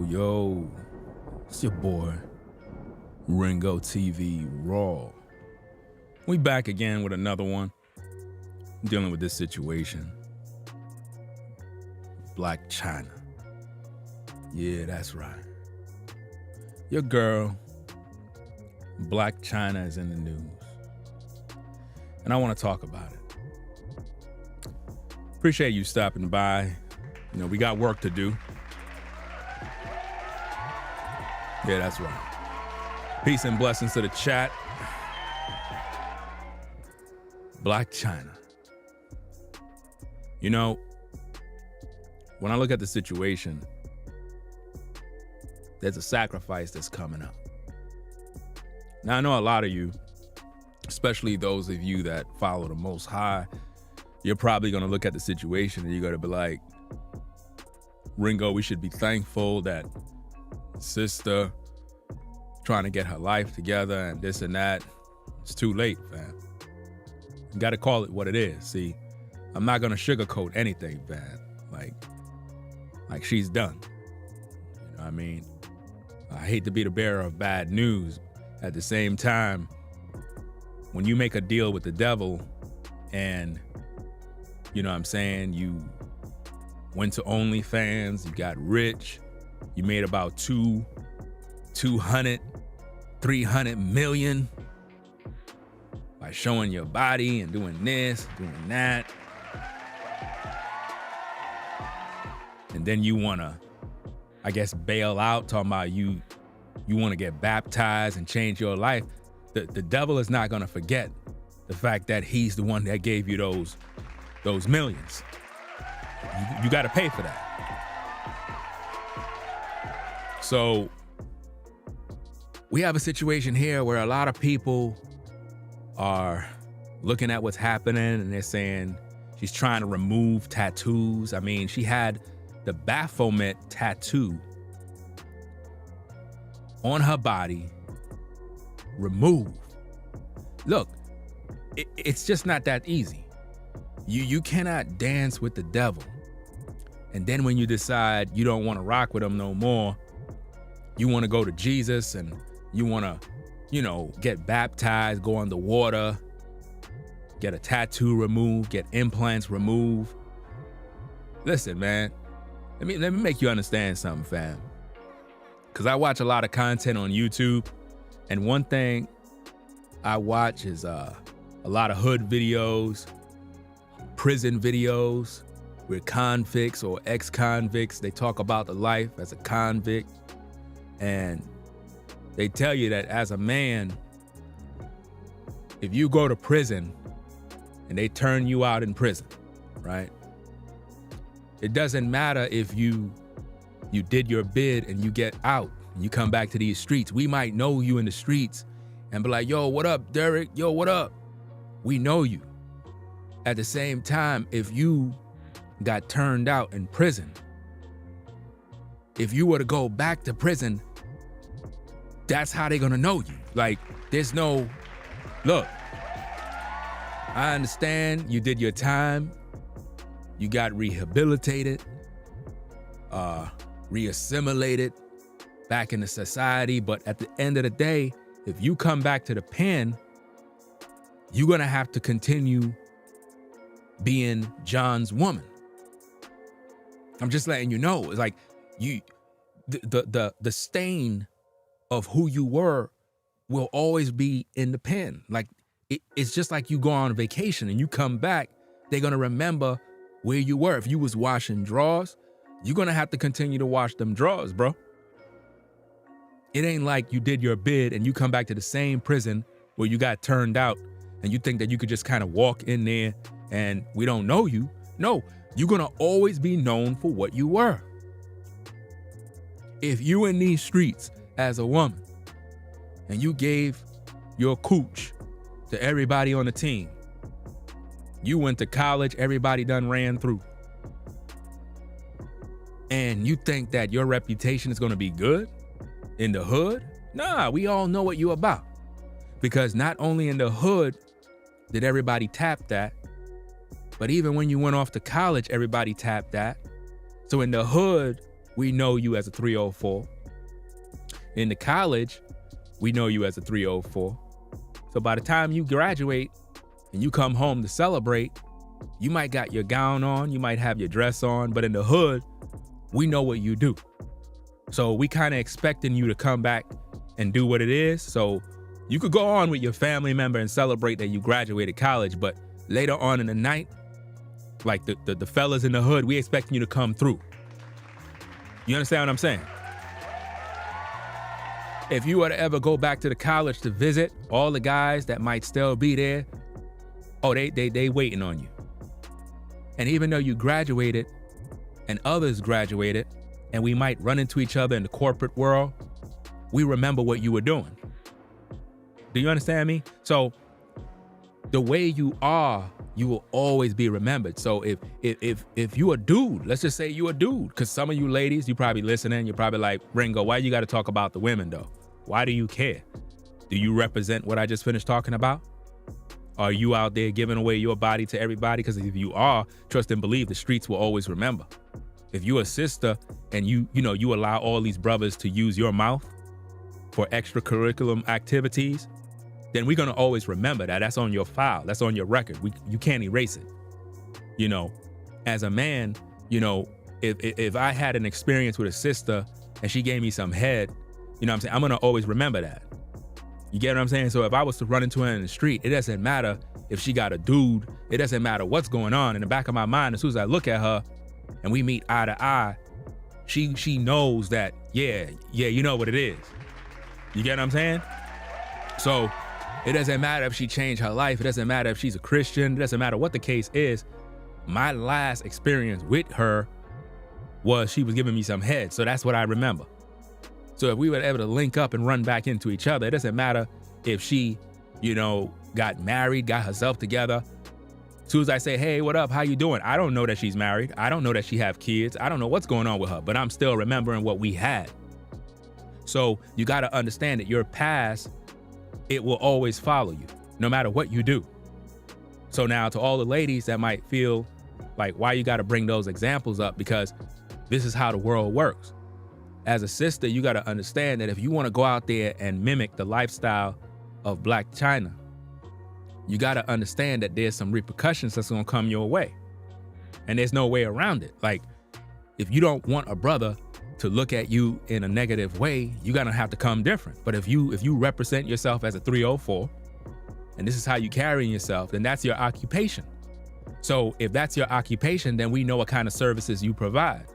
Yo, it's your boy, Ringo TV Raw. We back again with another one, dealing with this situation. Blac Chyna. Yeah, that's right. Your girl, Blac Chyna, is in the news. And I want to talk about it. Appreciate you stopping by. You know, we got work to do. Yeah, that's right. Peace and blessings to the chat. Blac Chyna. You know, when I look at the situation, there's a sacrifice that's coming up. Now, I know a lot of you, especially those of you that follow the Most High, you're probably going to look at the situation and you're going to be like, Ringo, we should be thankful that sister trying to get her life together and this and that. It's too late, fam. You got to call it what it is. See, I'm not going to sugarcoat anything, fam. Like she's done. You know what I mean? I hate to be the bearer of bad news. At the same time, when you make a deal with the devil and, you know what I'm saying, you went to OnlyFans, you got rich, you made about 200, 300 million by showing your body and doing this, doing that. And then you wanna, I guess, bail out, talking about you wanna get baptized and change your life. The devil is not gonna forget the fact that he's the one that gave you those millions. You gotta pay for that. So we have a situation here where a lot of people are looking at what's happening and they're saying she's trying to remove tattoos. I mean, she had the Baphomet tattoo on her body removed. Look, it's just not that easy. You cannot dance with the devil. And then when you decide you don't want to rock with him no more, you want to go to Jesus and you want to, you know, get baptized, go on the water, get a tattoo removed, get implants removed. Listen, man, let me make you understand something, fam. Because I watch a lot of content on YouTube, and one thing I watch is a lot of hood videos, prison videos with convicts or ex-convicts. They talk about the life as a convict. And they tell you that as a man, if you go to prison and they turn you out in prison, right? It doesn't matter if you did your bid and you get out and you come back to these streets. We might know you in the streets and be like, yo, what up, Derek? Yo, what up? We know you. At the same time, if you got turned out in prison, if you were to go back to prison, that's how they're gonna know you. Like, there's no, look, I understand you did your time, you got rehabilitated, reassimilated back into society, but at the end of the day, if you come back to the pen, you're gonna have to continue being John's woman. I'm just letting you know. It's like the stain of who you were will always be in the pen. Like it's just like you go on vacation and you come back, they're gonna remember where you were. If you was washing drawers, you're gonna have to continue to wash them drawers, bro. It ain't like you did your bid and you come back to the same prison where you got turned out and you think that you could just kind of walk in there and we don't know you. No, you're gonna always be known for what you were. If you in these streets as a woman and you gave your cooch to everybody on the team, you went to college, everybody done ran through, and you think that your reputation is gonna be good in the hood? Nah, we all know what you about. Because not only in the hood did everybody tap that, but even when you went off to college, everybody tapped that. So in the hood, we know you as a 304. In the college, we know you as a 304. So by the time you graduate and you come home to celebrate, you might got your gown on, you might have your dress on, but in the hood, we know what you do. So we kind of expecting you to come back and do what it is. So you could go on with your family member and celebrate that you graduated college, but later on in the night, like the fellas in the hood, we expecting you to come through. You understand what I'm saying? If you were to ever go back to the college to visit, all the guys that might still be there, oh, they waiting on you. And even though you graduated and others graduated, and we might run into each other in the corporate world, we remember what you were doing. Do you understand me? So the way you are, you will always be remembered. So if you a dude, let's just say you a dude, because some of you ladies, you probably listening, you're probably like, Ringo, why you got to talk about the women though? Why do you care? Do you represent what I just finished talking about? Are you out there giving away your body to everybody? Because if you are, trust and believe the streets will always remember. If you're a sister and you allow all these brothers to use your mouth for extracurricular activities, then we're gonna always remember that. That's on your file. That's on your record. You can't erase it. You know, as a man, you know, if I had an experience with a sister and she gave me some head, you know what I'm saying? I'm gonna always remember that. You get what I'm saying? So if I was to run into her in the street, it doesn't matter if she got a dude. It doesn't matter what's going on. In the back of my mind, as soon as I look at her and we meet eye to eye, she knows that, yeah, you know what it is. You get what I'm saying? So it doesn't matter if she changed her life. It doesn't matter if she's a Christian. It doesn't matter what the case is. My last experience with her was she was giving me some head. So that's what I remember. So if we were able to link up and run back into each other, it doesn't matter if she, you know, got married, got herself together. As soon as I say, hey, what up? How you doing? I don't know that she's married. I don't know that she have kids. I don't know what's going on with her, but I'm still remembering what we had. So you got to understand that your past, it will always follow you, no matter what you do. So now to all the ladies that might feel like, why you got to bring those examples up? Because this is how the world works. As a sister, you got to understand that if you want to go out there and mimic the lifestyle of Blac Chyna, you got to understand that there's some repercussions that's going to come your way. And there's no way around it. Like, if you don't want a brother to look at you in a negative way, you're going to have to come different. But if you represent yourself as a 304, and this is how you carry yourself, then that's your occupation. So if that's your occupation, then we know what kind of services you provide.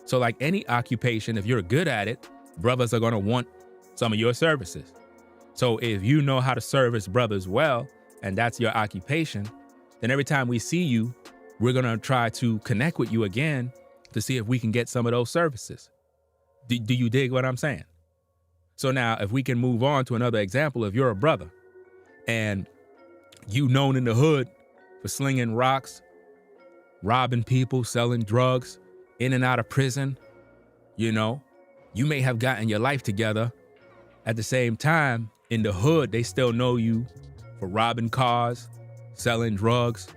So like any occupation, if you're good at it, brothers are going to want some of your services. So if you know how to service brothers well, and that's your occupation, then every time we see you, we're going to try to connect with you again to see if we can get some of those services. Do you dig what I'm saying? So now if we can move on to another example, if you're a brother and you known in the hood for slinging rocks, robbing people, selling drugs, in and out of prison, you know, you may have gotten your life together. At the same time, in the hood, they still know you for robbing cars, selling drugs.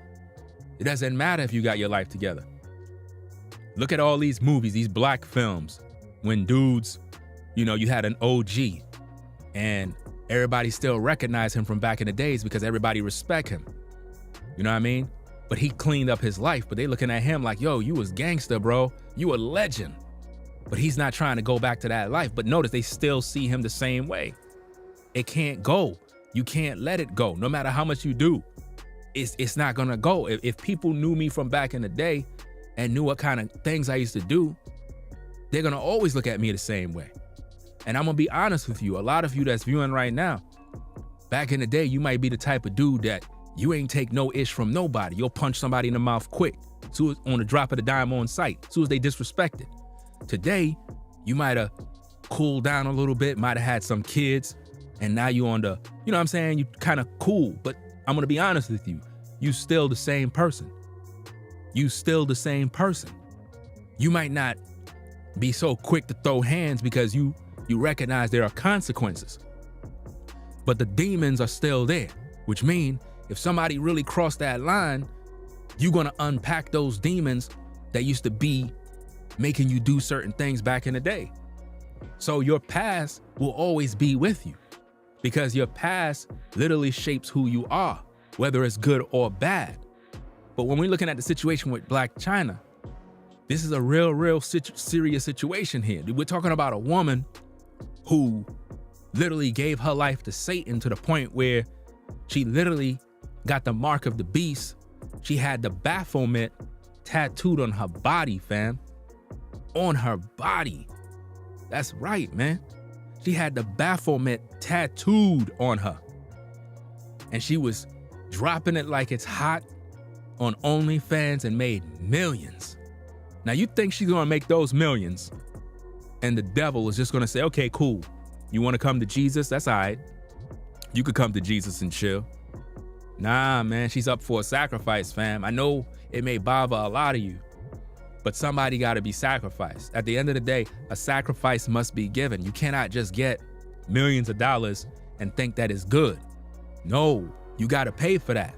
It doesn't matter if you got your life together. Look at all these movies, these black films, when dudes, you know, you had an OG and everybody still recognized him from back in the days because everybody respect him. You know what I mean? but he cleaned up his life. But they looking at him like, yo, you was gangster, bro. You a legend. But he's not trying to go back to that life. But notice they still see him the same way. It can't go. You can't let it go. No matter how much you do, it's not gonna go. If people knew me from back in the day and knew what kind of things I used to do, they're gonna always look at me the same way. And I'm gonna be honest with you, a lot of you that's viewing right now, back in the day, you might be the type of dude that you ain't take no ish from nobody. You'll punch somebody in the mouth quick, soon as on the drop of the dime on sight, soon as they disrespected. Today, you might have cooled down a little bit, might have had some kids, and now you on the, you know what I'm saying, you kind of cool. But I'm gonna be honest with you, you still the same person. You still the same person. You might not be so quick to throw hands because you recognize there are consequences. But the demons are still there, which means if somebody really crossed that line, you're gonna unpack those demons that used to be making you do certain things back in the day. So your past will always be with you because your past literally shapes who you are, whether it's good or bad. But when we're looking at the situation with Blac Chyna, this is a real serious situation here. We're talking about a woman who literally gave her life to Satan to the point where she literally got the mark of the beast. She had the Baphomet tattooed on her body, fam. On her body. That's right, man. She had the Baphomet tattooed on her. And she was dropping it like it's hot on OnlyFans and made millions. Now you think she's gonna make those millions and the devil is just gonna say, okay, cool. You wanna come to Jesus? That's all right. You could come to Jesus and chill. Nah, man, she's up for a sacrifice, fam. I know it may bother a lot of you, but somebody gotta be sacrificed. At the end of the day, a sacrifice must be given. You cannot just get millions of dollars and think that is good. No, you gotta pay for that.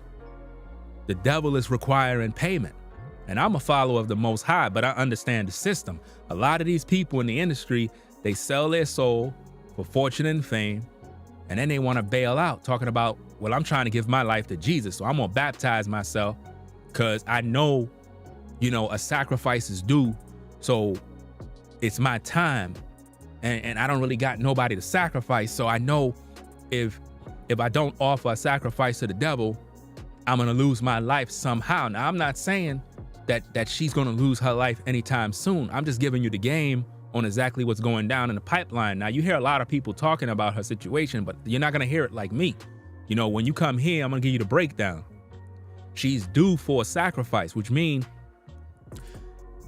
The devil is requiring payment. And I'm a follower of the Most High, but I understand the system. A lot of these people in the industry, they sell their soul for fortune and fame, and then they want to bail out talking about, well, I'm trying to give my life to Jesus, so I'm gonna baptize myself because I know, you know, a sacrifice is due, so it's my time, and I don't really got nobody to sacrifice, so I know if I don't offer a sacrifice to the devil, I'm gonna lose my life somehow. Now, I'm not saying that she's gonna lose her life anytime soon. I'm just giving you the game on exactly what's going down in the pipeline. Now, you hear a lot of people talking about her situation, but you're not gonna hear it like me. You know, when you come here, I'm gonna give you the breakdown. She's due for a sacrifice, which means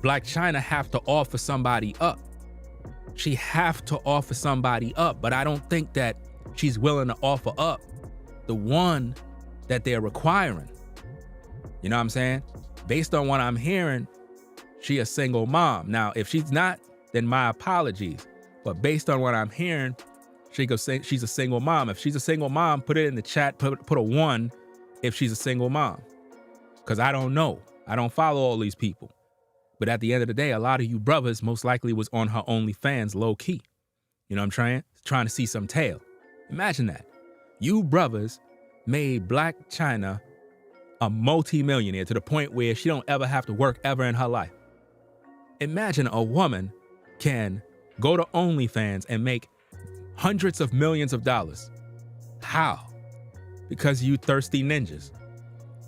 Blac Chyna have to offer somebody up. She have to offer somebody up, but I don't think that she's willing to offer up the one that they're requiring. You know what I'm saying? Based on what I'm hearing, she a single mom. Now, if she's not, then my apologies. But based on what I'm hearing, she could say she's a single mom. If she's a single mom, put it in the chat, put a 1 if she's a single mom. Because I don't know. I don't follow all these people. But at the end of the day, a lot of you brothers most likely was on her OnlyFans low key. You know what I'm trying to see some tail. Imagine that. You brothers made Blac Chyna a multi-millionaire to the point where she don't ever have to work ever in her life. Imagine a woman can go to OnlyFans and make hundreds of millions of dollars. How? Because you thirsty ninjas.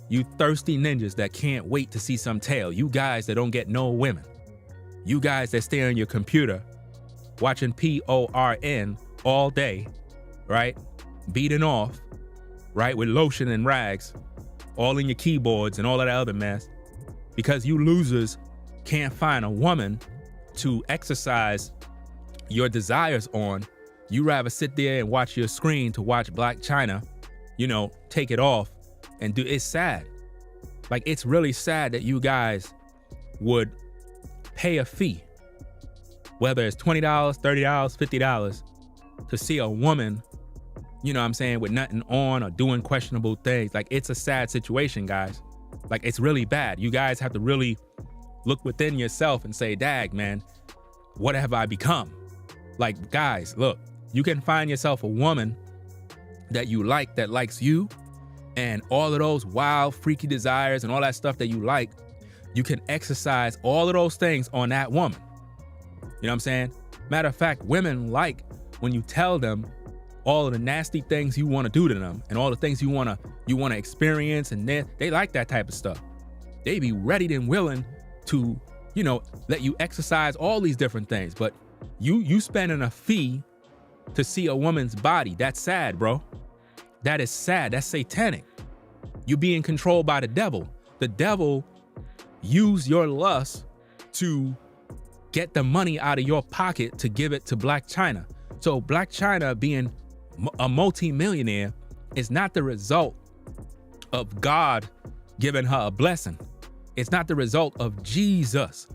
You thirsty ninjas that can't wait to see some tail. You guys that don't get no women. You guys that stay on your computer watching porn all day, right? Beating off, right? With lotion and rags, all in your keyboards and all of that other mess. Because you losers can't find a woman to exercise your desires on. You rather sit there and watch your screen to watch Blac Chyna, you know, take it off and do. It's sad. Like, it's really sad that you guys would pay a fee, whether it's $20, $30, $50, to see a woman, you know what I'm saying, with nothing on or doing questionable things. Like, it's a sad situation, guys. Like, it's really bad. You guys have to really look within yourself and say, dag, man, what have I become? Like, guys, look, you can find yourself a woman that you like, that likes you, and all of those wild, freaky desires and all that stuff that you like, you can exercise all of those things on that woman. You know what I'm saying? Matter of fact, women like when you tell them all of the nasty things you want to do to them and all the things you want to experience, and they like that type of stuff. They be ready and willing to, you know, let you exercise all these different things. But you spending a fee to see a woman's body, that's sad, bro. That is sad. That's satanic. You being controlled by the devil. The devil use your lust to get the money out of your pocket to give it to Blac Chyna. So Blac Chyna being a multi-millionaire is not the result of God giving her a blessing. It's not the result of Jesus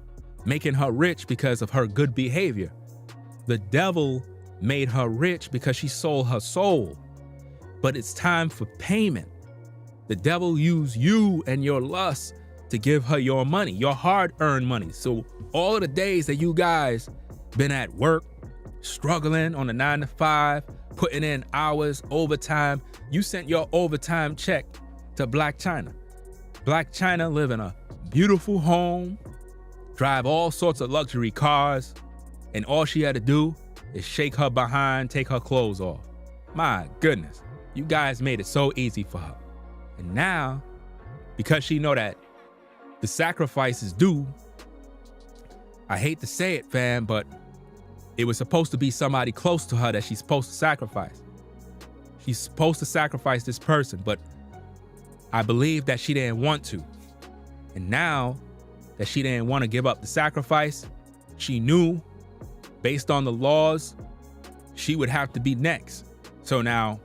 making her rich because of her good behavior. The devil made her rich because she sold her soul. But it's time for payment. The devil used you and your lust to give her your money, your hard-earned money. So all of the days that you guys been at work, struggling on a 9 to 5, putting in hours, overtime, you sent your overtime check to Blac Chyna. Blac Chyna live in a beautiful home, drive all sorts of luxury cars, and all she had to do is shake her behind, take her clothes off. My goodness, you guys made it so easy for her. And now, because she know that the sacrifice is due, I hate to say it, fam, but it was supposed to be somebody close to her that she's supposed to sacrifice. She's supposed to sacrifice this person, but I believe that she didn't want to. And now that she didn't want to give up the sacrifice, she knew, based on the laws, she would have to be next. So now,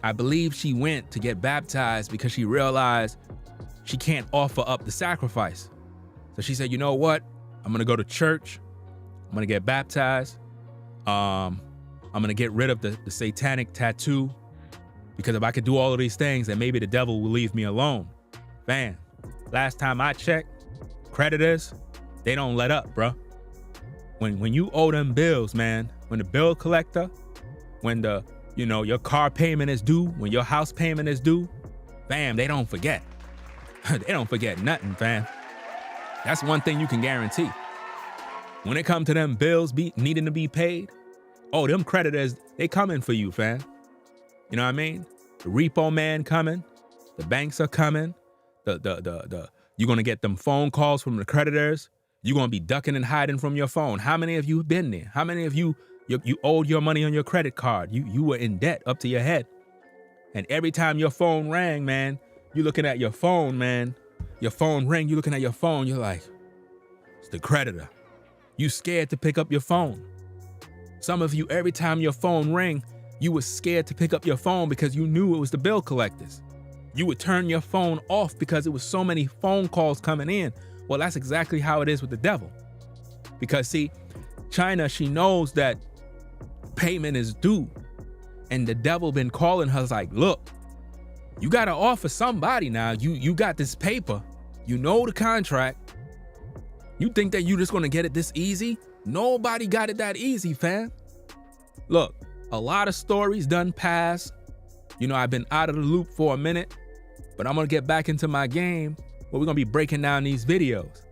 I believe she went to get baptized because she realized she can't offer up the sacrifice. So she said, you know what? I'm gonna go to church. I'm gonna get baptized. I'm gonna get rid of the satanic tattoo, because if I could do all of these things, then maybe the devil will leave me alone. Fam, last time I checked, creditors, they don't let up, bro. When you owe them bills, man, when the bill collector, when your car payment is due, when your house payment is due, fam, they don't forget. They don't forget nothing, fam. That's one thing you can guarantee. When it comes to them bills needing to be paid, oh, them creditors, they coming for you, fam. You know what I mean? The repo man coming, the banks are coming, you're gonna get them phone calls from the creditors. You're gonna be ducking and hiding from your phone. How many of you have been there? How many of you owed your money on your credit card? You were in debt up to your head. And every time your phone rang, man, you looking at your phone, man. Your phone ring, you looking at your phone, you're like, it's the creditor. You scared to pick up your phone. Some of you, every time your phone rang, you were scared to pick up your phone because you knew it was the bill collectors. You would turn your phone off because it was so many phone calls coming in. Well, that's exactly how it is with the devil. Because see, Chyna, she knows that payment is due. And the devil been calling her like, look, you got to offer somebody now. You got this paper. You know the contract. You think that you just going to get it this easy? Nobody got it that easy, fam. Look, a lot of stories done past. You know, I've been out of the loop for a minute, but I'm going to get back into my game where we're going to be breaking down these videos.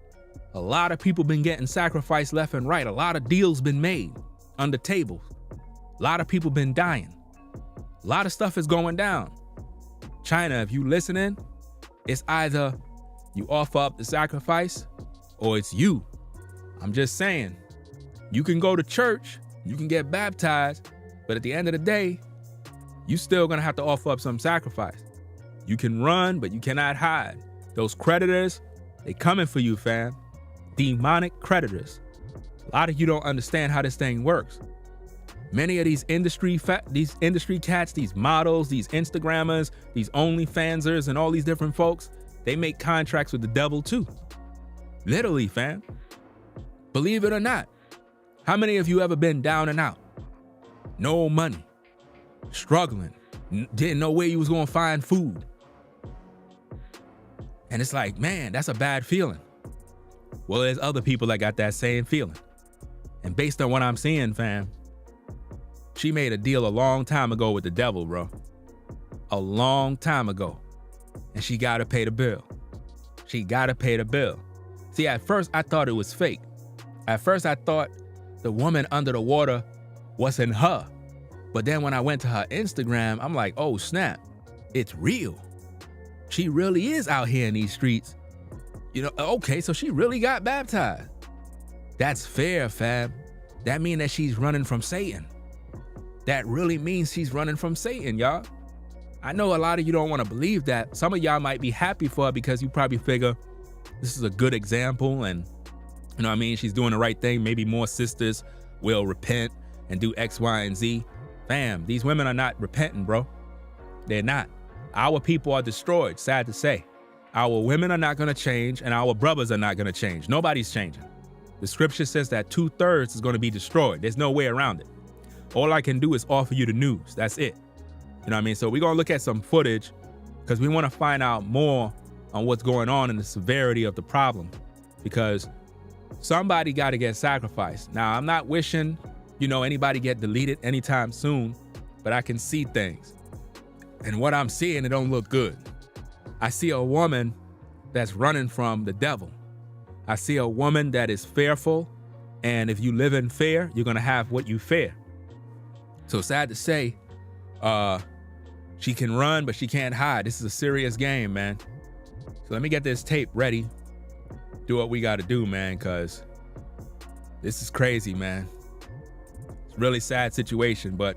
A lot of people been getting sacrificed left and right. A lot of deals been made under tables. A lot of people been dying. A lot of stuff is going down. Chyna, if you listening, it's either you offer up the sacrifice or it's you. I'm just saying, you can go to church, you can get baptized, but at the end of the day, you still gonna have to offer up some sacrifice. You can run, but you cannot hide. Those creditors, they coming for you, fam. Demonic creditors. A lot of you don't understand how this thing works. Many of these industry cats, these models, these Instagrammers, these OnlyFansers, and all these different folks, they make contracts with the devil too. Literally, fam. Believe it or not. How many of you ever been down and out? No money. Struggling. Didn't know where you was gonna find food. And it's like, man, that's a bad feeling. Well, there's other people that got that same feeling. And based on what I'm seeing, fam, she made a deal a long time ago with the devil, bro. A long time ago. and she gotta pay the bill. She gotta pay the bill. See, at first I thought it was fake. At first I thought the woman under the water wasn't her. But then when I went to her Instagram, I'm like, oh snap, it's real. She really is out here in these streets. You know, okay, so she really got baptized. That's fair, fam. That means that she's running from Satan. That really means she's running from Satan, y'all. I know a lot of you don't want to believe that. Some of y'all might be happy for her because you probably figure this is a good example and, you know what I mean, she's doing the right thing. Maybe more sisters will repent and do X, Y, and Z. Fam, these women are not repenting, bro. They're not. Our people are destroyed, sad to say. Our women are not going to change and our brothers are not going to change. Nobody's changing. The scripture says that 2/3 is going to be destroyed. There's no way around it. All I can do is offer you the news. That's it. You know what I mean? So we're going to look at some footage because we want to find out more on what's going on and the severity of the problem, because somebody got to get sacrificed. Now, I'm not wishing, you know, anybody get deleted anytime soon, but I can see things. And what I'm seeing, it don't look good. I see a woman that's running from the devil. I see a woman that is fearful, and if you live in fear, you're going to have what you fear. So sad to say, she can run, but she can't hide. This is a serious game, man. So let me get this tape ready. Do what we got to do, man, because this is crazy, man. It's a really sad situation, but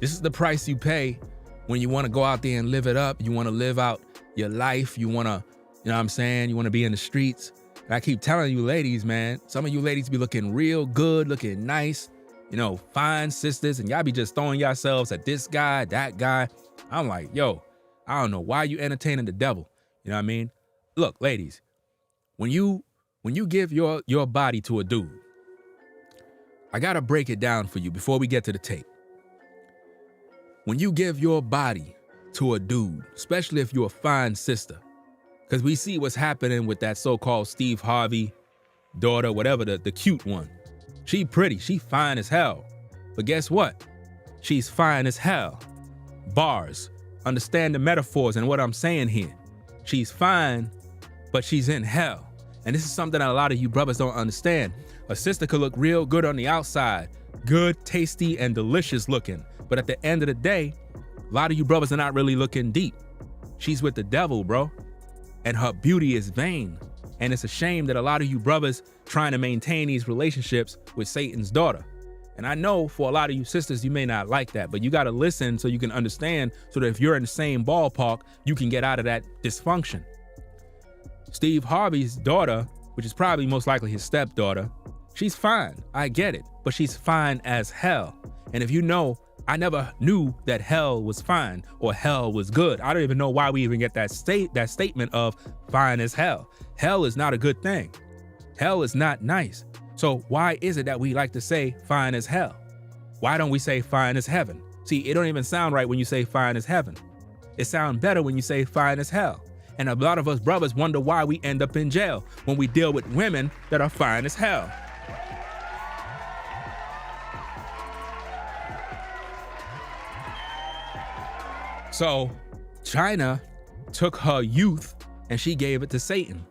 this is the price you pay when you want to go out there and live it up. You want to live out your life. You want to, you know what I'm saying? You want to be in the streets. And I keep telling you ladies, man, some of you ladies be looking real good, looking nice, you know, fine sisters, and y'all be just throwing yourselves at this guy, that guy. I'm like, yo, I don't know why you entertaining the devil. You know what I mean? Look, ladies, when you give your body to a dude, I gotta break it down for you before we get to the tape. When you give your body to a dude, especially if you're a fine sister, because we see what's happening with that so-called Steve Harvey daughter, whatever, the cute one. She pretty, she fine as hell. But guess what? She's fine as hell. Bars. Understand the metaphors and what I'm saying here. She's fine, but she's in hell. And this is something that a lot of you brothers don't understand. A sister could look real good on the outside, good, tasty, and delicious looking. But at the end of the day, a lot of you brothers are not really looking deep. She's with the devil, bro. And her beauty is vain. And it's a shame that a lot of you brothers trying to maintain these relationships with Satan's daughter. And I know for a lot of you sisters, you may not like that, but you got to listen so you can understand, so that if you're in the same ballpark, you can get out of that dysfunction. Steve Harvey's daughter, which is probably most likely his stepdaughter, she's fine. I get it, but she's fine as hell. And if you know, I never knew that hell was fine or hell was good. I don't even know why we even get that statement of fine as hell. Hell is not a good thing. Hell is not nice. So why is it that we like to say fine as hell? Why don't we say fine as heaven? See, it don't even sound right when you say fine as heaven. It sounds better when you say fine as hell. And a lot of us brothers wonder why we end up in jail when we deal with women that are fine as hell. So Chyna took her youth and she gave it to Satan.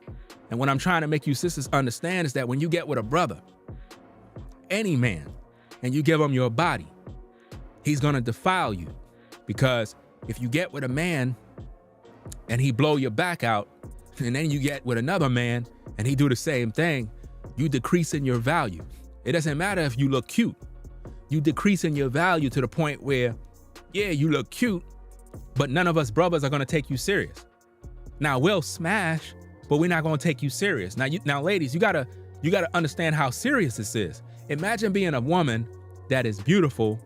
And what I'm trying to make you sisters understand is that when you get with a brother, any man, and you give him your body, he's gonna defile you. Because if you get with a man and he blow your back out, and then you get with another man and he do the same thing, you decrease in your value. It doesn't matter if you look cute. You decrease in your value to the point where, yeah, you look cute, but none of us brothers are gonna take you serious. Now we'll smash, but we're not gonna take you serious. Now ladies, you gotta understand how serious this is. Imagine being a woman that is beautiful.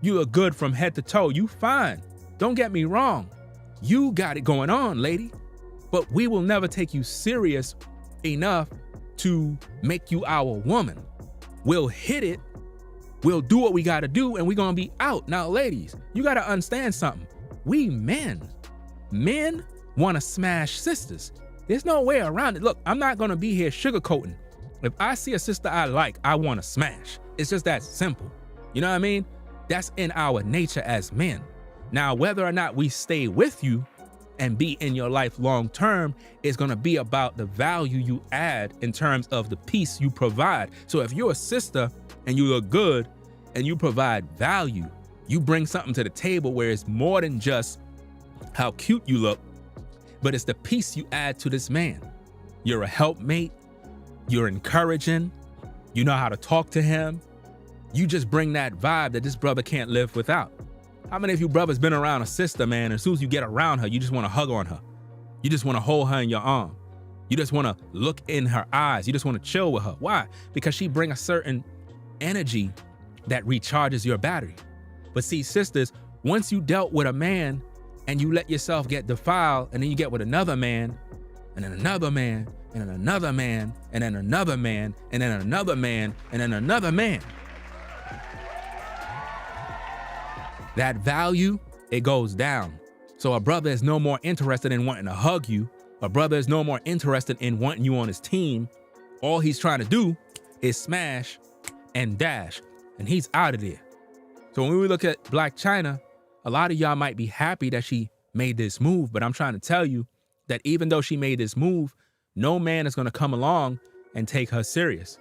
You look good from head to toe. You fine. Don't get me wrong. You got it going on, lady. But we will never take you serious enough to make you our woman. We'll hit it. We'll do what we gotta do, and we're gonna be out. Now, ladies, you gotta understand something. We men wanna smash sisters. There's no way around it. Look, I'm not gonna be here sugarcoating. If I see a sister I like, I wanna smash. It's just that simple. You know what I mean? That's in our nature as men. Now, whether or not we stay with you and be in your life long term is going to be about the value you add in terms of the peace you provide. So if you're a sister and you look good and you provide value, you bring something to the table where it's more than just how cute you look, but it's the peace you add to this man. You're a helpmate, you're encouraging, you know how to talk to him. You just bring that vibe that this brother can't live without. How many of you brothers been around a sister, man, and as soon as you get around her, you just want to hug on her. You just want to hold her in your arm. You just want to look in her eyes. You just want to chill with her. Why? Because she brings a certain energy that recharges your battery. But see, sisters, once you dealt with a man and you let yourself get defiled, and then you get with another man, and then another man, and then another man, and then another man, and then another man, and then another man. That value, it goes down. So a brother is no more interested in wanting to hug you. A brother is no more interested in wanting you on his team. All he's trying to do is smash and dash, and he's out of there. So when we look at Blac Chyna, a lot of y'all might be happy that she made this move, but I'm trying to tell you that even though she made this move, no man is going to come along and take her serious.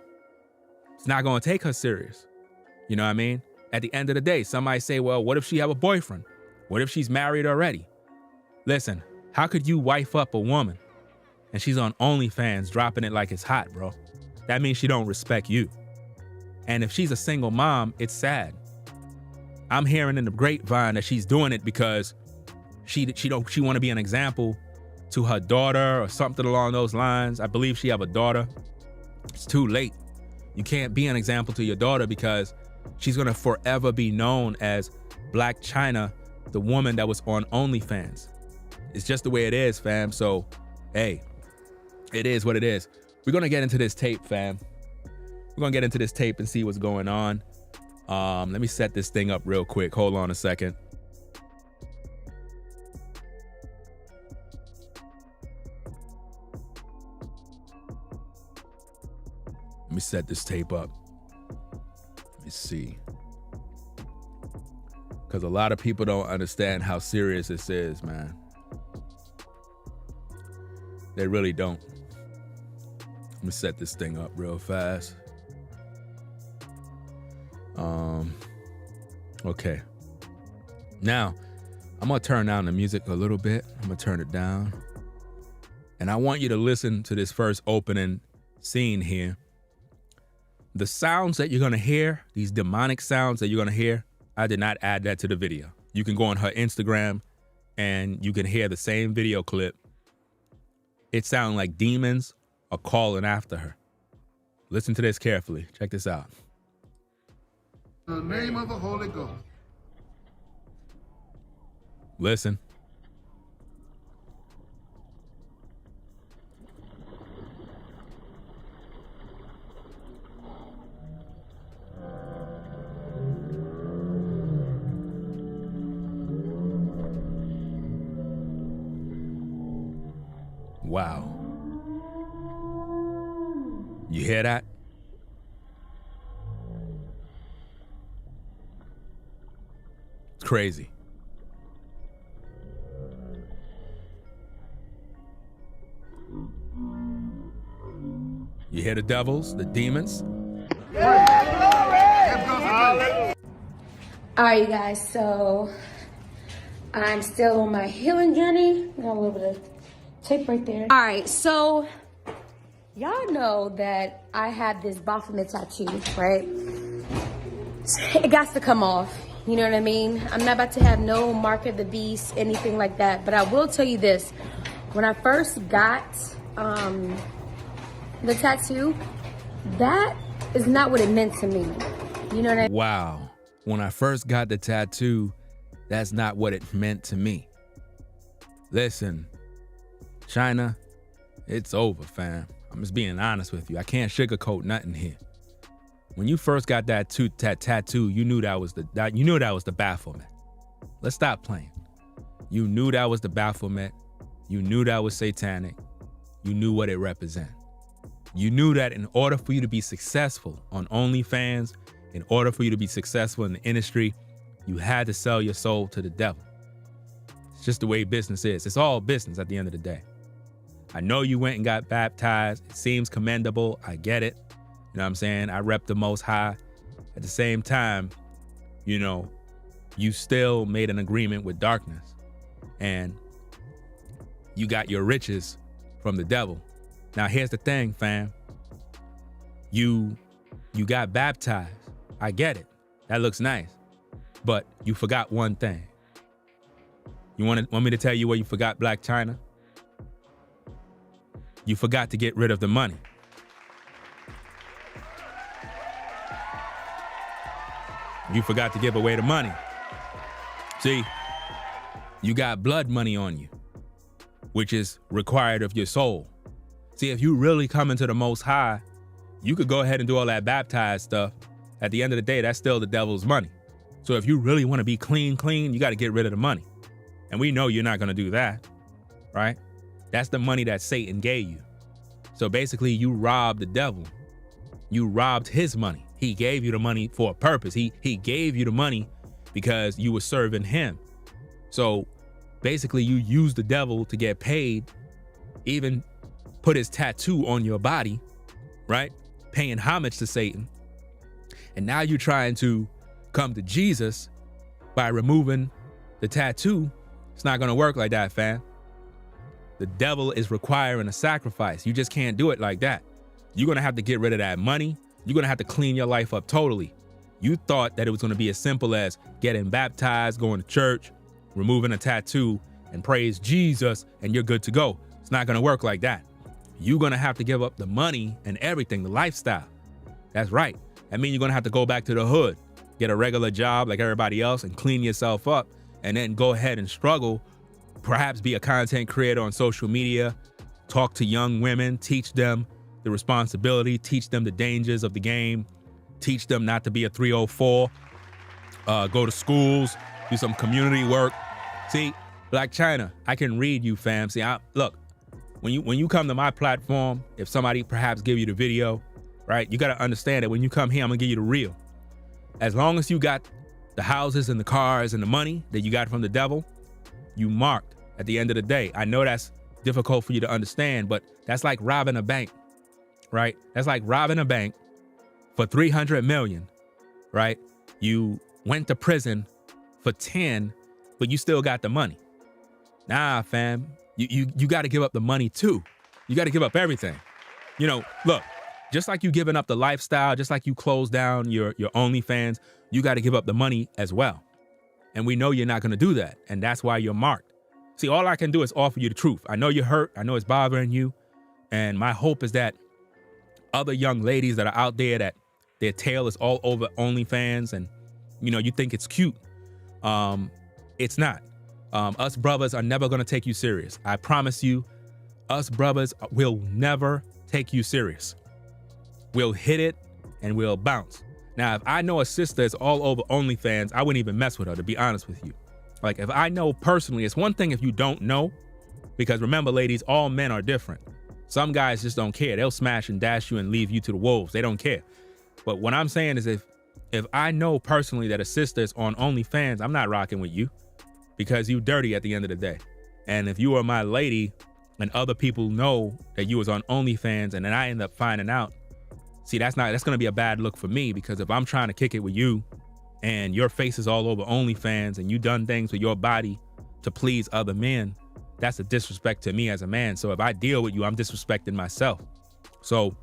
It's not going to take her serious. You know what I mean? At the end of the day, somebody say, well, what if she have a boyfriend? What if she's married already? Listen, how could you wife up a woman and she's on OnlyFans dropping it like it's hot, bro? That means she don't respect you. And if she's a single mom, it's sad. I'm hearing in the grapevine that she's doing it because she want to be an example to her daughter or something along those lines. I believe she have a daughter. It's too late. You can't be an example to your daughter because she's gonna forever be known as Blac Chyna, the woman that was on OnlyFans. It's just the way it is, fam. So, hey, it is what it is. We're gonna get into this tape, fam. We're gonna get into this tape and see what's going on. Let me set this thing up real quick. Hold on a second. Let me set this tape up. Let me see. Because a lot of people don't understand how serious this is, man. They really don't. Let me set this thing up real fast. Okay. Now, I'm going to turn down the music a little bit. I'm going to turn it down. And I want you to listen to this first opening scene here. The sounds that you're going to hear, these demonic sounds that you're going to hear, I did not add that to the video. You can go on her Instagram and you can hear the same video clip. It sounds like demons are calling after her. Listen to this carefully. Check this out. In the name of the Holy Ghost. Listen. Wow. You hear that? It's crazy. You hear the devils, the demons? All right, you guys, so I'm still on my healing journey. Got a little bit of tape right there. All right, so y'all know that I have this Baphomet tattoo, right? It got to come off, you know what I mean? I'm not about to have no mark of the beast, anything like that, but I will tell you this. When I first got the tattoo, that is not what it meant to me. You know what I mean? Wow. When I first got the tattoo, that's not what it meant to me. Listen, Chyna, it's over, fam. I'm just being honest with you. I can't sugarcoat nothing here. When you first got that tattoo, you knew that was the Baphomet. Let's stop playing. You knew that was the Baphomet. You knew that was satanic. You knew what it represented. You knew that in order for you to be successful on OnlyFans, in order for you to be successful in the industry, you had to sell your soul to the devil. It's just the way business is. It's all business at the end of the day. I know you went and got baptized. It seems commendable. I get it. You know what I'm saying? I rep the Most High. At the same time, you know, you still made an agreement with darkness. And you got your riches from the devil. Now, here's the thing, fam. You got baptized. I get it. That looks nice. But you forgot one thing. You want me to tell you where you forgot, Blac Chyna? You forgot to get rid of the money. You forgot to give away the money. See, you got blood money on you, which is required of your soul. See, if you really come into the Most High, you could go ahead and do all that baptized stuff. At the end of the day, that's still the devil's money. So if you really want to be clean, you got to get rid of the money. And we know you're not going to do that, right? That's the money that Satan gave you. So basically, you robbed the devil. You robbed his money. He gave you the money for a purpose. He gave you the money because you were serving him. So basically, you used the devil to get paid, even put his tattoo on your body, right? Paying homage to Satan. And now you're trying to come to Jesus by removing the tattoo. It's not going to work like that, fam. The devil is requiring a sacrifice. You just can't do it like that. You're going to have to get rid of that money. You're going to have to clean your life up totally. You thought that it was going to be as simple as getting baptized, going to church, removing a tattoo, and praise Jesus, and you're good to go. It's not going to work like that. You're going to have to give up the money and everything, the lifestyle. That's right. I mean, you're going to have to go back to the hood, get a regular job like everybody else, and clean yourself up, and then go ahead and struggle. Perhaps be a content creator on social media, talk to young women, teach them the responsibility, teach them the dangers of the game, teach them not to be a 304, go to schools, do some community work. See, Blac Chyna, I can read you, fam. See, look, when you come to my platform, if somebody perhaps give you the video, right, you got to understand that when you come here, I'm gonna give you the real. As long as you got the houses and the cars and the money that you got from the devil, you marked at the end of the day. I know that's difficult for you to understand, but that's like robbing a bank, right? That's like robbing a bank for 300 million, right? You went to prison for 10, but you still got the money. Nah, fam, you got to give up the money too. You got to give up everything. You know, look, just like you giving up the lifestyle, just like you close down your OnlyFans, you got to give up the money as well. And we know you're not going to do that. And that's why you're marked. See, all I can do is offer you the truth. I know you're hurt. I know it's bothering you. And my hope is that other young ladies that are out there that their tail is all over OnlyFans and, you know, you think it's cute. It's not. Us brothers are never going to take you serious. I promise you, us brothers will never take you serious. We'll hit it and we'll bounce. Now, if I know a sister is all over OnlyFans, I wouldn't even mess with her, to be honest with you. Like, if I know personally, it's one thing if you don't know, because remember, ladies, all men are different. Some guys just don't care. They'll smash and dash you and leave you to the wolves. They don't care. But what I'm saying is if I know personally that a sister is on OnlyFans, I'm not rocking with you because you dirty at the end of the day. And if you are my lady and other people know that you was on OnlyFans and then I end up finding out, see, that's going to be a bad look for me, because if I'm trying to kick it with you and your face is all over OnlyFans and you done things with your body to please other men, that's a disrespect to me as a man. So if I deal with you, I'm disrespecting myself. So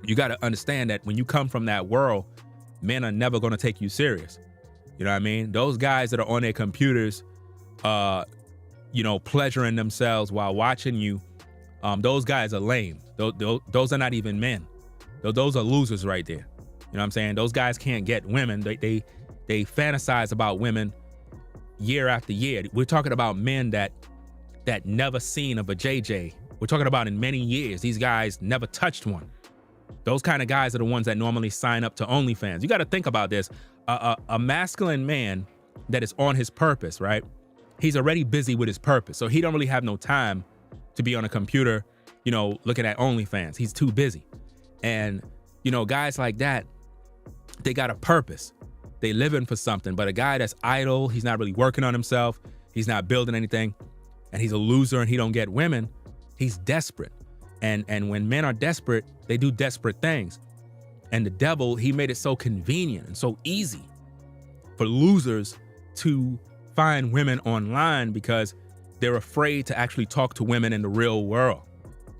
you got to understand that when you come from that world, men are never going to take you serious. You know what I mean? Those guys that are on their computers, you know, pleasuring themselves while watching you, those guys are lame. Those are not even men. Those are losers right there. You know what I'm saying? Those guys can't get women. They fantasize about women year after year. We're talking about men that never seen of a JJ. We're talking about in many years, these guys never touched one. Those kind of guys are the ones that normally sign up to OnlyFans. You got to think about this. A masculine man that is on his purpose, right? He's already busy with his purpose. So he don't really have no time to be on a computer, you know, looking at OnlyFans. He's too busy. And, you know, guys like that, they got a purpose. They living for something. But a guy that's idle, he's not really working on himself. He's not building anything, and he's a loser and he don't get women. He's desperate. And when men are desperate, they do desperate things. And the devil, he made it so convenient and so easy for losers to find women online because they're afraid to actually talk to women in the real world.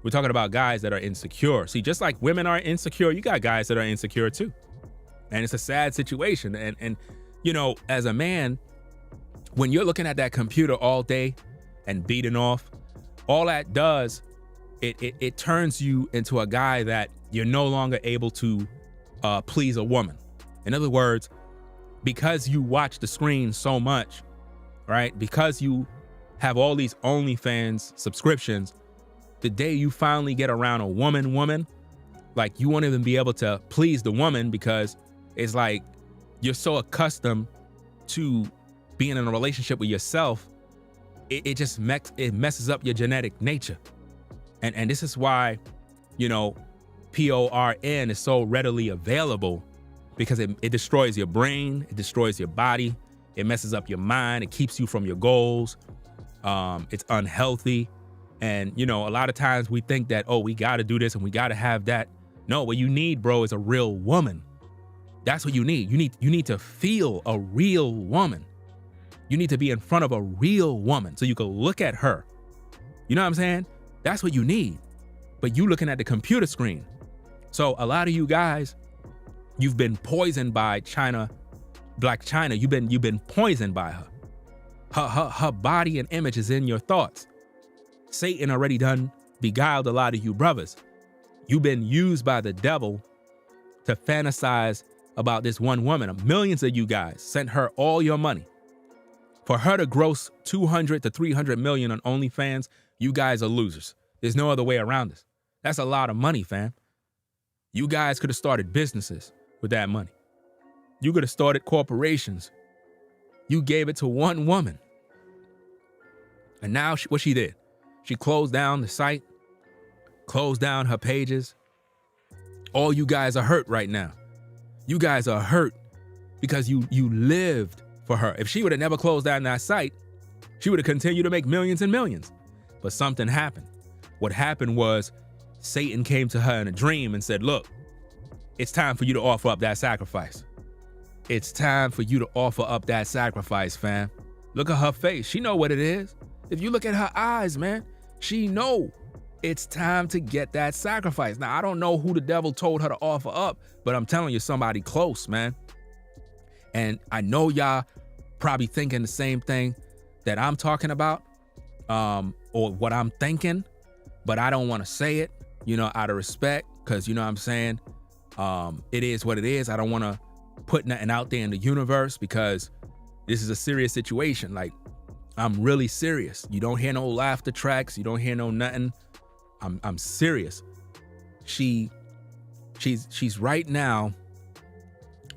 We're talking about guys that are insecure. See, just like women are insecure, you got guys that are insecure too. And it's a sad situation. And you know, as a man, when you're looking at that computer all day and beating off, all that does, it turns you into a guy that you're no longer able to please a woman. In other words, because you watch the screen so much, right? Because you have all these OnlyFans subscriptions, the day you finally get around a woman, like you won't even be able to please the woman because it's like you're so accustomed to being in a relationship with yourself, it just messes up your genetic nature. And this is why, you know, PORN is so readily available, because it destroys your brain, it destroys your body, it messes up your mind, it keeps you from your goals. It's unhealthy. And, you know, a lot of times we think that, oh, we got to do this and we got to have that. No, what you need, bro, is a real woman. That's what you need. You need to feel a real woman. You need to be in front of a real woman so you can look at her. You know what I'm saying? That's what you need. But you looking at the computer screen. So a lot of you guys, you've been poisoned by Blac Chyna. You've been poisoned by her. Her body and image is in your thoughts. Satan already done beguiled a lot of you brothers. You've been used by the devil to fantasize about this one woman. Millions of you guys sent her all your money. For her to gross 200 to 300 million on OnlyFans, you guys are losers. There's no other way around this. That's a lot of money, fam. You guys could have started businesses with that money. You could have started corporations. You gave it to one woman. And now what she did, she closed down the site, closed down her pages. All you guys are hurt right now. You guys are hurt because you lived for her. If she would have never closed down that site, she would have continued to make millions and millions. But something happened. What happened was Satan came to her in a dream and said, look, it's time for you to offer up that sacrifice. It's time for you to offer up that sacrifice, fam. Look at her face. She know what it is. If you look at her eyes, man, she know it's time to get that sacrifice. Now, I don't know who the devil told her to offer up, but I'm telling you, somebody close, man. And I know y'all probably thinking the same thing that I'm talking about, or what I'm thinking, but I don't want to say it, you know, out of respect, because, you know what I'm saying, it is what it is. I don't want to put nothing out there in the universe because this is a serious situation. Like, I'm really serious. You don't hear no laughter tracks. You don't hear no nothing. I'm serious. She's right now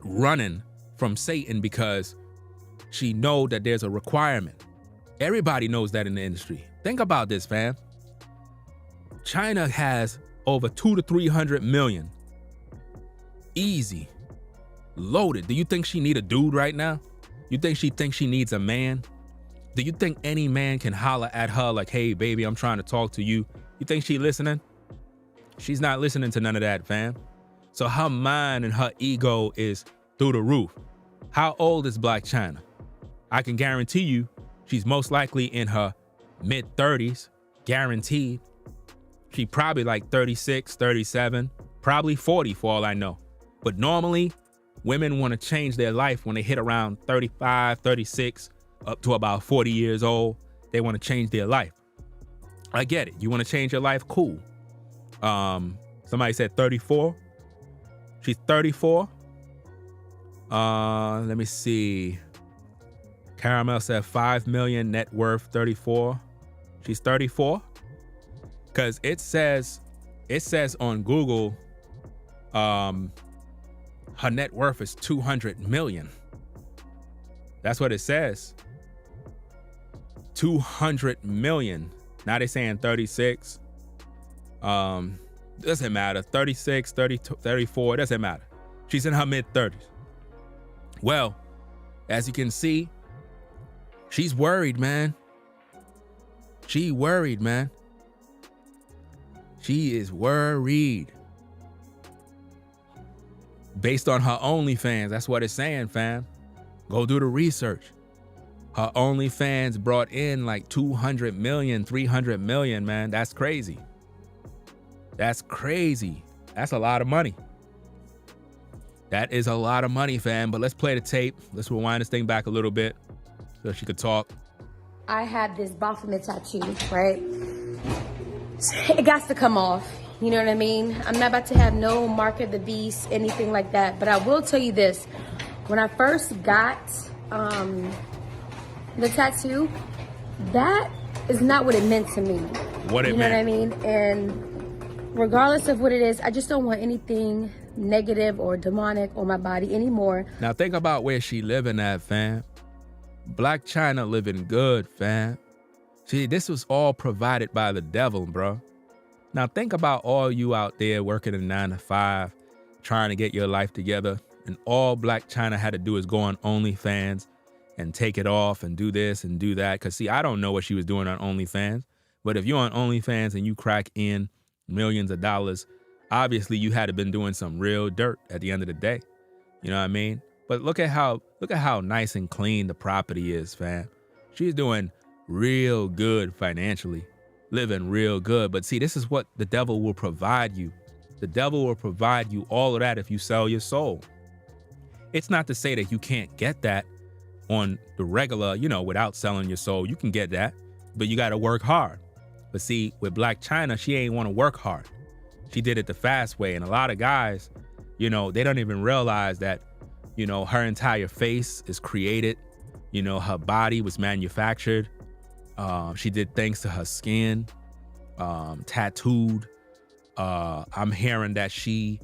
running from Satan because she know that there's a requirement. Everybody knows that in the industry. Think about this, fam. China has over 200 to 300 million. Easy. Loaded. Do you think she need a dude right now? You think she thinks she needs a man? Do you think any man can holler at her like, hey, baby, I'm trying to talk to you? You think she listening? She's not listening to none of that, fam. So her mind and her ego is through the roof. How old is Blac Chyna? I can guarantee you she's most likely in her mid-30s, guaranteed. She probably like 36, 37, probably 40 for all I know. But normally, women want to change their life when they hit around 35, 36, up to about 40 years old. They want to change their life. I get it. You want to change your life? Cool. Somebody said 34. She's 34. Let me see. Caramel said 5 million net worth, 34. She's 34. Because it says on Google, her net worth is 200 million. That's what it says. 200 million. Now they're saying 36. Doesn't matter. 36, 32, 34, doesn't matter. She's in her mid-30s. Well, as you can see, She's worried, man. She worried, man. She is worried. Based on her OnlyFans, that's what it's saying, fam. Go do the research. Her OnlyFans brought in like 200 million, 300 million, man. That's crazy. That's crazy. That's a lot of money. That is a lot of money, fam. But let's play the tape. Let's rewind this thing back a little bit so she could talk. I have this Baphomet tattoo, right? It got to come off. You know what I mean? I'm not about to have no mark of the beast, anything like that. But I will tell you this. When I first got the tattoo, that is not what it meant to me. What it meant. You know what I mean? And regardless of what it is, I just don't want anything negative or demonic on my body anymore. Now think about where she living at, fam. Blac Chyna living good, fam. See, this was all provided by the devil, bro. Now think about all you out there working a 9 to 5, trying to get your life together, and all Blac Chyna had to do is go on OnlyFans and take it off and do this and do that. Cause see, I don't know what she was doing on OnlyFans, but if you're on OnlyFans and you crack in millions of dollars, obviously you had to been doing some real dirt at the end of the day. You know what I mean? But look at how nice and clean the property is, fam. She's doing real good financially, living real good. But see, this is what the devil will provide you. The devil will provide you all of that if you sell your soul. It's not to say that you can't get that on the regular, you know, without selling your soul. You can get that, but you got to work hard. But see, with Blac Chyna, she ain't want to work hard. She did it the fast way. And a lot of guys, you know, they don't even realize that, you know, her entire face is created. You know, her body was manufactured. She did things to her skin, tattooed. I'm hearing that she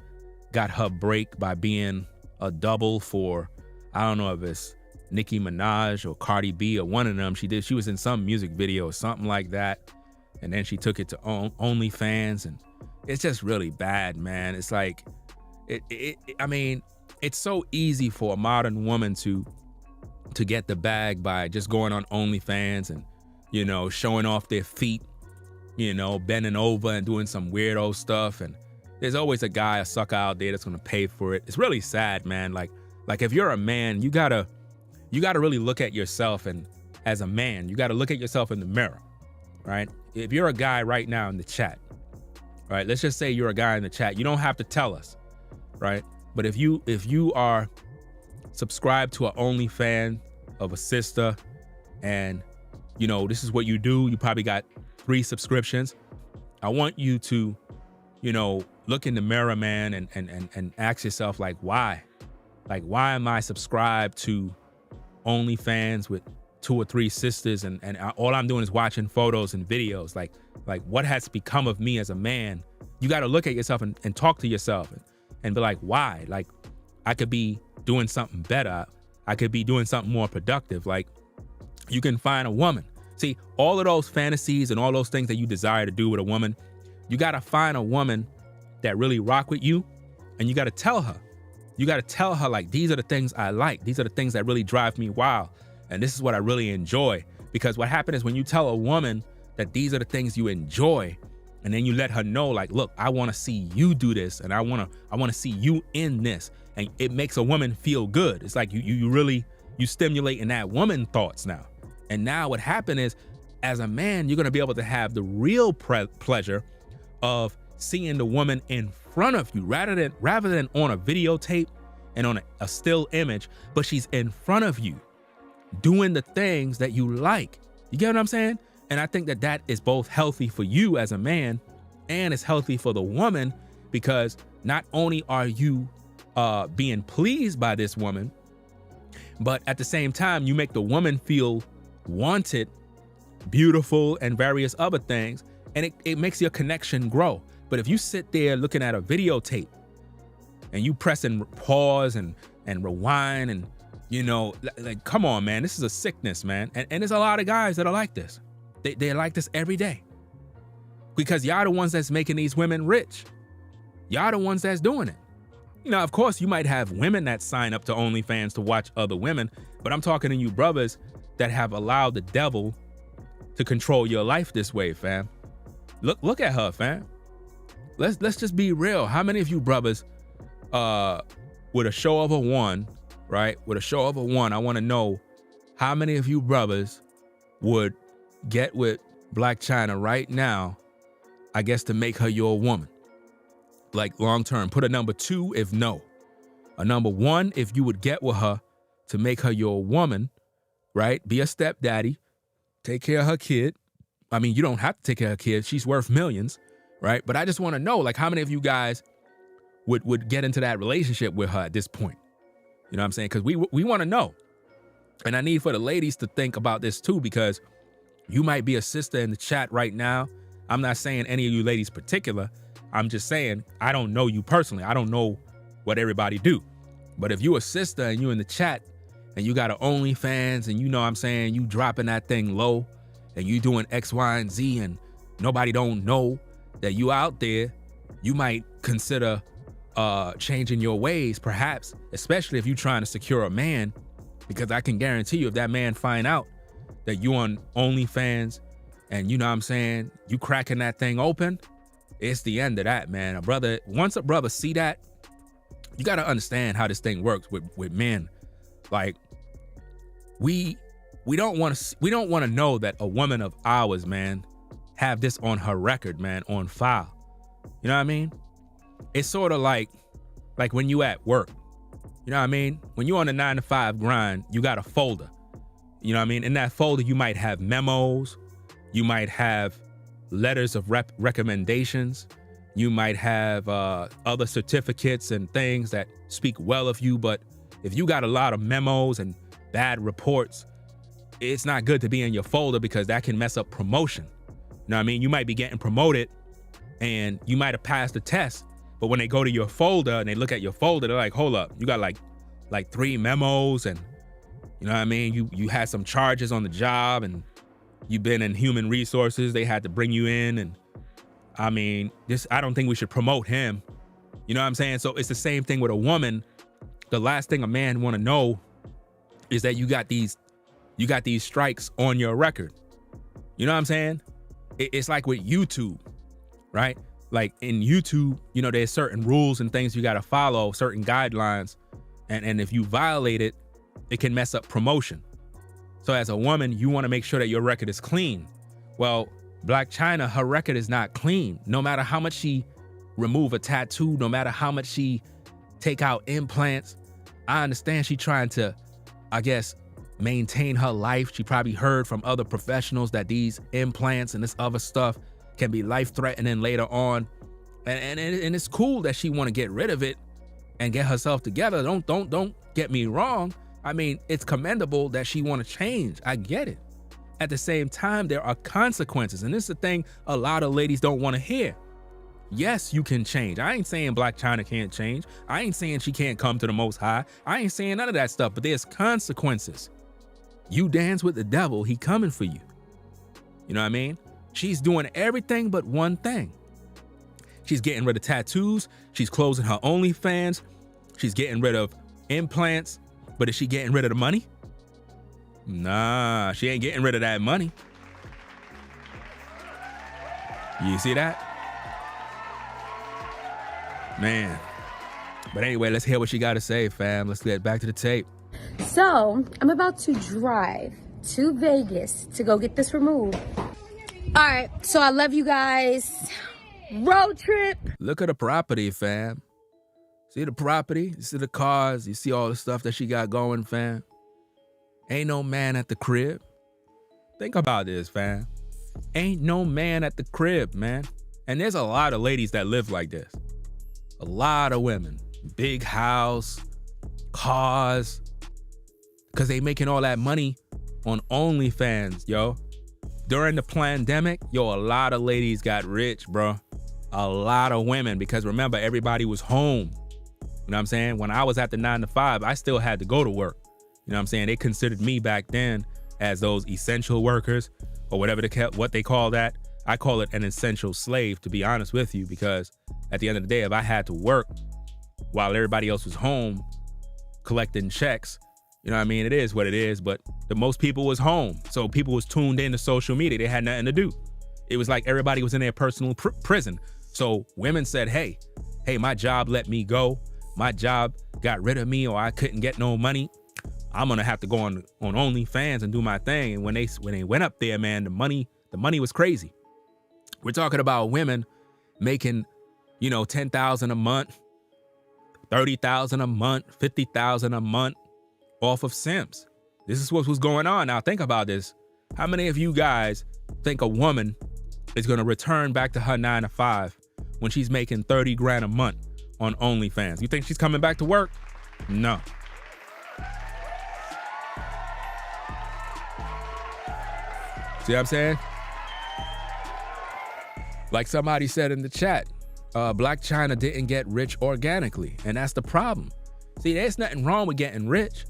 got her break by being a double for, I don't know if it's Nicki Minaj or Cardi B or one of them. She was in some music video or something like that. And then she took it to OnlyFans, and it's just really bad, man. It's like, I mean, it's so easy for a modern woman to get the bag by just going on OnlyFans and, you know, showing off their feet, you know, bending over and doing some weirdo stuff. And there's always a guy, a sucker out there that's gonna pay for it. It's really sad, man. Like if you're a man, you gotta really look at yourself, and as a man, you gotta look at yourself in the mirror, right? If you're a guy right now in the chat, right? Let's just say you're a guy in the chat. You don't have to tell us, right? But if you are subscribed to an OnlyFans of a sister, and you know this is what you do, you probably got 3 subscriptions. I want you to, you know, look in the mirror, man, and ask yourself, like, why? Like, why am I subscribed to OnlyFans with 2 or 3 sisters, and all I'm doing is watching photos and videos? Like what has become of me as a man? You got to look at yourself and talk to yourself and be like, why? Like, I could be doing something better. I could be doing something more productive. Like, you can find a woman. See, all of those fantasies and all those things that you desire to do with a woman, you got to find a woman that really rock with you, and you got to tell her. You got to tell her, like, these are the things I like. These are the things that really drive me wild. And this is what I really enjoy. Because what happens is when you tell a woman that these are the things you enjoy, and then you let her know, like, look, I want to see you do this, and I want to see you in this. And it makes a woman feel good. It's like you stimulating that woman thoughts now. And now what happened is, as a man, you're going to be able to have the real pleasure of seeing the woman in front of you rather than on a videotape and on a still image, but she's in front of you doing the things that you like. You get what I'm saying? And I think that is both healthy for you as a man, and it's healthy for the woman, because not only are you being pleased by this woman, but at the same time, you make the woman feel wanted, beautiful, and various other things, and it makes your connection grow. But if you sit there looking at a videotape and you pressing pause and rewind, and you know, like, come on, man, this is a sickness, man. And there's a lot of guys that are like this. They're like this every day, because y'all the ones that's making these women rich. Y'all the ones that's doing it. You know, of course, you might have women that sign up to OnlyFans to watch other women, but I'm talking to you brothers that have allowed the devil to control your life this way, fam. Look at her, fam. Let's just be real. How many of you brothers, with a show of a one, right? With a show of a one, I want to know how many of you brothers would get with Blac Chyna right now, I guess, to make her your woman, like long term. Put a number 2 if no. A number 1 if you would get with her to make her your woman, right? Be a stepdaddy, take care of her kid. I mean, you don't have to take care of her kid. She's worth millions, right? But I just want to know, like, how many of you guys would get into that relationship with her at this point? You know what I'm saying? Because we want to know. And I need for the ladies to think about this too, because you might be a sister in the chat right now. I'm not saying any of you ladies particular. I'm just saying, I don't know you personally. I don't know what everybody do. But if you a sister and you in the chat and you got an OnlyFans and you know what I'm saying, you dropping that thing low and you doing X, Y, and Z and nobody don't know that you out there, you might consider changing your ways, perhaps, especially if you trying to secure a man, because I can guarantee you if that man find out that you on OnlyFans and you know what I'm saying, you cracking that thing open, it's the end of that, man. Once a brother see that, you got to understand how this thing works with men. Like, we don't want to know that a woman of ours, man, have this on her record, man, on file. You know what I mean? It's sort of like when you at work. You know what I mean? When you on a 9-to-5 grind, you got a folder. You know what I mean? In that folder, you might have memos. You might have letters of recommendations. You might have other certificates and things that speak well of you. But if you got a lot of memos and bad reports, it's not good to be in your folder, because that can mess up promotion. You know what I mean? You might be getting promoted and you might have passed the test, but when they go to your folder and they look at your folder, they're like, hold up, you got like 3 memos, and you know what I mean? You had some charges on the job and you've been in human resources. They had to bring you in, and I mean, I don't think we should promote him. You know what I'm saying? So it's the same thing with a woman. The last thing a man want to know is that you got these strikes on your record. You know what I'm saying? It's like with YouTube, right? Like in YouTube, you know, there's certain rules and things you got to follow, certain guidelines. And if you violate it, it can mess up promotion. So as a woman, you want to make sure that your record is clean. Well, Blac Chyna, her record is not clean. No matter how much she remove a tattoo, no matter how much she take out implants, I understand she trying to, I guess, maintain her life. She probably heard from other professionals that these implants and this other stuff can be life-threatening later on. And it's cool that she want to get rid of it and get herself together. Don't get me wrong. I mean, it's commendable that she want to change. I get it. At the same time, there are consequences. And this is the thing a lot of ladies don't want to hear. Yes, you can change. I ain't saying Blac Chyna can't change. I ain't saying she can't come to the Most High. I ain't saying none of that stuff, but there's consequences. You dance with the devil, he coming for you. You know what I mean? She's doing everything but one thing. She's getting rid of tattoos. She's closing her OnlyFans. She's getting rid of implants. But is she getting rid of the money? Nah, she ain't getting rid of that money. You see that? Man. But anyway, let's hear what she got to say, fam. Let's get back to the tape. So, I'm about to drive to Vegas to go get this removed. All right, so I love you guys. Road trip. Look at the property, fam. See the property? You see the cars? You see all the stuff that she got going, fam? Ain't no man at the crib. Think about this, fam. Ain't no man at the crib, man. And there's a lot of ladies that live like this. A lot of women. Big house, cars. Because they making all that money on OnlyFans, yo. During the pandemic, yo, a lot of ladies got rich, bro. A lot of women. Because remember, everybody was home. You know what I'm saying? When I was at the 9-to-5, I still had to go to work. You know what I'm saying? They considered me back then as those essential workers or whatever what they call that. I call it an essential slave, to be honest with you, because at the end of the day, if I had to work while everybody else was home collecting checks, You know what I mean? It is what it is, but the most people was home. So people was tuned into social media. They had nothing to do. It was like everybody was in their personal prison. So women said, hey, my job let me go. My job got rid of me, or I couldn't get no money. I'm gonna have to go on OnlyFans and do my thing. And when they went up there, man, the money was crazy. We're talking about women making, $10,000 a month, $30,000 a month, $50,000 a month off of Sims. This is what was going on. Now think about this. How many of you guys think a woman is gonna return back to her 9 to 5 when she's making 30 grand a month on OnlyFans? You think she's coming back to work? No. See what I'm saying? Like somebody said in the chat, Blac Chyna didn't get rich organically, and that's the problem. See, there's nothing wrong with getting rich.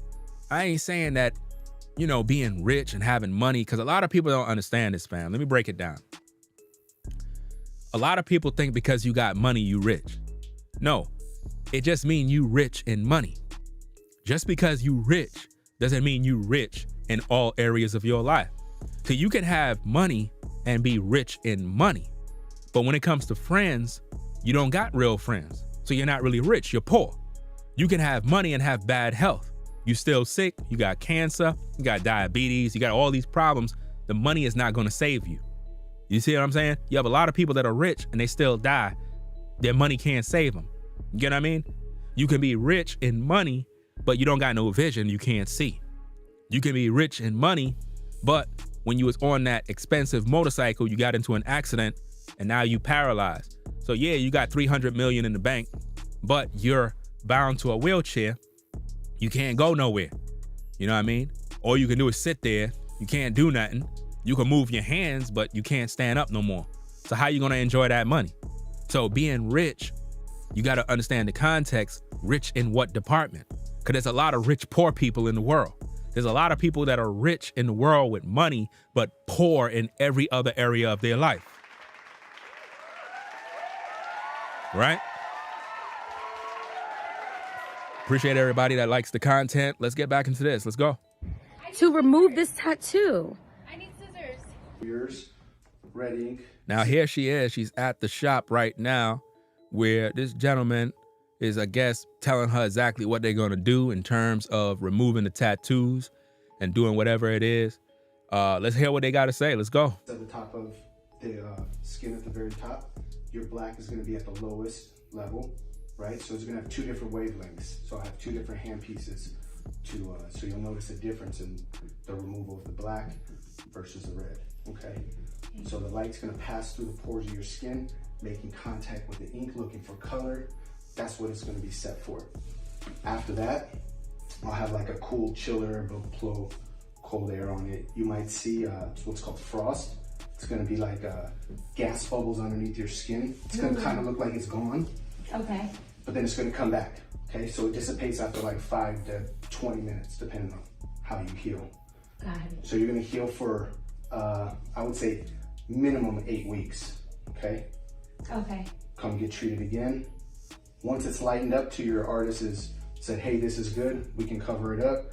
I ain't saying that, being rich and having money, because a lot of people don't understand this, fam. Let me break it down. A lot of people think because you got money, you rich. No, it just means you rich in money. Just because you rich doesn't mean you rich in all areas of your life. So you can have money and be rich in money. But when it comes to friends, you don't got real friends. So you're not really rich, you're poor. You can have money and have bad health. You still sick, you got cancer, you got diabetes, you got all these problems. The money is not gonna save you. You see what I'm saying? You have a lot of people that are rich and they still die. Their money can't save them. You get what I mean? You can be rich in money, but you don't got no vision, you can't see. You can be rich in money, but when you was on that expensive motorcycle, you got into an accident and now you paralyzed. So yeah, you got 300 million in the bank, but you're bound to a wheelchair. You can't go nowhere. You know what I mean? All you can do is sit there. You can't do nothing. You can move your hands, but you can't stand up no more. So how you gonna enjoy that money? So being rich, you gotta understand the context. Rich in what department? Because there's a lot of rich, poor people in the world. There's a lot of people that are rich in the world with money, but poor in every other area of their life. Right? Appreciate everybody that likes the content. Let's get back into this. Let's go. To remove this tattoo. I need scissors. Yours, red ink. Now here she is. She's at the shop right now where this gentleman is, I guess, telling her exactly what they're gonna do in terms of removing the tattoos and doing whatever it is. Let's hear what they gotta say. Let's go. At the top of the skin at the very top, your black is gonna be at the lowest level, right? So it's gonna have two different wavelengths. So I have two different hand pieces so you'll notice a difference in the removal of the black versus the red, okay? So the light's gonna pass through the pores of your skin, making contact with the ink, looking for color. That's what it's gonna be set for. After that, I'll have like a cool chiller, it'll blow cold air on it. You might see what's called frost. It's gonna be like gas bubbles underneath your skin. It's gonna kind of look like it's gone. Okay. But then it's gonna come back, okay? So it dissipates after like 5 to 20 minutes, depending on how you heal. Got it. So you're gonna heal for, I would say, minimum 8 weeks, okay? Okay. Come get treated again. Once it's lightened up to your artist has said, hey, this is good, we can cover it up,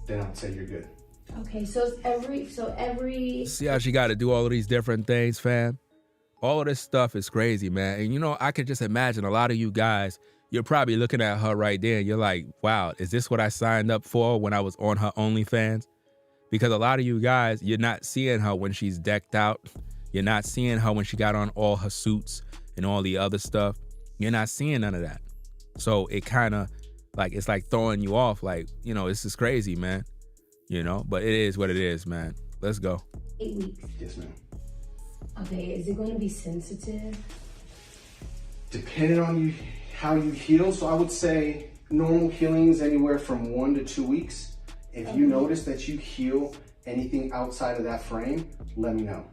then I'll say you're good. Okay, so it's every See how she got to do all of these different things, fam? All of this stuff is crazy, man. And I could just imagine a lot of you guys, you're probably looking at her right there and you're like, wow, is this what I signed up for when I was on her OnlyFans? Because a lot of you guys, you're not seeing her when she's decked out. You're not seeing her when she got on all her suits and all the other stuff. You're not seeing none of that. So it kind of it's like throwing you off. Like, this is crazy, man. But it is what it is, man. Let's go. 8 weeks. Yes, ma'am. Okay, is it going to be sensitive? Depending on how you heal, so I would say normal healing is anywhere from 1 to 2 weeks. If you notice that you heal anything outside of that frame, let me know.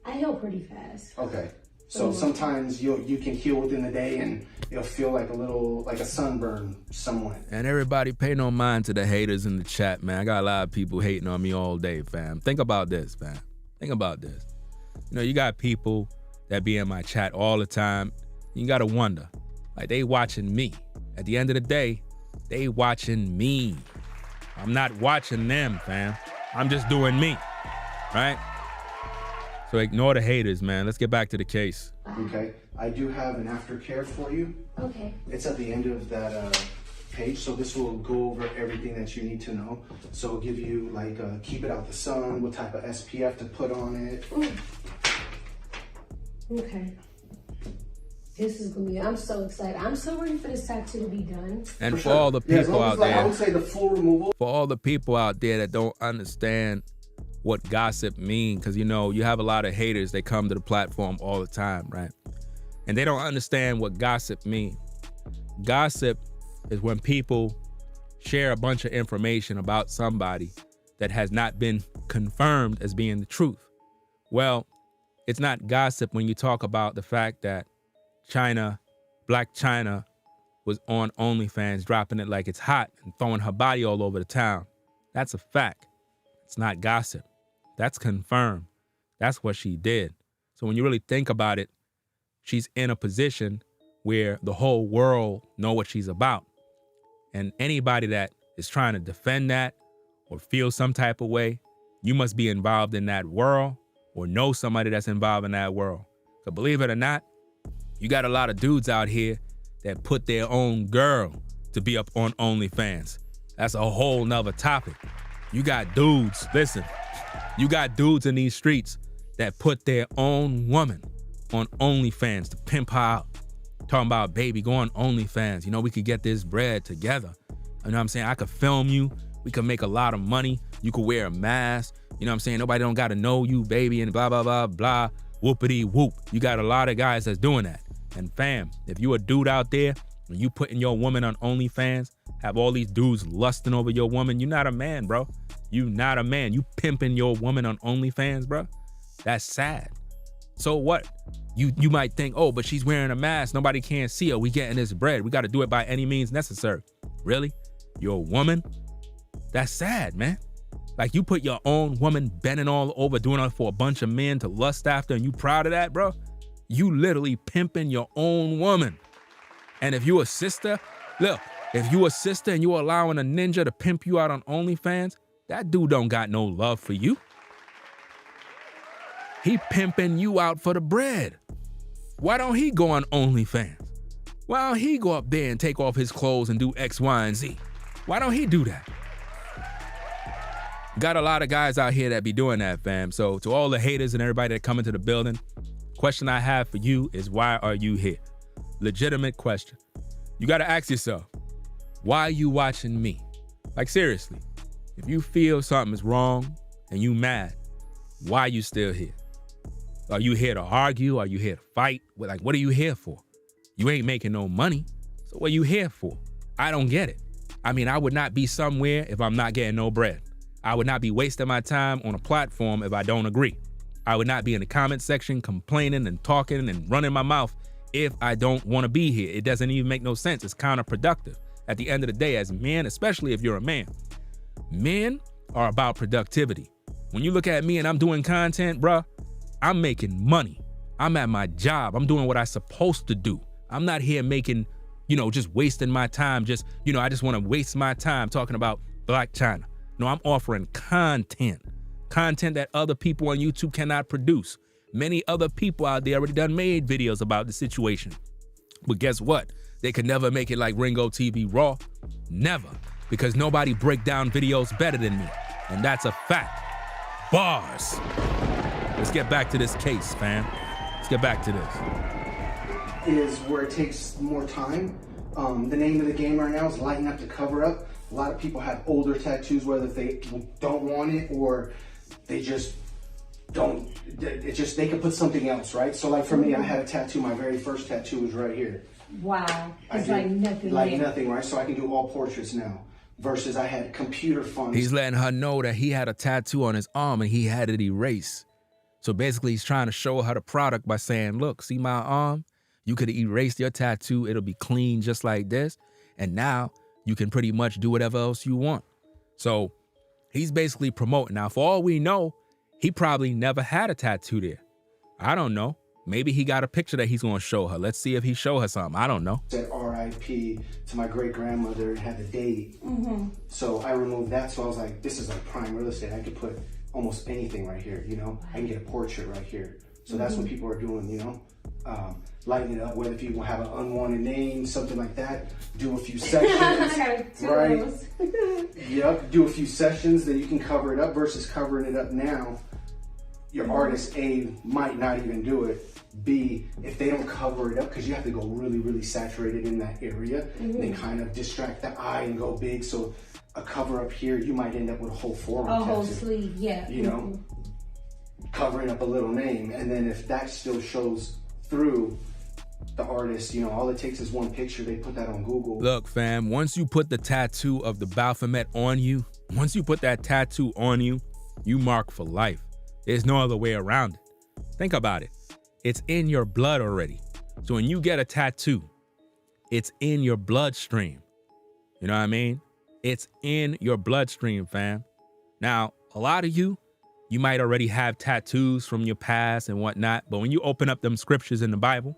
I heal pretty fast. Okay. So sometimes you can heal within the day and it'll feel like a sunburn somewhat. And everybody pay no mind to the haters in the chat, man. I got a lot of people hating on me all day, fam. Think about this, fam. Think about this. You got people that be in my chat all the time. You got to wonder, they watching me. At the end of the day, they watching me. I'm not watching them, fam. I'm just doing me, right? So ignore the haters, man. Let's get back to the case. Okay, I do have an aftercare for you. Okay. It's at the end of that page, so this will go over everything that you need to know. So it'll give you like keep it out the sun, what type of SPF to put on it. Ooh. Okay. This is gonna be, I'm so excited. I'm so ready for this tattoo to be done. And for sure. all the people out there, I would say the full removal. for all the people out there that don't understand what gossip means, because you know, you have a lot of haters, they come to the platform all the time, right? And they don't understand what gossip means. Gossip is when people share a bunch of information about somebody that has not been confirmed as being the truth. Well, it's not gossip when you talk about the fact that Blac Chyna was on OnlyFans dropping it like it's hot and throwing her body all over the town. That's a fact. It's not gossip. That's confirmed. That's what she did. So when you really think about it, she's in a position where the whole world know what she's about. And anybody that is trying to defend that or feel some type of way, you must be involved in that world or know somebody that's involved in that world. So believe it or not, you got a lot of dudes out here that put their own girl to be up on OnlyFans. That's a whole nother topic. You got dudes, listen, you got dudes in these streets that put their own woman on OnlyFans to pimp her out. Talking about, baby, go on OnlyFans. You know, we could get this bread together. You know what I'm saying? I could film you. We could make a lot of money. You could wear a mask. You know what I'm saying? Nobody don't got to know you, baby, and blah, blah, blah, blah, whoopity whoop. You got a lot of guys that's doing that. And fam, if you a dude out there and you putting your woman on OnlyFans, have all these dudes lusting over your woman, you're not a man, bro. You not a man. You pimping your woman on OnlyFans, bro. That's sad. So what? You might think, oh, but she's wearing a mask. Nobody can see her. We getting this bread. We got to do it by any means necessary. Really? You're a woman? That's sad, man. Like you put your own woman bending all over, doing it for a bunch of men to lust after, and you proud of that, bro? You literally pimping your own woman. And if you a sister, look, if you a sister and you allowing a ninja to pimp you out on OnlyFans, that dude don't got no love for you. He pimping you out for the bread. Why don't he go on OnlyFans? Why don't he go up there and take off his clothes and do X, Y, and Z? Why don't he do that? Got a lot of guys out here that be doing that, fam. So to all the haters and everybody that come into the building, question I have for you is, why are you here? Legitimate question. You got to ask yourself, why are you watching me? Like seriously, if you feel something is wrong and you mad, why are you still here? Are you here to argue? Are you here to fight? Like, what are you here for? You ain't making no money. So what are you here for? I don't get it. I mean, I would not be somewhere if I'm not getting no bread. I would not be wasting my time on a platform if I don't agree. I would not be in the comment section complaining and talking and running my mouth if I don't want to be here. It doesn't even make no sense. It's counterproductive. At the end of the day, as men, especially if you're a man, men are about productivity. When you look at me and I'm doing content, bruh, I'm making money. I'm at my job. I'm doing what I'm supposed to do. I'm not here making, just wasting my time. I just want to waste my time talking about Blac Chyna. No, I'm offering content that other people on YouTube cannot produce. Many other people out there already done made videos about the situation. But guess what? They could never make it like Ringo TV Raw. Never. Because nobody break down videos better than me. And that's a fact. Bars. Let's get back to this case, fam. Let's get back to this. Is where it takes more time. The name of the game right now is lighten up to cover up. A lot of people have older tattoos, whether they don't want it or they just don't. They could put something else, right? So like for me, I had a tattoo. My very first tattoo was right here. Wow, it's like nothing. Like nothing, right? So I can do all portraits now. Versus I had computer fonts. He's letting her know that he had a tattoo on his arm and he had it erased. So basically he's trying to show her the product by saying, look, see my arm? You could erase your tattoo. It'll be clean just like this. And now you can pretty much do whatever else you want. So he's basically promoting. Now, for all we know, he probably never had a tattoo there. I don't know. Maybe he got a picture that he's gonna show her. Let's see if he show her something. I don't know. Said R.I.P. to my great grandmother and had the date. So I removed that. So I was like, this is like prime real estate. I could put almost anything right here, you know? I can get a portrait right here. So that's what people are doing, you know? Lighten it up, whether people have an unwanted name, something like that, do a few sections, right? Yep, do a few sessions, then you can cover it up versus covering it up now. Your artist, A, might not even do it. B, if they don't cover it up, because you have to go really, really saturated in that area, they kind of distract the eye and go big. So a cover up here, you might end up with a whole forearm tattoo. A whole sleeve, yeah. You know, covering up a little name. And then if that still shows through, the artist, you know, all it takes is one picture. They put that on Google. Look, fam, once you put the tattoo of the Baphomet on you, once you put that tattoo on you, you mark for life. There's no other way around it. Think about it. It's in your blood already. So when you get a tattoo, it's in your bloodstream. You know what I mean? It's in your bloodstream, fam. Now, a lot of you might already have tattoos from your past and whatnot, but when you open up them scriptures in the Bible,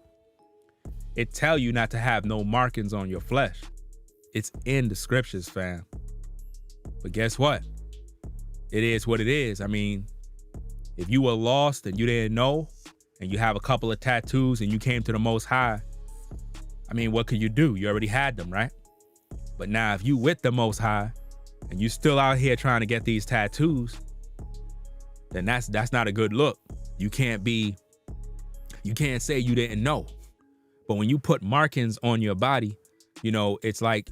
it tell you not to have no markings on your flesh. It's in the scriptures, fam. But guess what? It is what it is. I mean, if you were lost and you didn't know, and you have a couple of tattoos and you came to the Most High, I mean, what could you do? You already had them, right? But now if you with the Most High and you still out here trying to get these tattoos, then that's not a good look. You can't say you didn't know. But when you put markings on your body, you know, it's like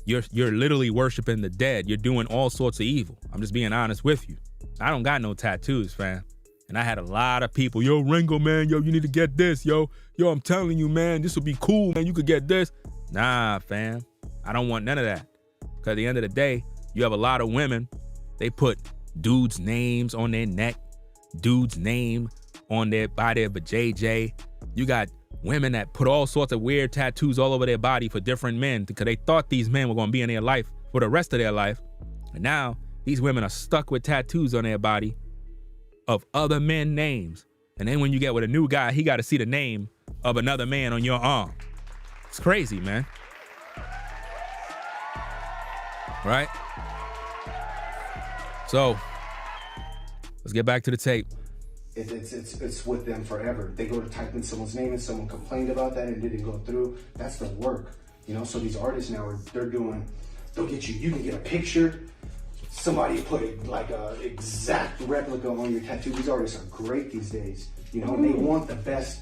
you're literally worshiping the dead. You're doing all sorts of evil. I'm just being honest with you. I don't got no tattoos, fam. And I had a lot of people, yo, Ringo, man, yo, you need to get this, yo, I'm telling you, man, this would be cool, man, you could get this. Nah, fam, I don't want none of that. Because at the end of the day, you have a lot of women, they put dudes' names on their neck, dudes' name on their body of a JJ. You got women that put all sorts of weird tattoos all over their body for different men because they thought these men were going to be in their life for the rest of their life. And now these women are stuck with tattoos on their body of other men names. And then when you get with a new guy, he got to see the name of another man on your arm. It's crazy, man. Right? So let's get back to the tape. It's with them forever. They go to type in someone's name and someone complained about that and didn't go through. That's the work, you know. So these artists now they'll get you. You can get a picture. Somebody put it like a exact replica on your tattoo. These artists are great these days, you know. And they want the best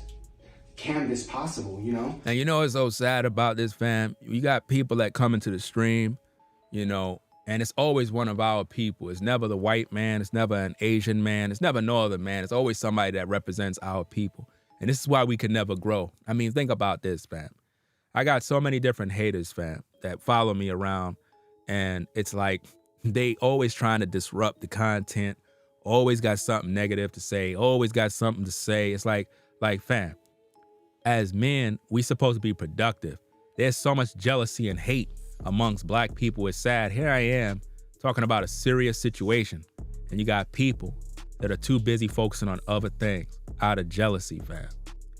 canvas possible, you know. And you know what's so sad about this, fam? You got people that come into the stream, you know. And it's always one of our people. It's never the white man. It's never an Asian man. It's never no other man. It's always somebody that represents our people. And this is why we can never grow. I mean, think about this, fam. I got so many different haters, fam, that follow me around. And it's like they always trying to disrupt the content. Always got something negative to say. Always got something to say. It's like, fam, as men, we supposed to be productive. There's so much jealousy and hate amongst black people. It's sad. Here I am talking about a serious situation, and you got people that are too busy focusing on other things out of jealousy, fam.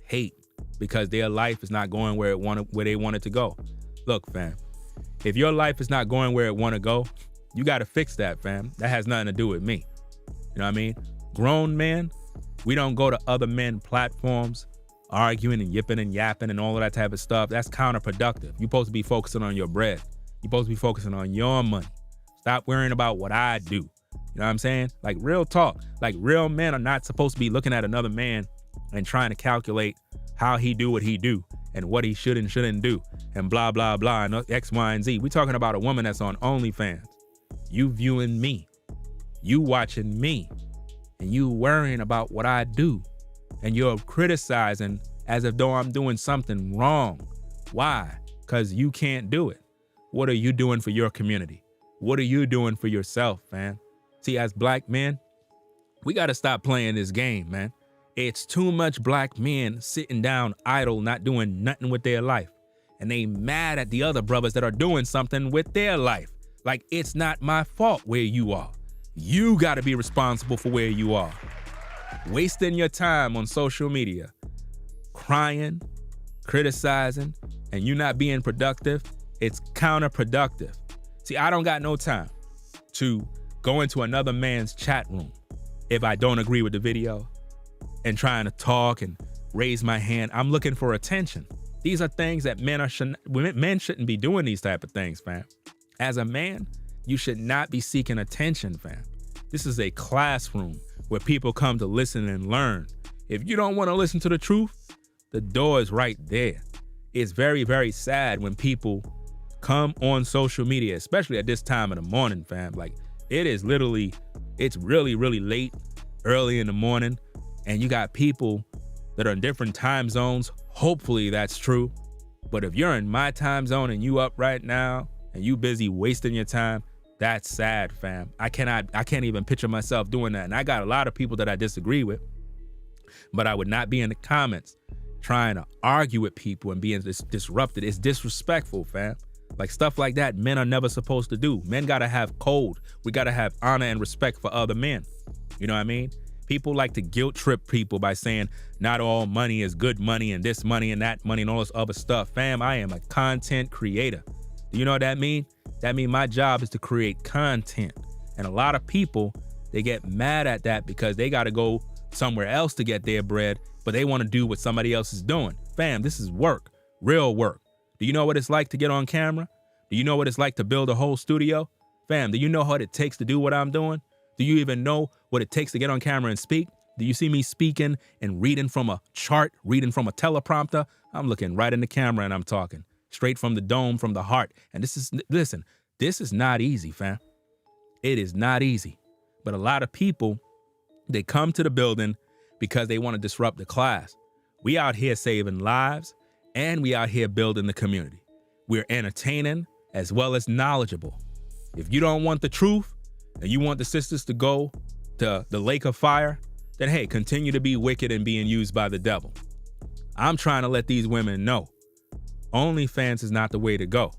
Hate because their life is not going where they want it to go. Look, fam, if your life is not going where it want to go, you got to fix that, fam. That has nothing to do with me. You know what I mean? Grown men, we don't go to other men platforms arguing and yipping and yapping and all of that type of stuff. That's counterproductive. You're supposed to be focusing on your bread. You're supposed to be focusing on your money. Stop worrying about what I do. You know what I'm saying? Like real talk. Like real men are not supposed to be looking at another man and trying to calculate how he do what he do and what he should and shouldn't do and blah, blah, blah, and X, Y, and Z. We're talking about a woman that's on OnlyFans. You viewing me. You watching me. And you worrying about what I do. And you're criticizing as if though I'm doing something wrong. Why? Because you can't do it. What are you doing for your community? What are you doing for yourself, man? See, as black men, we got to stop playing this game, man. It's too much black men sitting down idle, not doing nothing with their life. And they mad at the other brothers that are doing something with their life. Like, it's not my fault where you are. You got to be responsible for where you are. Wasting your time on social media, crying, criticizing, and you not being productive, it's counterproductive. See, I don't got no time to go into another man's chat room if I don't agree with the video and trying to talk and raise my hand. I'm looking for attention. These are things that men shouldn't be doing, these type of things, fam. As a man, you should not be seeking attention, fam. This is a classroom where people come to listen and learn. If you don't want to listen to the truth, the door is right there. It's very, very sad when people come on social media, especially at this time of the morning, fam. Like, it's really, really late, early in the morning, and you got people that are in different time zones. Hopefully that's true. But if you're in my time zone and you up right now and you busy wasting your time, that's sad, fam. I can't even picture myself doing that. And I got a lot of people that I disagree with, but I would not be in the comments trying to argue with people and being disrupted. It's disrespectful, fam. Like, stuff like that, men are never supposed to do. Men gotta have code. We gotta have honor and respect for other men. You know what I mean? People like to guilt trip people by saying not all money is good money and this money and that money and all this other stuff. Fam, I am a content creator. Do you know what that means? That means my job is to create content. And a lot of people, they get mad at that because they got to go somewhere else to get their bread, but they want to do what somebody else is doing. Fam, this is work, real work. Do you know what it's like to get on camera? Do you know what it's like to build a whole studio? Fam, do you know what it takes to do what I'm doing? Do you even know what it takes to get on camera and speak? Do you see me speaking and reading from a chart, reading from a teleprompter? I'm looking right in the camera and I'm talking straight from the dome, from the heart. And this is not easy, fam. It is not easy. But a lot of people, they come to the building because they want to disrupt the class. We out here saving lives and we out here building the community. We're entertaining as well as knowledgeable. If you don't want the truth and you want the sisters to go to the lake of fire, then hey, continue to be wicked and being used by the devil. I'm trying to let these women know OnlyFans is not the way to go.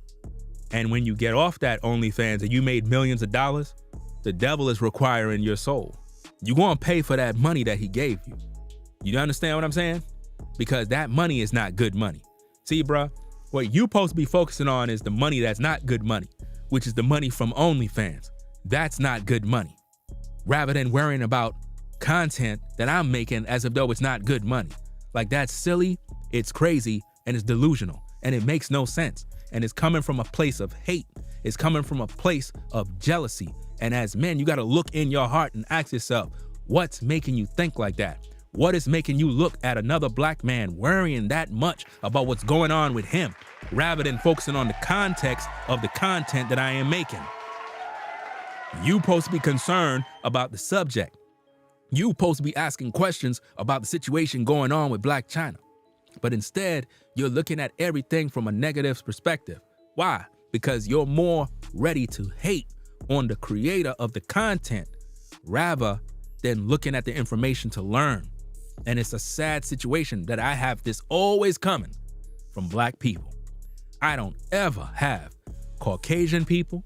And when you get off that OnlyFans and you made millions of dollars, the devil is requiring your soul. You're going to pay for that money that he gave you. You understand what I'm saying? Because that money is not good money. See, bruh, what you supposed to be focusing on is the money that's not good money, which is the money from OnlyFans. That's not good money. Rather than worrying about content that I'm making as if though it's not good money. Like, that's silly, it's crazy, and it's delusional, and it makes no sense. And it's coming from a place of hate. It's coming from a place of jealousy. And as men, you got to look in your heart and ask yourself, what's making you think like that? What is making you look at another black man worrying that much about what's going on with him, rather than focusing on the context of the content that I am making? You supposed to be concerned about the subject. You supposed to be asking questions about the situation going on with Blac Chyna. But instead, you're looking at everything from a negative perspective. Why? Because you're more ready to hate on the creator of the content rather than looking at the information to learn. And it's a sad situation that I have this always coming from black people. I don't ever have Caucasian people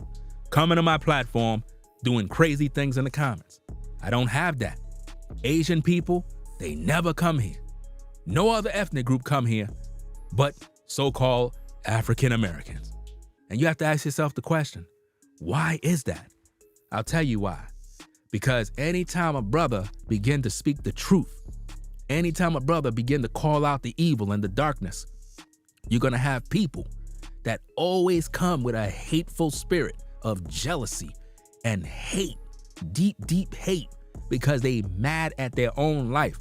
coming to my platform doing crazy things in the comments. I don't have that. Asian people, they never come here. No other ethnic group come here but so-called African Americans. And you have to ask yourself the question, why is that? I'll tell you why. Because anytime a brother begin to speak the truth, anytime a brother begin to call out the evil and the darkness, you're gonna have people that always come with a hateful spirit of jealousy and hate, deep, deep hate, because they mad at their own life.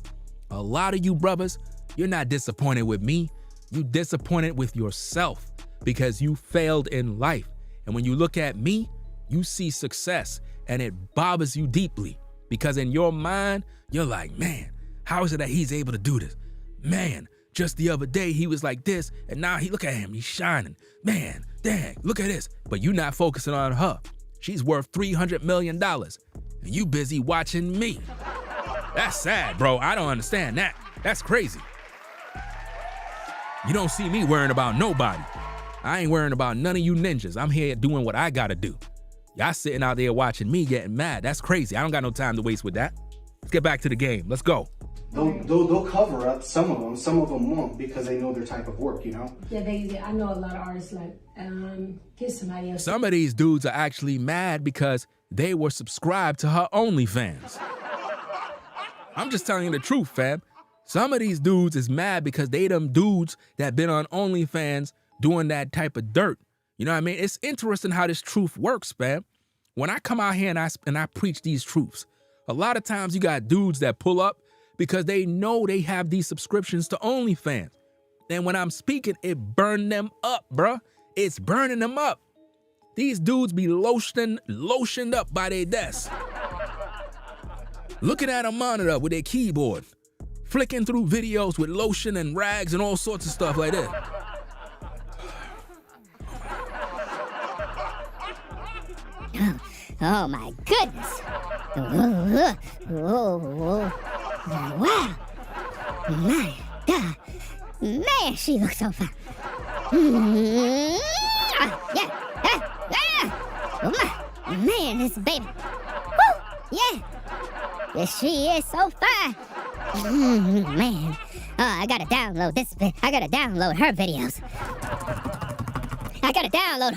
A lot of you brothers, you're not disappointed with me. You disappointed with yourself because you failed in life. And when you look at me, you see success and it bothers you deeply because in your mind, you're like, man, how is it that he's able to do this? Man, just the other day he was like this and now look at him, he's shining. Man, dang, look at this. But you're not focusing on her. She's worth $300 million and you busy watching me. That's sad, bro. I don't understand that. That's crazy. You don't see me worrying about nobody. I ain't worrying about none of you ninjas. I'm here doing what I gotta do. Y'all sitting out there watching me getting mad. That's crazy. I don't got no time to waste with that. Let's get back to the game. Let's go. They'll cover up some of them won't because they know their type of work, you know? Yeah, I know a lot of artists like, get somebody else. Some of these dudes are actually mad because they were subscribed to her OnlyFans. I'm just telling you the truth, fam. Some of these dudes is mad because they them dudes that been on OnlyFans doing that type of dirt. You know what I mean? It's interesting how this truth works, fam. When I come out here and I preach these truths, a lot of times you got dudes that pull up because they know they have these subscriptions to OnlyFans. And when I'm speaking, it burned them up, bruh. It's burning them up. These dudes be lotioned up by their desk. Looking at a monitor with their keyboard, flicking through videos with lotion and rags and all sorts of stuff like that. Oh my goodness. Wow. My God. Man, she looks so fine. Oh my. Man, this baby. Woo, yeah. Yes, she is so fine. Man. I gotta download this. I gotta download her videos. I gotta download.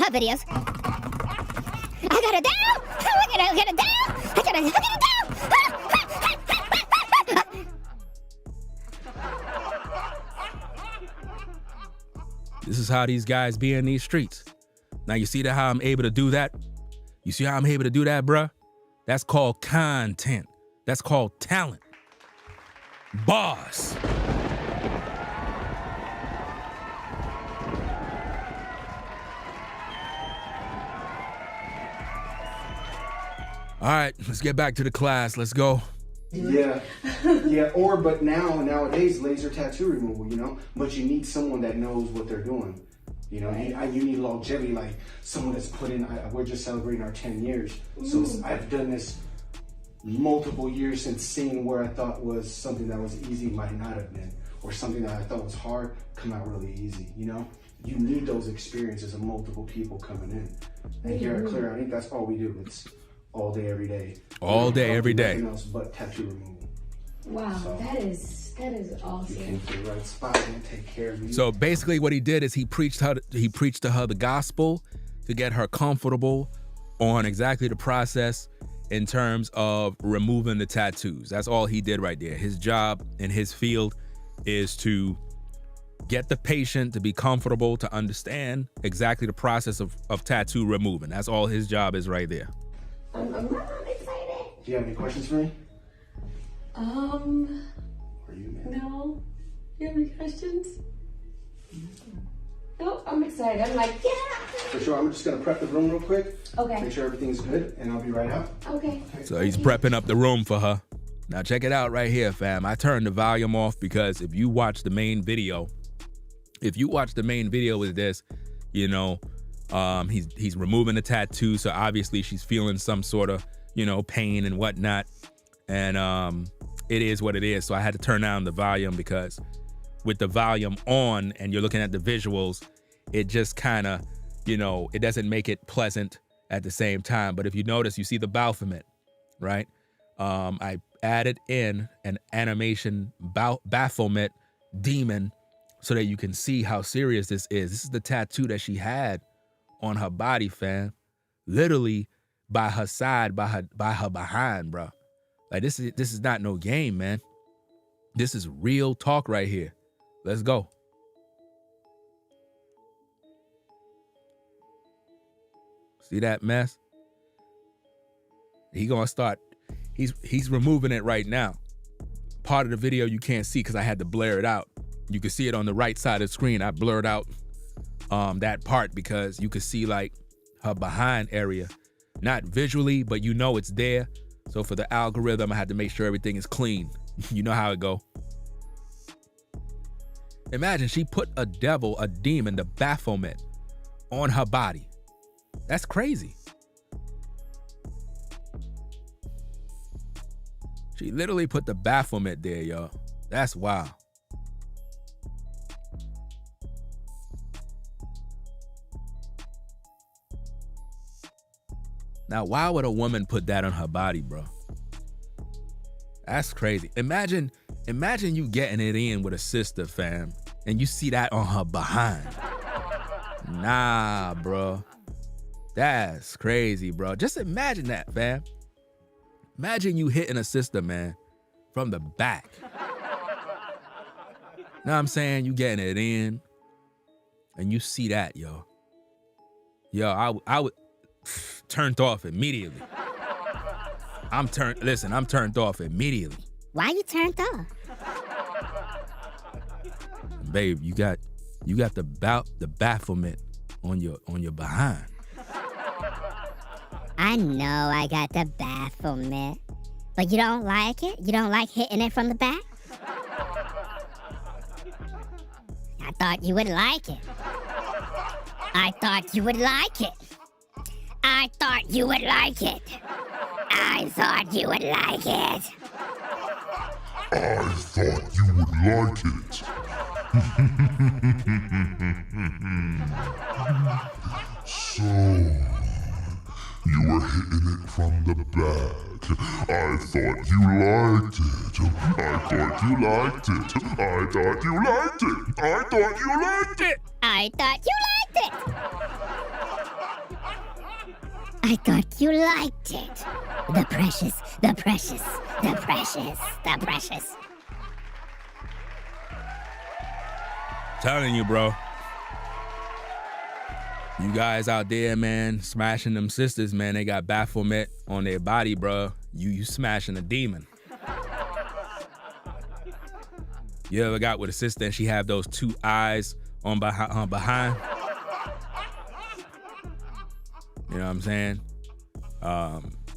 This is how these guys be in these streets. Now you see how I'm able to do that? You see how I'm able to do that, bruh? That's called content. That's called talent. Boss. All right, let's get back to the class. Let's go. Yeah, but nowadays, laser tattoo removal, you know, but you need someone that knows what they're doing. You know, you need longevity, like someone that's put in, we're just celebrating our 10 years. So I've done this multiple years and seeing where I thought was something that was easy might not have been, or something that I thought was hard come out really easy, you know? You need those experiences of multiple people coming in. And here at Clear, I think that's all we do. It's all day, every day. All day, every day. Nothing else but tattoo removal. Wow, So, that is awesome. you came to the right spot and take care of you. So basically what he did is he preached to her the gospel to get her comfortable on exactly the process in terms of removing the tattoos. That's all he did right there. His job in his field is to get the patient to be comfortable, to understand exactly the process of tattoo removing. That's all his job is right there. I'm excited. Do you have any questions for me? Are you, man? No. You have any questions? No, I'm excited. I'm like, yeah. For sure, I'm just gonna prep the room real quick. Okay. Make sure everything's good, and I'll be right out. Okay. So he's prepping up the room for her. Now check it out right here, fam. I turned the volume off because if you watch the main video with this, you know, he's removing the tattoo. So obviously she's feeling some sort of, you know, pain and whatnot. And it is what it is. So I had to turn down the volume because with the volume on and you're looking at the visuals, it just kind of, you know, it doesn't make it pleasant at the same time. But if you notice, you see the Baphomet, right? I added in an animation Baphomet demon so that you can see how serious this is. This is the tattoo that she had on her body, fam. Literally by her side, by her behind, bro. Like this is not no game, man. This is real talk right here. Let's go. See that mess? He's removing it right now. Part of the video you can't see because I had to blur it out. You can see it on the right side of the screen. I blurred out that part because you could see like her behind area. Not visually, but you know it's there. So for the algorithm, I had to make sure everything is clean. You know how it go. Imagine she put a demon, the Baphomet, on her body. That's crazy. She literally put the Baphomet there, y'all. That's wild. Now, why would a woman put that on her body, bro? That's crazy. Imagine Imagine you getting it in with a sister, fam, and you see that on her behind. Nah, bro. That's crazy, bro. Just imagine that, fam. Imagine you hitting a sister, man, from the back. Know what I'm saying? You getting it in, and you see that, yo. Yo, I would turned off immediately. I'm turned off immediately. Why you turned off? Babe, you got the Baphomet on your behind. I know I got the Baphomet, but you don't like it? You don't like hitting it from the back? I thought you would like it. I thought you would like it. I thought you would like it. I thought you would like it. I thought you would like it. So, you were hitting it from the back. I thought you liked it. I thought you liked it. I thought you liked it. I thought you liked it. I thought you liked it. I thought you liked it. The precious, the precious, the precious, the precious. Telling you, bro. You guys out there, man, smashing them sisters, man, they got Baphomet on their body, bro. You smashing a demon. You ever got with a sister and she have those two eyes on behind? You know what I'm saying?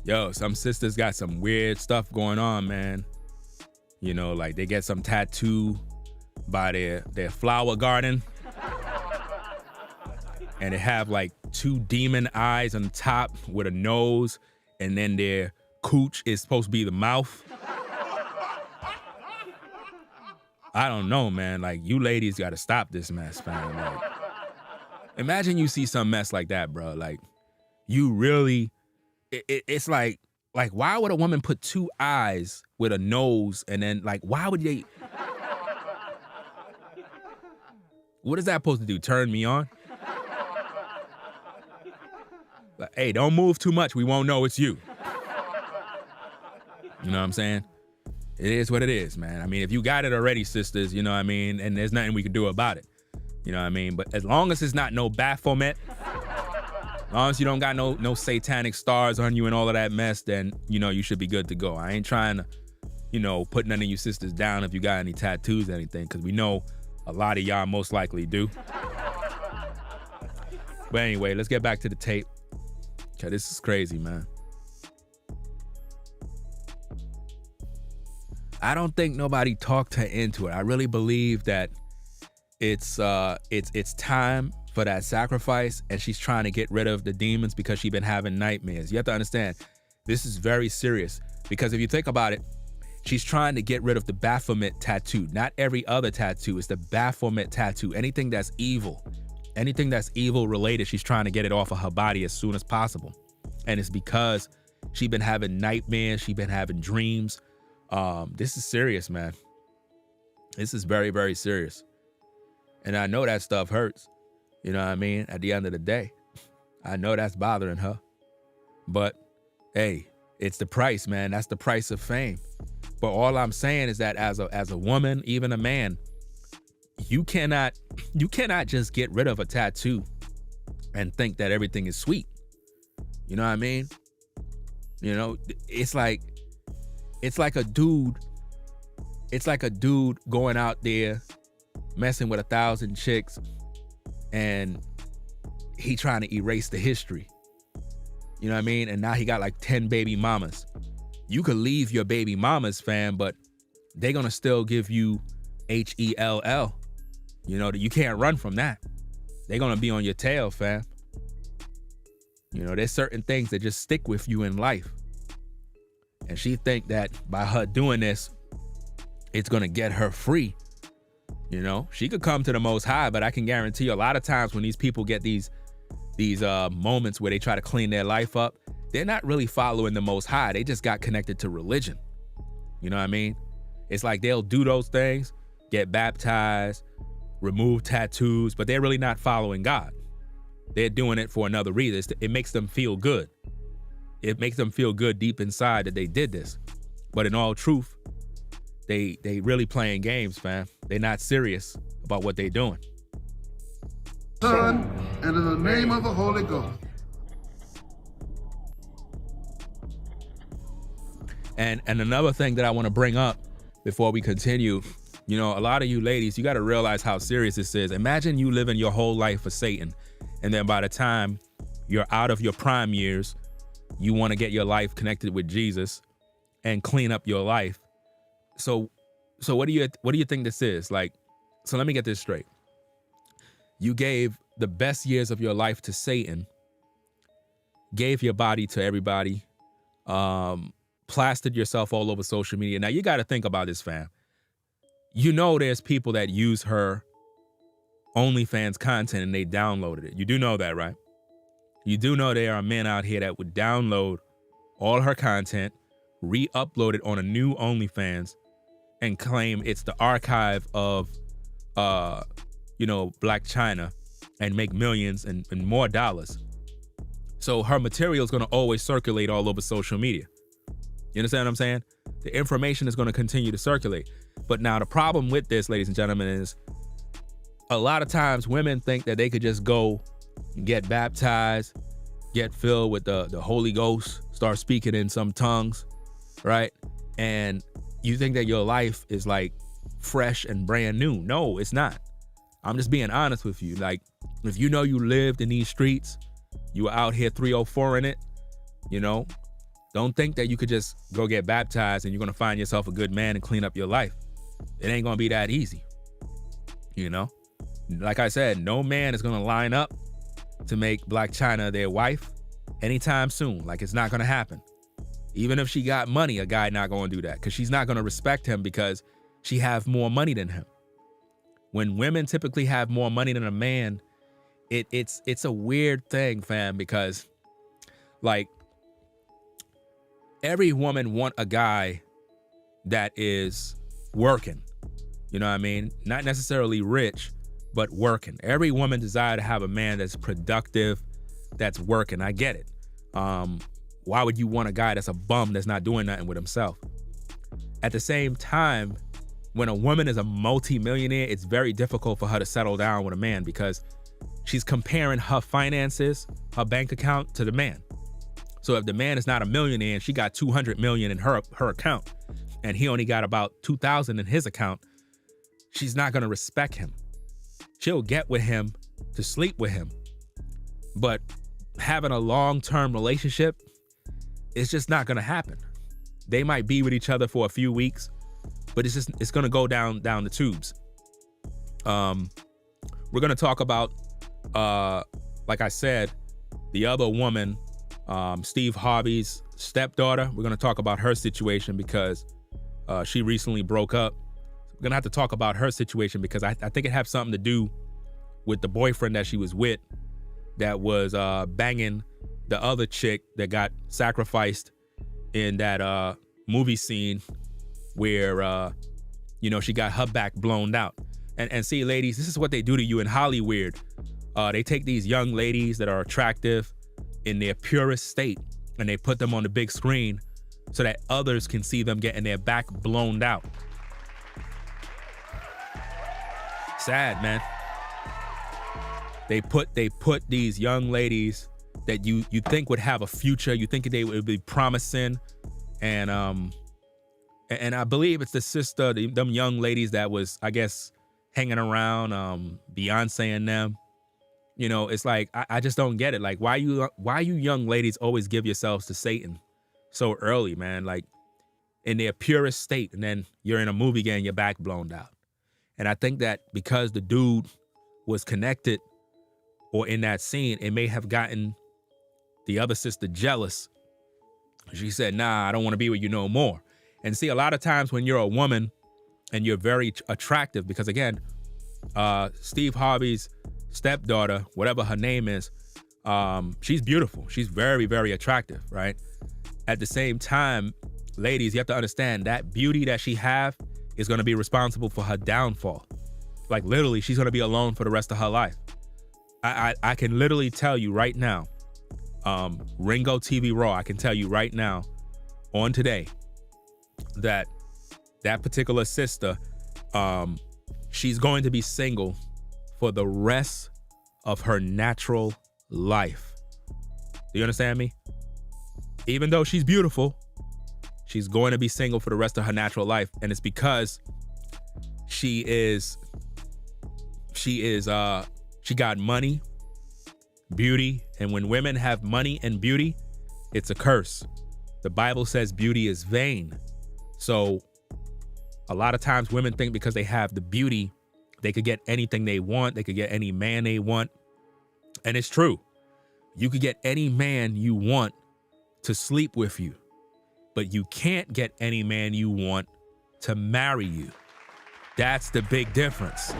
Yo, some sisters got some weird stuff going on, man. You know, like they get some tattoo by their flower garden. And they have like two demon eyes on the top with a nose, and then their cooch is supposed to be the mouth. I don't know, man. Like, you ladies gotta stop this mess, fam. Like, imagine you see some mess like that, bro. Like, you really, it's like, why would a woman put two eyes with a nose, and then, like, why would they? What is that supposed to do? Turn me on? Like, hey, don't move too much. We won't know it's you. You know what I'm saying? It is what it is, man. I mean, if you got it already, sisters, you know what I mean? And there's nothing we can do about it. You know what I mean? But as long as it's not no Baphomet, as long as you don't got no satanic stars on you and all of that mess, then, you know, you should be good to go. I ain't trying to, you know, put none of you sisters down if you got any tattoos or anything, because we know a lot of y'all most likely do. But anyway, let's get back to the tape. Okay, this is crazy, man. I don't think nobody talked her into it. I really believe that it's time for that sacrifice, and she's trying to get rid of the demons because she's been having nightmares. You have to understand, this is very serious, because if you think about it, she's trying to get rid of the Baphomet tattoo. Not every other tattoo. It's the Baphomet tattoo. Anything that's evil related, she's trying to get it off of her body as soon as possible. And it's because she's been having nightmares. She's been having dreams. This is serious, man. This is very, very serious. And I know that stuff hurts. You know what I mean? At the end of the day, I know that's bothering her. But hey, it's the price, man. That's the price of fame. But all I'm saying is that as a woman, even a man, you cannot just get rid of a tattoo and think that everything is sweet. You know what I mean? You know, it's like a dude going out there messing with 1,000 chicks and he trying to erase the history. You know what I mean? And now he got like 10 baby mamas. You could leave your baby mamas, fam, but they're gonna still give you HELL. You know, you can't run from that. They're gonna be on your tail, fam. You know, there's certain things that just stick with you in life. And she think that by her doing this, it's gonna get her free. You know, she could come to the Most High, but I can guarantee you a lot of times when these people get these moments where they try to clean their life up, they're not really following the Most High. They just got connected to religion. You know what I mean? It's like they'll do those things, get baptized, remove tattoos, but they're really not following God. They're doing it for another reason. It makes them feel good. It makes them feel good deep inside that they did this. But in all truth, they really playing games, fam. They're not serious about what they're doing. Son, and in the name of the Holy Ghost. And another thing that I want to bring up before we continue, you know, a lot of you ladies, you got to realize how serious this is. Imagine you living your whole life for Satan, and then by the time you're out of your prime years, you want to get your life connected with Jesus and clean up your life. So what do you think this is? Like, so let me get this straight. You gave the best years of your life to Satan, gave your body to everybody, plastered yourself all over social media. Now you got to think about this, fam. You know there's people that use her OnlyFans content and they downloaded it. You do know that, right? You do know there are men out here that would download all her content, re-upload it on a new OnlyFans, and claim it's the archive of, Blac Chyna, and make millions and more dollars. So her material is going to always circulate all over social media. You understand what I'm saying? The information is going to continue to circulate. But now the problem with this, ladies and gentlemen, is a lot of times women think that they could just go get baptized, get filled with the Holy Ghost, start speaking in some tongues, right? And you think that your life is like fresh and brand new. No, it's not. I'm just being honest with you. Like, if you know you lived in these streets, you were out here 304 in it, you know, don't think that you could just go get baptized and you're going to find yourself a good man and clean up your life. It ain't going to be that easy. You know, like I said, no man is going to line up to make Blac Chyna their wife anytime soon. Like, it's not going to happen. Even if she got money, a guy not going to do that, because she's not going to respect him because she have more money than him. When women typically have more money than a man, it's a weird thing, fam, because like every woman want a guy that is working. You know what I mean? Not necessarily rich, but working. Every woman desire to have a man that's productive, that's working. I get it. Why would you want a guy that's a bum that's not doing nothing with himself? At the same time, when a woman is a multi-millionaire, it's very difficult for her to settle down with a man because she's comparing her finances, her bank account, to the man. So if the man is not a millionaire and she got 200 million in her account and he only got about 2,000 in his account, she's not going to respect him. She'll get with him to sleep with him. But having a long-term relationship, it's just not going to happen. They might be with each other for a few weeks, but it's going to go down the tubes. We're going to talk about, like I said, the other woman, Steve Harvey's stepdaughter. We're going to talk about her situation because she recently broke up. We're going to have to talk about her situation because I think it has something to do with the boyfriend that she was with that was banging the other chick that got sacrificed in that movie scene where, she got her back blown out. And see, ladies, this is what they do to you in Hollywood. They take these young ladies that are attractive in their purest state and they put them on the big screen so that others can see them getting their back blown out. Sad, man. They put these young ladies that you think would have a future, you think they would be promising, and I believe it's the sister, them young ladies that was, I guess, hanging around Beyonce and them. You know, it's like I just don't get it. Like, why you young ladies always give yourselves to Satan so early, man? Like, in their purest state, and then you're in a movie getting your back blown out. And I think that because the dude was connected or in that scene, it may have gotten the other sister jealous. She said, nah, I don't want to be with you no more. And see, a lot of times when you're a woman and you're very attractive, because again, Steve Harvey's stepdaughter, whatever her name is, she's beautiful. She's very, very attractive, right? At the same time, ladies, you have to understand that beauty that she have is going to be responsible for her downfall. Like literally, she's going to be alone for the rest of her life. I can literally tell you right now, Ringo TV Raw, I can tell you right now on today that particular sister, she's going to be single for the rest of her natural life. Do you understand me? Even though she's beautiful, she's going to be single for the rest of her natural life. And it's because she got money, beauty. And when women have money and beauty, it's a curse. The Bible says beauty is vain. So a lot of times women think because they have the beauty, they could get anything they want. They could get any man they want. And it's true. You could get any man you want to sleep with you, but you can't get any man you want to marry you. That's the big difference.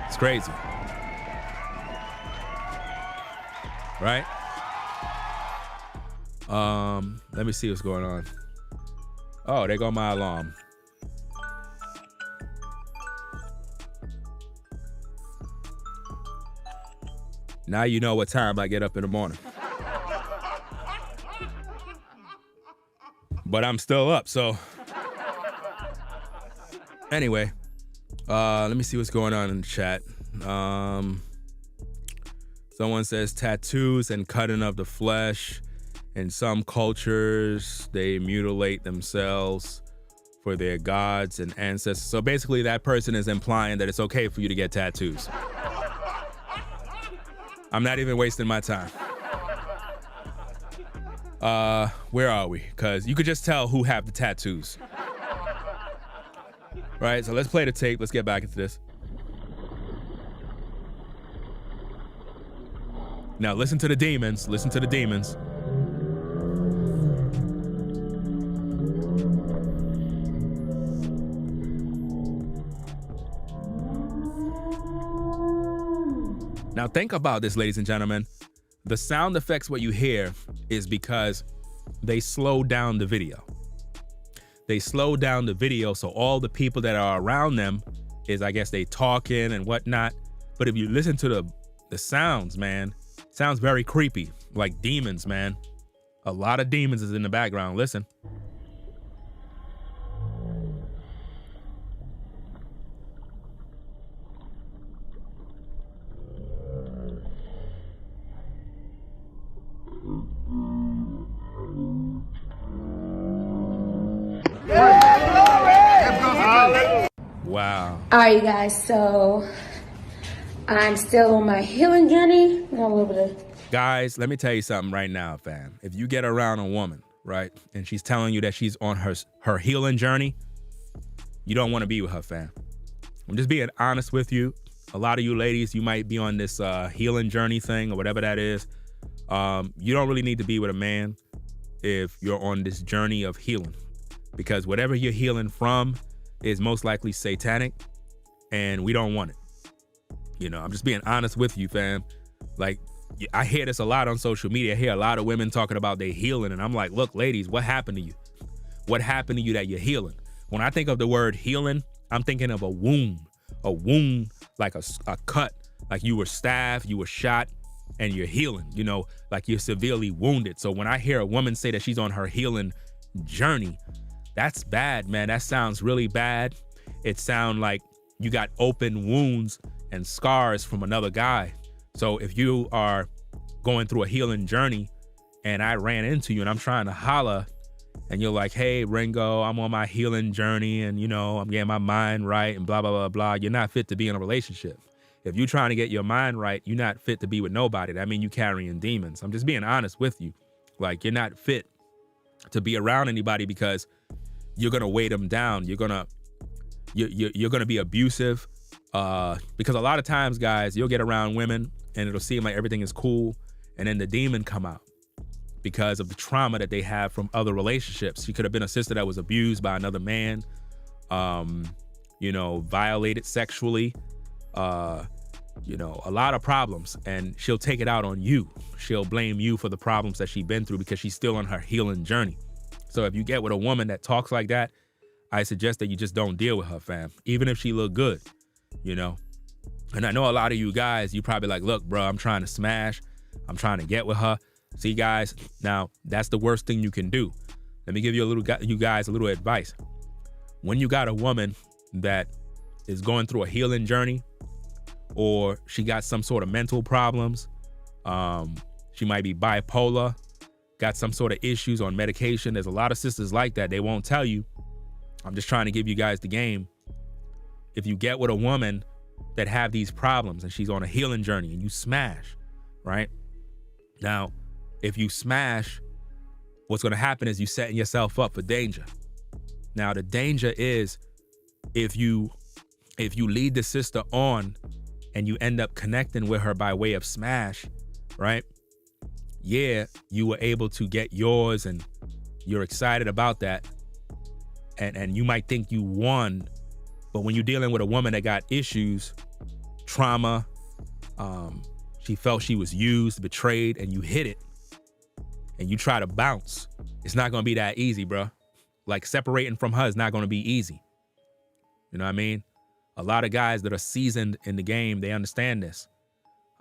It's crazy. Right? Let me see what's going on. Oh, there go my alarm. Now you know what time I get up in the morning. But I'm still up, so. Anyway, let me see what's going on in the chat. Someone says tattoos and cutting of the flesh. In some cultures, they mutilate themselves for their gods and ancestors. So basically that person is implying that it's okay for you to get tattoos. I'm not even wasting my time. Where are we? Because you could just tell who have the tattoos. Right, so let's play the tape. Let's get back into this. Now listen to the demons. Listen to the demons. Now think about this, ladies and gentlemen. The sound effects, what you hear, is because they slow down the video. They slow down the video so all the people that are around them is, I guess, they talking and whatnot. But if you listen to the sounds, man, it sounds very creepy, like demons, man. A lot of demons is in the background. Listen. Wow. All right, you guys, so I'm still on my healing journey. Got a little bit of... Guys, let me tell you something right now, fam. If you get around a woman, right, and she's telling you that she's on her healing journey, you don't want to be with her, fam. I'm just being honest with you. A lot of you ladies, you might be on this healing journey thing or whatever that is. You don't really need to be with a man if you're on this journey of healing, because whatever you're healing from is most likely satanic, and we don't want it. You know, I'm just being honest with you, fam. Like, I hear this a lot on social media. I hear a lot of women talking about they healing, and I'm like, look, ladies, what happened to you? What happened to you that you're healing? When I think of the word healing, I'm thinking of a wound like a cut, like you were stabbed, you were shot, and you're healing, you know, like you're severely wounded. So when I hear a woman say that she's on her healing journey, that's bad, man. That sounds really bad. It sounds like you got open wounds and scars from another guy. So if you are going through a healing journey and I ran into you and I'm trying to holler and you're like, hey, Ringo, I'm on my healing journey and, you know, I'm getting my mind right and blah, blah, blah, blah. You're not fit to be in a relationship. If you're trying to get your mind right, you're not fit to be with nobody. That means you carrying demons. I'm just being honest with you. Like, you're not fit to be around anybody because you're gonna weigh them down. You're gonna be abusive. Because a lot of times, guys, you'll get around women and it'll seem like everything is cool, and then the demon come out because of the trauma that they have from other relationships. She could have been a sister that was abused by another man, you know, violated sexually, you know, a lot of problems, and she'll take it out on you. She'll blame you for the problems that she's been through because she's still on her healing journey. So if you get with a woman that talks like that, I suggest that you just don't deal with her, fam, even if she look good, you know. And I know a lot of you guys, you probably like, look, bro, I'm trying to smash. I'm trying to get with her. See, guys, now that's the worst thing you can do. Let me give you guys a little advice. When you got a woman that is going through a healing journey, or she got some sort of mental problems, she might be bipolar, got some sort of issues on medication. There's a lot of sisters like that. They won't tell you. I'm just trying to give you guys the game. If you get with a woman that have these problems and she's on a healing journey and you smash, right? Now, if you smash, what's going to happen is you setting yourself up for danger. Now, the danger is if you lead the sister on and you end up connecting with her by way of smash, right? Yeah, you were able to get yours and you're excited about that. And you might think you won, but when you're dealing with a woman that got issues, trauma, she felt she was used, betrayed, and you hit it, and you try to bounce, it's not gonna be that easy, bro. Like, separating from her is not gonna be easy. You know what I mean? A lot of guys that are seasoned in the game, they understand this.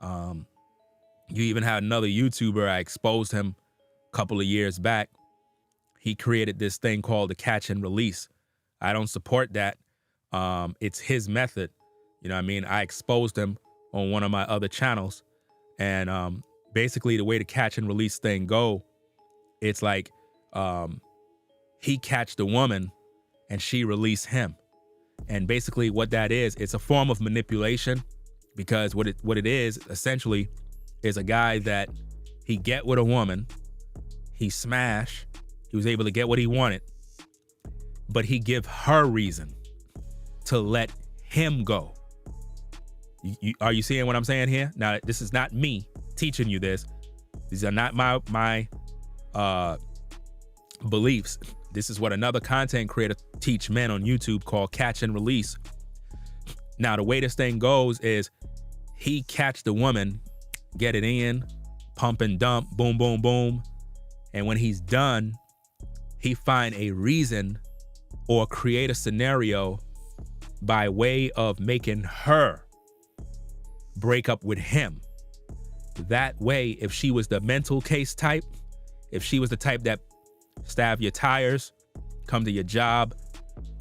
You even had another YouTuber, I exposed him a couple of years back. He created this thing called the catch and release. I don't support that. It's his method. You know what I mean? I exposed him on one of my other channels. And basically the way the catch and release thing go, it's like he catch the woman and she release him. And basically what that is, it's a form of manipulation, because what it is essentially is a guy that he get with a woman, he smash, he was able to get what he wanted, but he give her reason to let him go. Are you seeing what I'm saying here? Now, this is not me teaching you this. These are not my beliefs. This is what another content creator teach men on YouTube called catch and release. Now, the way this thing goes is he catch the woman, get it in, pump and dump, boom, boom, boom. And when he's done, he find a reason or create a scenario by way of making her break up with him. That way, if she was the mental case type, if she was the type that stab your tires, come to your job,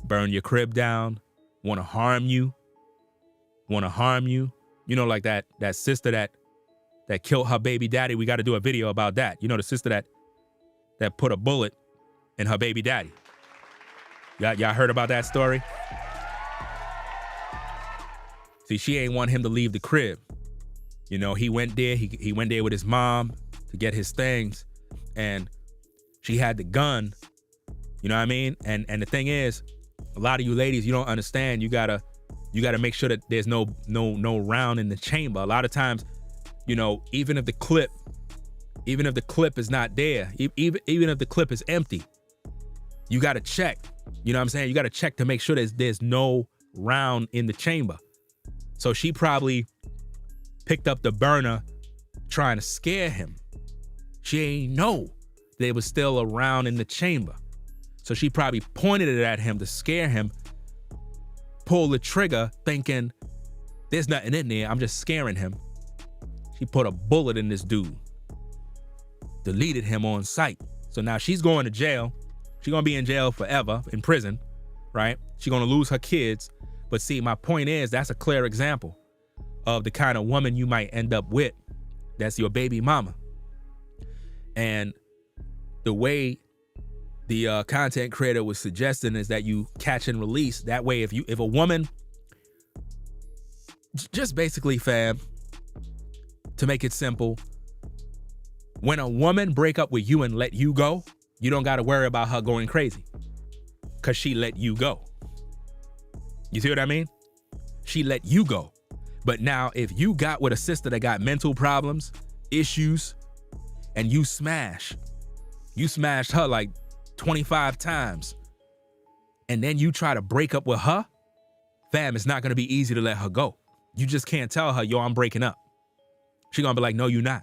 burn your crib down, want to harm you, you know, like that sister that killed her baby daddy. We got to do a video about that. You know, the sister that put a bullet in her baby daddy. Y'all heard about that story? See, she ain't want him to leave the crib. You know, he went there. He went there with his mom to get his things, and she had the gun. You know what I mean? And the thing is, a lot of you ladies, you don't understand. You gotta make sure that there's no round in the chamber. A lot of times, you know, even if the clip is not there, even if the clip is empty, you gotta check. You know what I'm saying? You gotta check to make sure there's no round in the chamber. So she probably picked up the burner trying to scare him. She ain't know there was still a round in the chamber. So she probably pointed it at him to scare him, pulled the trigger thinking there's nothing in there, I'm just scaring him. She put a bullet in this dude, deleted him on sight. So now she's going to jail. She's gonna be in jail forever, in prison, right? She's gonna lose her kids. But see, my point is, that's a clear example of the kind of woman you might end up with. That's your baby mama. And the way the content creator was suggesting is that you catch and release. That way, if a woman, just basically, fam, to make it simple, when a woman break up with you and let you go, you don't got to worry about her going crazy because she let you go. You see what I mean? She let you go. But now if you got with a sister that got mental problems, issues, and you smashed her like 25 times, and then you try to break up with her, fam, it's not going to be easy to let her go. You just can't tell her, yo, I'm breaking up. She gonna be like, no, you're not.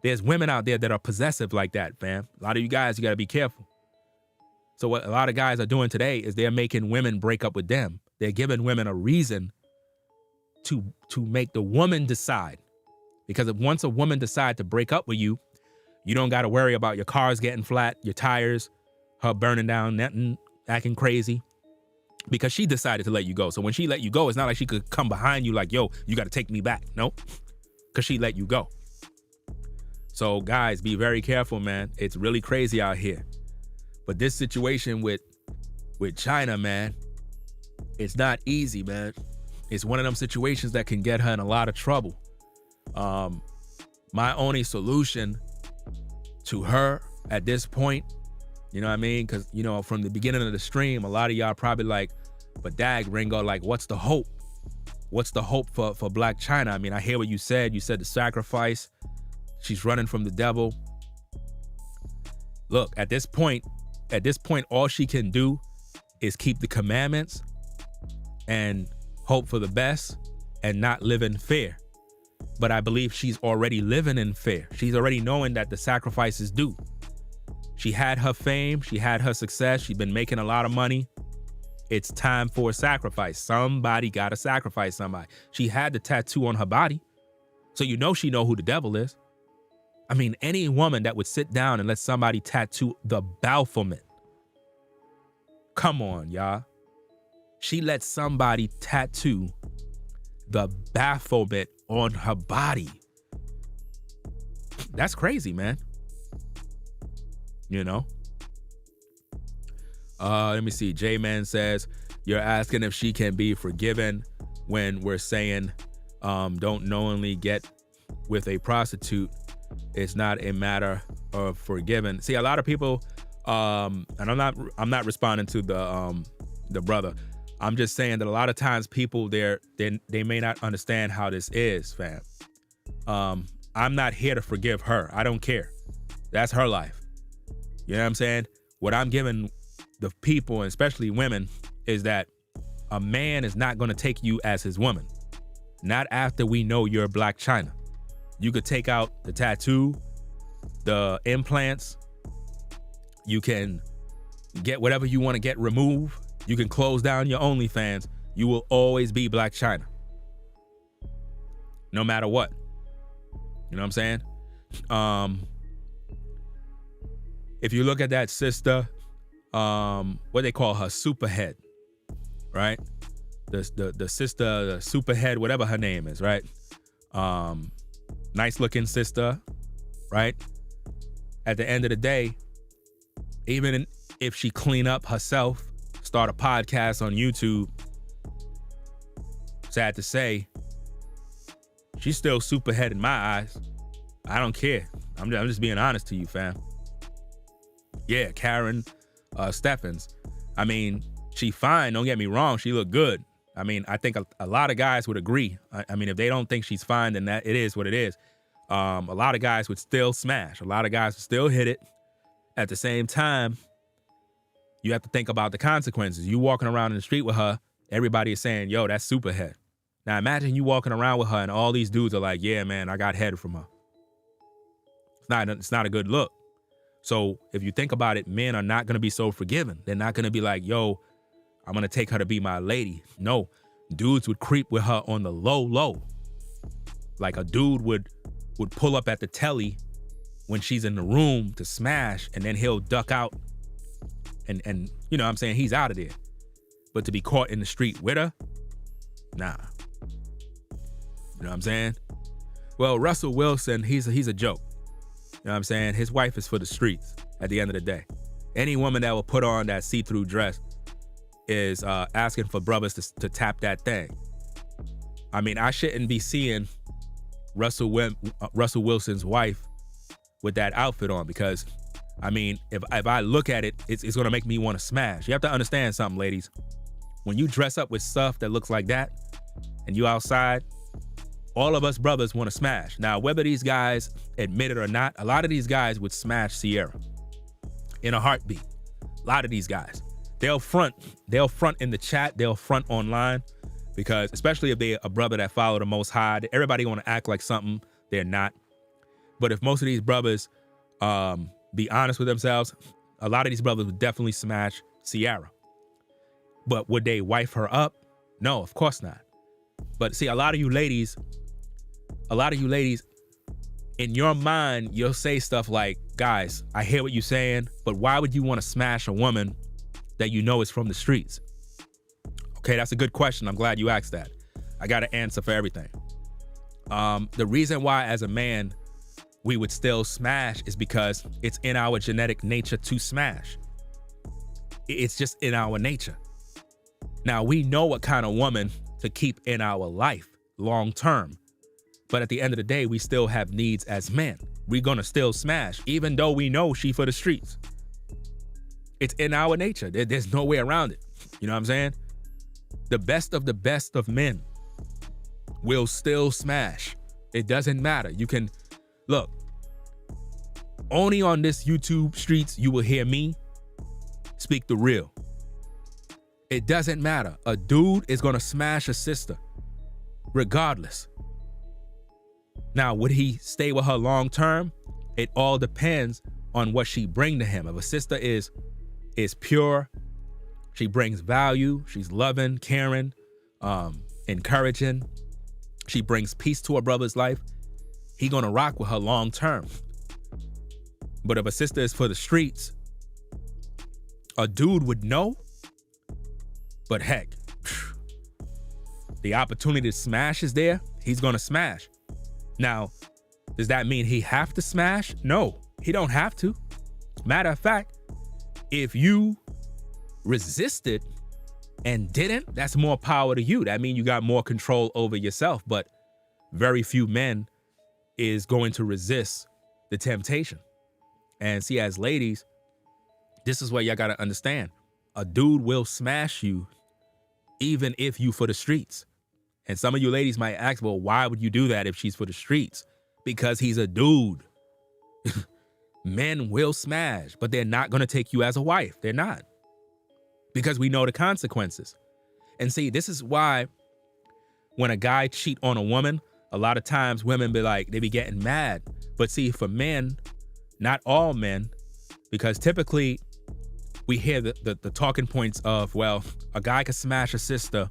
There's women out there that are possessive like that, fam. A lot of you guys, you gotta be careful. So what a lot of guys are doing today is they're making women break up with them. They're giving women a reason to make the woman decide. Because if once a woman decides to break up with you, you don't got to worry about your cars getting flat, your tires, her burning down, nothing, acting crazy. Because she decided to let you go. So when she let you go, it's not like she could come behind you like, yo, you got to take me back. No, because she let you go. So guys, be very careful, man. It's really crazy out here. But this situation with Chyna, man, it's not easy, man. It's one of them situations that can get her in a lot of trouble. My only solution to her at this point, you know what I mean? Because, you know, from the beginning of the stream, a lot of y'all probably like, but dag, Ringo, like, what's the hope? What's the hope for Blac Chyna? I mean, I hear what you said. You said the sacrifice. She's running from the devil. Look, at this point, all she can do is keep the commandments and hope for the best and not live in fear. But I believe she's already living in fear. She's already knowing that the sacrifice is due. She had her fame. She had her success. She's been making a lot of money. It's time for a sacrifice. Somebody got to sacrifice somebody. She had the tattoo on her body. So you know she know who the devil is. I mean, any woman that would sit down and let somebody tattoo the Baphomet. Come on, y'all. She let somebody tattoo the Baphomet on her body. That's crazy, man. You know? Let me see. J-Man says, you're asking if she can be forgiven when we're saying don't knowingly get with a prostitute. It's not a matter of forgiven. See, a lot of people, and I'm not responding to the brother. I'm just saying that a lot of times people they may not understand how this is, fam. I'm not here to forgive her. I don't care. That's her life. You know what I'm saying? What I'm giving the people, and especially women, is that a man is not going to take you as his woman. Not after we know you're Blac Chyna. You could take out the tattoo, the implants. You can get whatever you want to get removed. You can close down your OnlyFans. You will always be Blac Chyna. No matter what. You know what I'm saying? If you look at that sister, what they call her, Superhead, right? The sister, the Superhead, whatever her name is, right? Nice looking sister, right? At the end of the day, even if she clean up herself, start a podcast on YouTube, sad to say, she's still Superhead in my eyes. I don't care. I'm just being honest to you, fam. Yeah, Karen Steffens. I mean, she fine, don't get me wrong, she look good. I mean, I think a lot of guys would agree. I mean, if they don't think she's fine, then that it is what it is. A lot of guys would still smash. A lot of guys would still hit it. At the same time, you have to think about the consequences. You walking around in the street with her, everybody is saying, yo, that's Superhead. Now imagine you walking around with her and all these dudes are like, yeah, man, I got head from her. It's not a good look. So if you think about it, men are not going to be so forgiving. They're not going to be like, yo, I'm going to take her to be my lady. No, dudes would creep with her on the low. Like a dude would pull up at the telly when she's in the room to smash, and then he'll duck out and you know what I'm saying, he's out of there. But to be caught in the street with her, nah. You know what I'm saying? Well, Russell Wilson, he's a joke. You know what I'm saying? His wife is for the streets at the end of the day. Any woman that will put on that see-through dress is asking for brothers to tap that thing. I mean, I shouldn't be seeing Russell Wilson's wife with that outfit on, because, I mean, if I look at it, it's going to make me want to smash. You have to understand something, ladies. When you dress up with stuff that looks like that and you outside, all of us brothers want to smash. Now, whether these guys admit it or not, a lot of these guys would smash Sierra in a heartbeat. A lot of these guys. They'll front in the chat. They'll front online. Because especially if they're a brother that follow the Most High, everybody want to act like something they're not. But if most of these brothers be honest with themselves, a lot of these brothers would definitely smash Ciara. But would they wife her up? No, of course not. But see, a lot of you ladies, in your mind, you'll say stuff like, guys, I hear what you're saying, but why would you want to smash a woman that you know is from the streets? Okay, that's a good question. I'm glad you asked that. I got an answer for everything. The reason why, as a man, we would still smash is because it's in our genetic nature to smash. It's just in our nature. Now, we know what kind of woman to keep in our life long term. But at the end of the day, we still have needs as men. We're gonna still smash, even though we know she for the streets. It's in our nature. There's no way around it. You know what I'm saying? The best of men will still smash. It doesn't matter. You can, look, only on this YouTube streets, you will hear me speak the real. It doesn't matter. A dude is gonna smash a sister, regardless. Now, would he stay with her long term? It all depends on what she bring to him. If a sister is pure, she brings value, she's loving, caring, encouraging, she brings peace to her brother's life, he gonna rock with her long term. But if a sister is for the streets, a dude would know, but heck, the opportunity to smash is there, he's gonna smash. Now, does that mean he have to smash? No, he don't have to. Matter of fact, if you resisted and didn't, that's more power to you. That means you got more control over yourself, but very few men is going to resist the temptation. And see, as ladies, this is what y'all gotta understand. A dude will smash you even if you for the streets. And some of you ladies might ask, well, why would you do that if she's for the streets? Because he's a dude. Men will smash, but they're not gonna take you as a wife. They're not. Because we know the consequences. And see, this is why when a guy cheat on a woman, a lot of times women be like, they be getting mad. But see, for men, not all men, because typically we hear the talking points of, well, a guy can smash a sister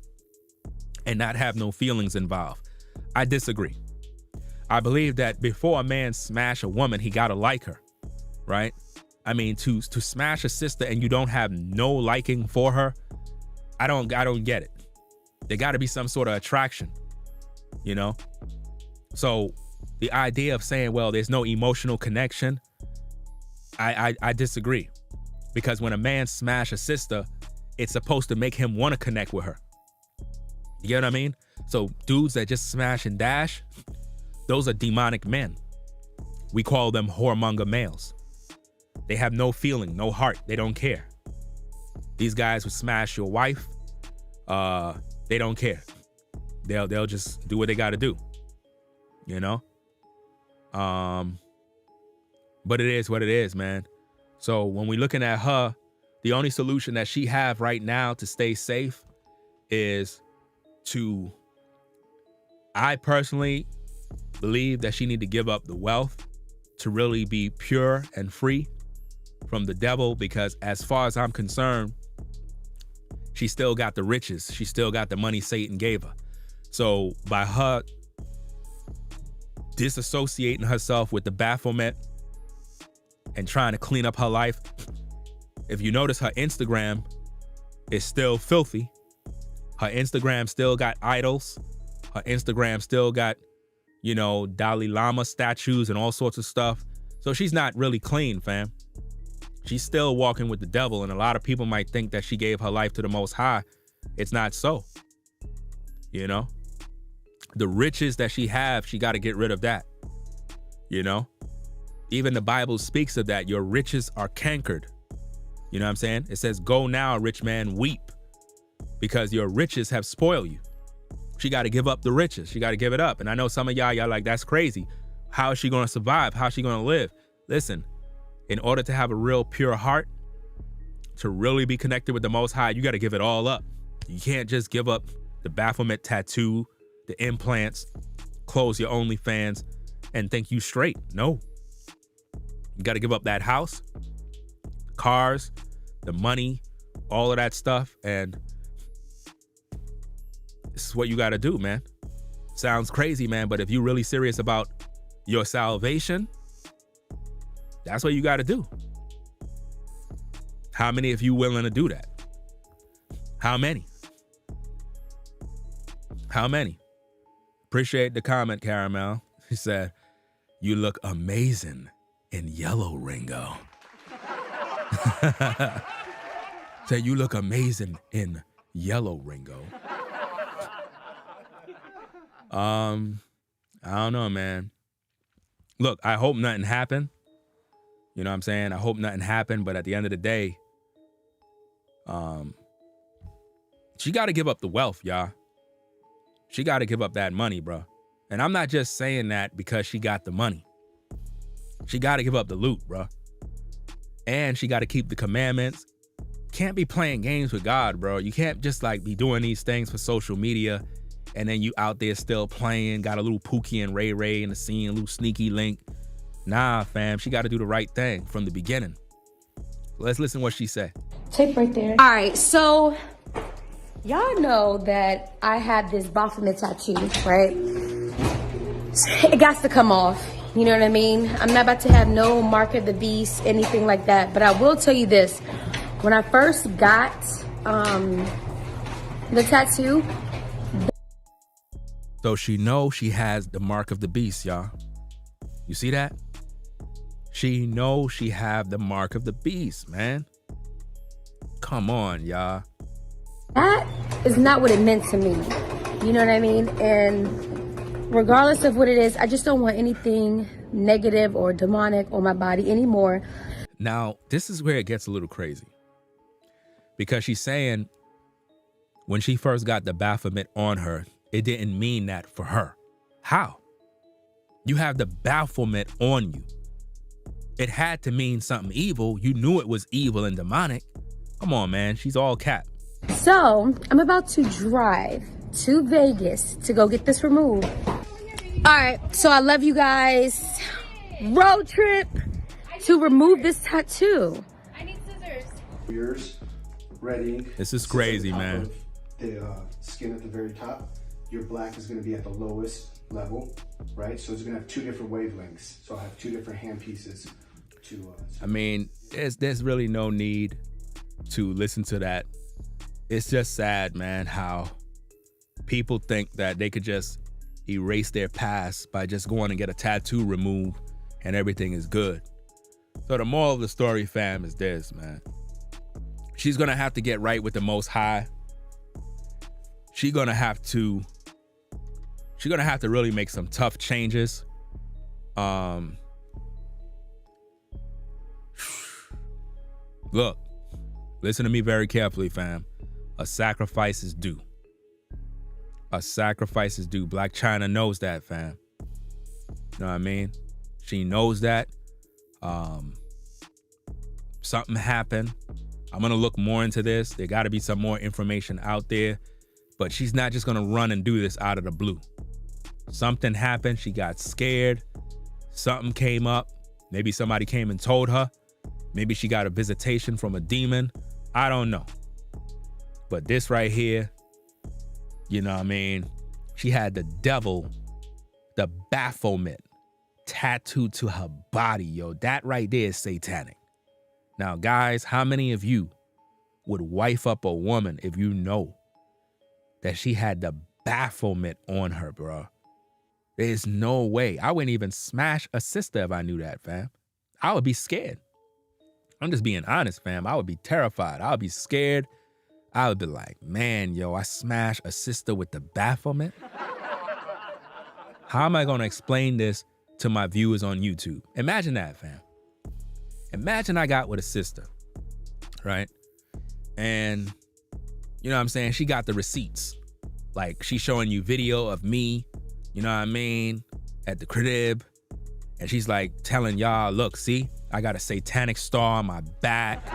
and not have no feelings involved. I disagree. I believe that before a man smash a woman, he gotta like her, right? I mean, to smash a sister and you don't have no liking for her, I don't get it. There gotta be some sort of attraction, you know? So the idea of saying, well, there's no emotional connection, I disagree. Because when a man smash a sister, it's supposed to make him wanna connect with her. You get what I mean? So dudes that just smash and dash, those are demonic men. We call them whoremonger males. They have no feeling, no heart. They don't care. These guys would smash your wife. They don't care. They'll just do what they got to do. You know? But it is what it is, man. So when we're looking at her, the only solution that she have right now to stay safe is I personally believe that she need to give up the wealth to really be pure and free from the devil, because as far as I'm concerned, she still got the riches. She still got the money Satan gave her. So by her disassociating herself with the Baphomet and trying to clean up her life, if you notice, her Instagram is still filthy. Her Instagram still got idols. Her Instagram still got, you know, Dalai Lama statues and all sorts of stuff. So she's not really clean, fam. She's still walking with the devil, and a lot of people might think that she gave her life to the Most High. It's not so. You know? The riches that she have, she got to get rid of that. You know? Even the Bible speaks of that. Your riches are cankered. You know what I'm saying? It says, go now, rich man, weep, because your riches have spoiled you. She got to give up the riches. She got to give it up. And I know some of y'all like, that's crazy. How is she going to survive? How is she going to live? Listen, in order to have a real pure heart, to really be connected with the Most High, you got to give it all up. You can't just give up the Baphomet tattoo, the implants, close your OnlyFans, and think you straight. No. You got to give up that house, cars, the money, all of that stuff, and this is what you got to do, man. Sounds crazy, man, but if you're really serious about your salvation, that's what you got to do. How many of you willing to do that? How many? How many? Appreciate the comment, Caramel. He said, you look amazing in yellow, Ringo. Said, you look amazing in yellow, Ringo. I don't know, man. Look, I hope nothing happened. You know what I'm saying? I hope nothing happened, but at the end of the day, she got to give up the wealth, y'all. She got to give up that money, bro. And I'm not just saying that because she got the money. She got to give up the loot, bro. And she got to keep the commandments. Can't be playing games with God, bro. You can't just like be doing these things for social media and then you out there still playing, got a little Pookie and Ray Ray in the scene, a little sneaky link. Nah, fam, she got to do the right thing from the beginning. Let's listen to what she said. Tape right there. All right, so y'all know that I had this Baphomet tattoo, right? It got to come off. You know what I mean? I'm not about to have no mark of the beast, anything like that. But I will tell you this. When I first got the tattoo. So she knows she has the mark of the beast, y'all. You see that? She knows she have the mark of the beast, man. Come on, y'all. That is not what it meant to me. You know what I mean? And regardless of what it is, I just don't want anything negative or demonic on my body anymore. Now, this is where it gets a little crazy. Because she's saying when she first got the Baphomet on her, it didn't mean that for her. How? You have the Baphomet on you. It had to mean something evil. You knew it was evil and demonic. Come on, man. She's all cap. So I'm about to drive to Vegas to go get this removed. All right, so I love you guys. Road trip to remove this tattoo. I need scissors. Yours, red ink. This is crazy, man. The skin at the very top. Your black is going to be at the lowest level, right? So it's going to have two different wavelengths. So I have two different hand pieces to. I mean, there's really no need to listen to that. It's just sad, man, how people think that they could just erase their past by just going and get a tattoo removed and everything is good. So the moral of the story, fam, is this, man. She's gonna have to get right with the Most High. She's gonna have to really make some tough changes. Look, listen to me very carefully, fam. A sacrifice is due. A sacrifice is due. Blac Chyna knows that, fam. You know what I mean? She knows that. Something happened. I'm gonna look more into this. There gotta be some more information out there. But she's not just gonna run and do this out of the blue. Something happened. She got scared. Something came up. Maybe somebody came and told her. Maybe she got a visitation from a demon. I don't know. But this right here, you know what I mean? She had the devil, the Baphomet, tattooed to her body, yo. That right there is satanic. Now, guys, how many of you would wife up a woman if you know that she had the Baphomet on her, bro? There's no way. I wouldn't even smash a sister if I knew that, fam. I would be scared. I'm just being honest, fam. I would be terrified. I would be scared. I would be like, man, yo, I smashed a sister with the Baphomet? How am I going to explain this to my viewers on YouTube? Imagine that, fam. Imagine I got with a sister, right? And, you know what I'm saying? She got the receipts. Like, she's showing you video of me, you know what I mean, at the crib. And she's like telling y'all, look, see, I got a satanic star on my back.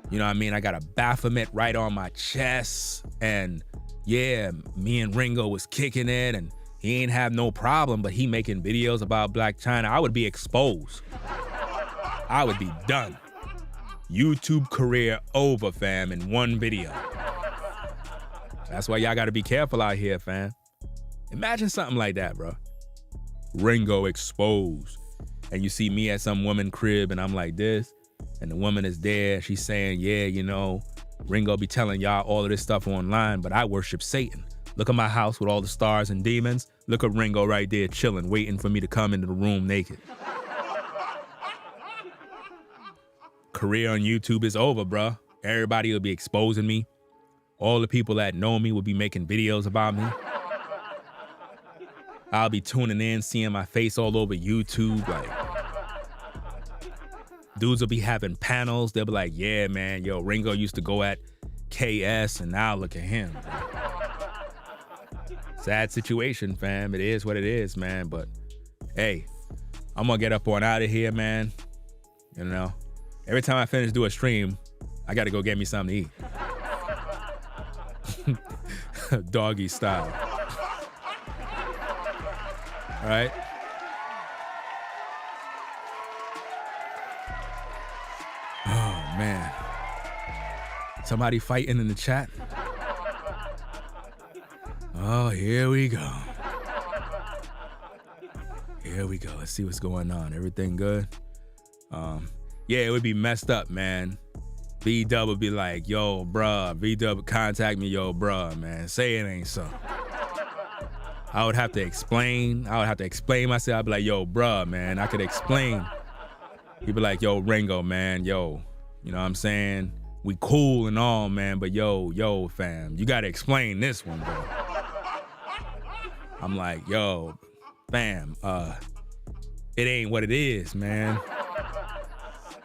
You know what I mean? I got a Baphomet right on my chest. And yeah, me and Ringo was kicking it and he ain't have no problem, but he making videos about Blac Chyna. I would be exposed. I would be done. YouTube career over, fam, in one video. That's why y'all gotta be careful out here, fam. Imagine something like that, bro. Ringo exposed. And you see me at some woman crib and I'm like this, and the woman is there, she's saying, yeah, you know, Ringo be telling y'all all of this stuff online, but I worship Satan. Look at my house with all the stars and demons. Look at Ringo right there chilling, waiting for me to come into the room naked. Career on YouTube is over, bro. Everybody will be exposing me. All the people that know me will be making videos about me. I'll be tuning in, seeing my face all over YouTube. Like, dudes will be having panels. They'll be like, yeah, man, yo, Ringo used to go at KS and now look at him. Sad situation, fam. It is what it is, man. But hey, I'm gonna get up on out of here, man. You know, every time I finish do a stream, I gotta go get me something to eat. Doggy style. All right. Oh, man. Somebody fighting in the chat? Oh, here we go. Here we go. Let's see what's going on. Everything good? Yeah, it would be messed up, man. V-Dub would be like, yo, bruh. V-Dub would contact me, yo, bruh, man. Say it ain't so. I would have to explain. myself. I'd be like, yo, bruh, man, I could explain. He'd be like, yo, Ringo, man, yo, you know what I'm saying? We cool and all, man, but yo, fam, you gotta explain this one, bro. I'm like, yo, fam, it ain't what it is, man.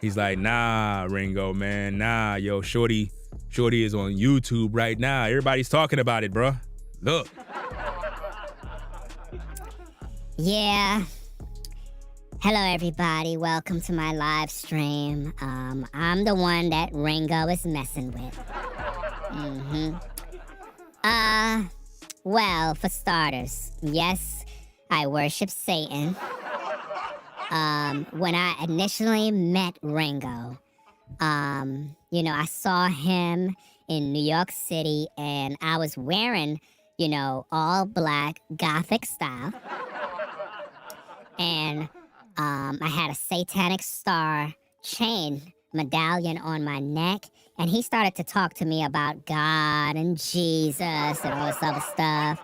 He's like, nah, Ringo, man, nah, yo, Shorty is on YouTube right now. Everybody's talking about it, bro. Look. Yeah. Hello, everybody. Welcome to my live stream. I'm the one that Ringo is messing with. Well, for starters, yes, I worship Satan. When I initially met Ringo, you know, I saw him in New York City and I was wearing, you know, all black gothic style. And I had a satanic star chain medallion on my neck. And he started to talk to me about God and Jesus and all this other stuff.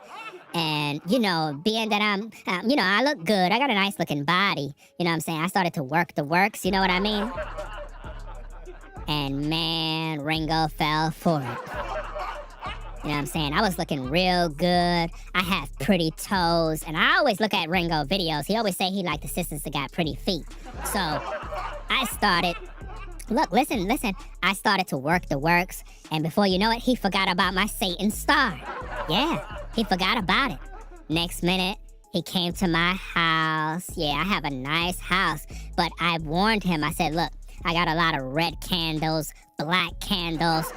And, you know, being that I'm, you know, I look good. I got a nice looking body. You know what I'm saying? I started to work the works. You know what I mean? And man, Ringo fell for it. You know what I'm saying? I was looking real good. I have pretty toes. And I always look at Ringo videos. He always say he liked the sisters that got pretty feet. So I started, look, listen. I started to work the works. And before you know it, he forgot about my Satan star. Yeah, he forgot about it. Next minute, he came to my house. Yeah, I have a nice house. But I warned him. I said, look, I got a lot of red candles, black candles,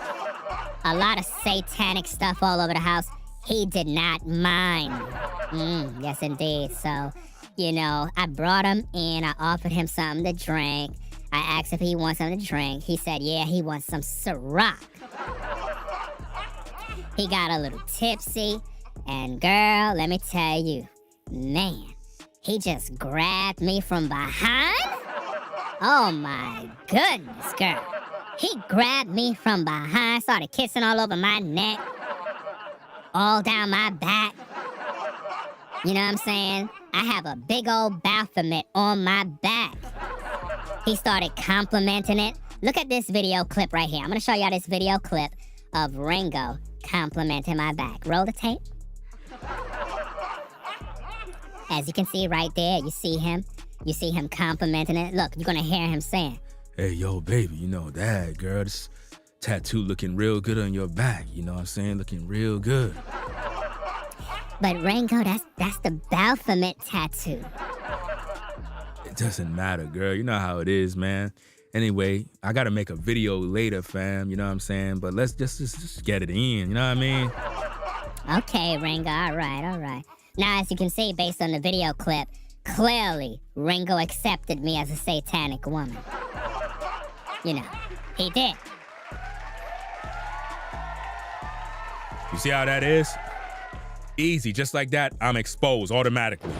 a lot of satanic stuff all over the house. He did not mind. Yes, indeed. So, you know, I brought him in. I offered him something to drink. I asked if he wants something to drink. He said, yeah, he wants some Ciroc. He got a little tipsy. And girl, let me tell you, man, he just grabbed me from behind. Oh my goodness, girl. He grabbed me from behind, started kissing all over my neck, all down my back. You know what I'm saying? I have a big old Baphomet on my back. He started complimenting it. Look at this video clip right here. I'm gonna show y'all this video clip of Ringo complimenting my back. Roll the tape. As you can see right there, you see him complimenting it. Look, you're gonna hear him saying, hey, yo, baby, you know that, girl, this tattoo looking real good on your back. You know what I'm saying? Looking real good. But Ringo, that's the Baphomet tattoo. It doesn't matter, girl. You know how it is, man. Anyway, I gotta make a video later, fam. You know what I'm saying? But let's just get it in. You know what I mean? Okay, Ringo, all right. Now, as you can see, based on the video clip, clearly Ringo accepted me as a satanic woman. You know, he did. You see how that is? Easy, just like that, I'm exposed automatically.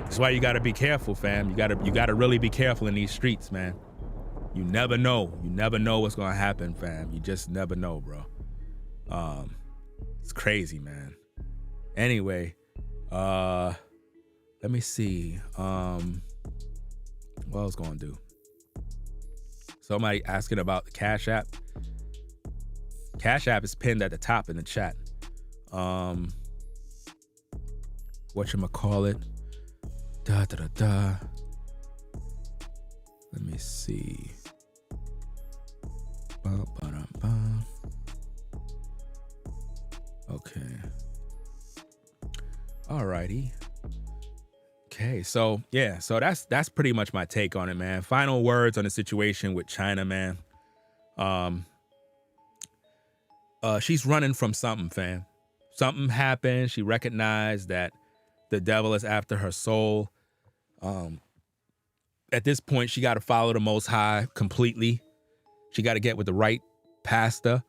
That's why you gotta be careful, fam. You gotta really be careful in these streets, man. You never know. You never know what's gonna happen, fam. You just never know, bro. It's crazy, man. Anyway, let me see. What I was gonna do? Somebody asking about the Cash App. Cash App is pinned at the top in the chat. Whatchamacallit? Let me see. Okay. Alrighty. Okay, so yeah, so that's pretty much my take on it, man. Final words on the situation with Chyna, man. She's running from something, fam. Something happened. She recognized that the devil is after her soul. At this point, she got to follow the Most High completely. She got to get with the right pastor.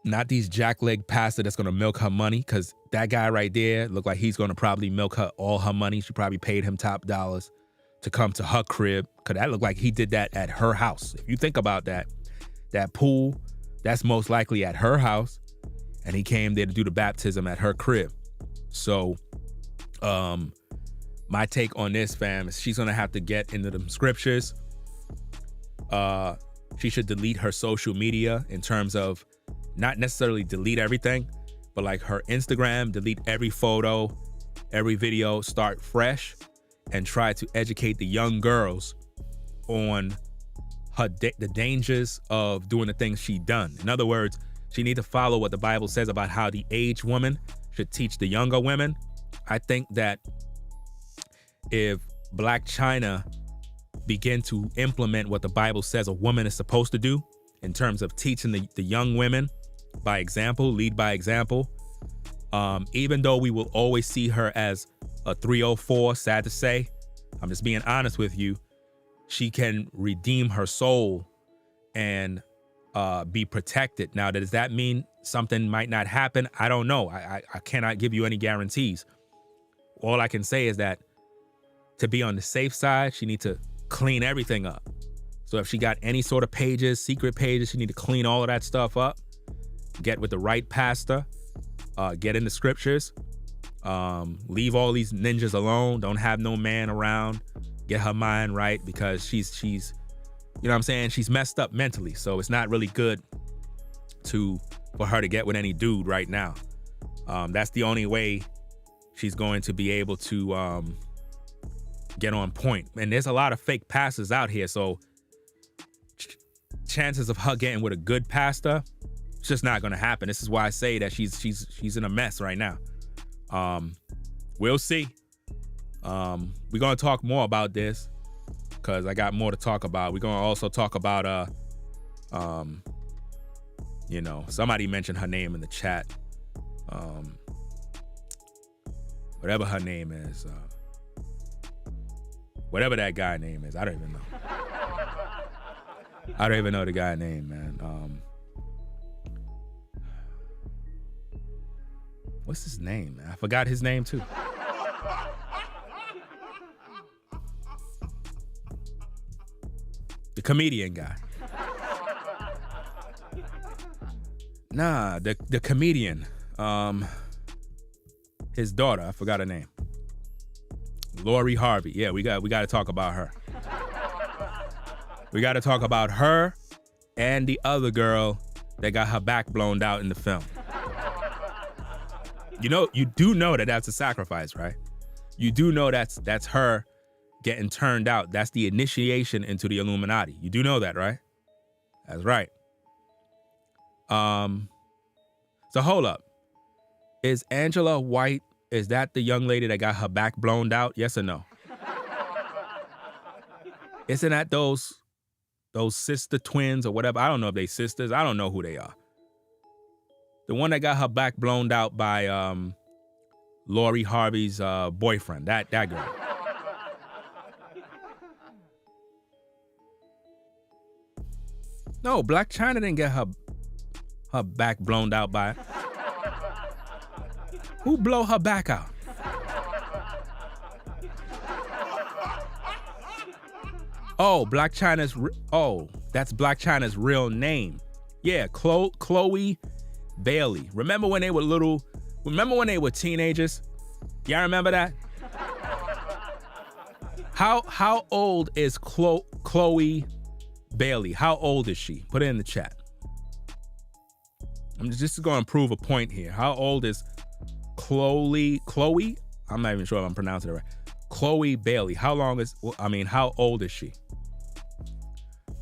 Not these jackleg pastor that's going to milk her money, because that guy right there looked like he's going to probably milk her all her money. She probably paid him top dollars to come to her crib, because that looked like he did that at her house. If you think about that pool, that's most likely at her house, and he came there to do the baptism at her crib. So my take on this, fam, is she's gonna have to get into them scriptures. She should delete her social media, in terms of not necessarily delete everything, but like her Instagram, delete every photo, every video, start fresh, and try to educate the young girls on the dangers of doing the things she done. In other words, she need to follow what the Bible says about how the aged woman should teach the younger women. I think that if Blac Chyna begin to implement what the Bible says a woman is supposed to do, in terms of teaching the young women by example, lead by example, even though we will always see her as a 304, sad to say, I'm just being honest with you, she can redeem her soul and be protected. Now, does that mean something might not happen? I don't know. I cannot give you any guarantees. All I can say is that to be on the safe side, she needs to clean everything up. So if she got any sort of pages, secret pages, she need to clean all of that stuff up, get with the right pastor, get in the scriptures, leave all these ninjas alone, don't have no man around, get her mind right, because she's you know what I'm saying, she's messed up mentally, so it's not really good for her to get with any dude right now. That's the only way she's going to be able to get on point. And there's a lot of fake pastors out here, so chances of her getting with a good pastor, it's just not gonna happen. This is why I say that she's in a mess right now. We'll see. We're gonna talk more about this, because I got more to talk about. We're gonna also talk about you know, somebody mentioned her name in the chat. Whatever her name is, whatever that guy name is, I don't even know. I don't even know the guy's name, man. What's his name, man? I forgot his name too. The comedian guy. Nah, the comedian. His daughter, I forgot her name. Lori Harvey. Yeah, we got to talk about her. We got to talk about her and the other girl that got her back blown out in the film. You know, you do know that that's a sacrifice, right? You do know that's her getting turned out. That's the initiation into the Illuminati. You do know that, right? That's right. So hold up. Is Angela White, is that the young lady that got her back blown out? Yes or no? Isn't that those sister twins or whatever? I don't know if they sisters. I don't know who they are. The one that got her back blown out by Lori Harvey's boyfriend. That girl. No, Blac Chyna didn't get her back blown out by. Who blow her back out? Oh, Blac Chyna's. That's Blac Chyna's real name. Yeah, Chloe Bailey. Remember when they were little? Remember when they were teenagers? Y'all remember that? How old is Chloe Bailey? How old is she? Put it in the chat. I'm just going to prove a point here. How old is Chloe? I'm not even sure if I'm pronouncing it right. Chloe Bailey. How old is she?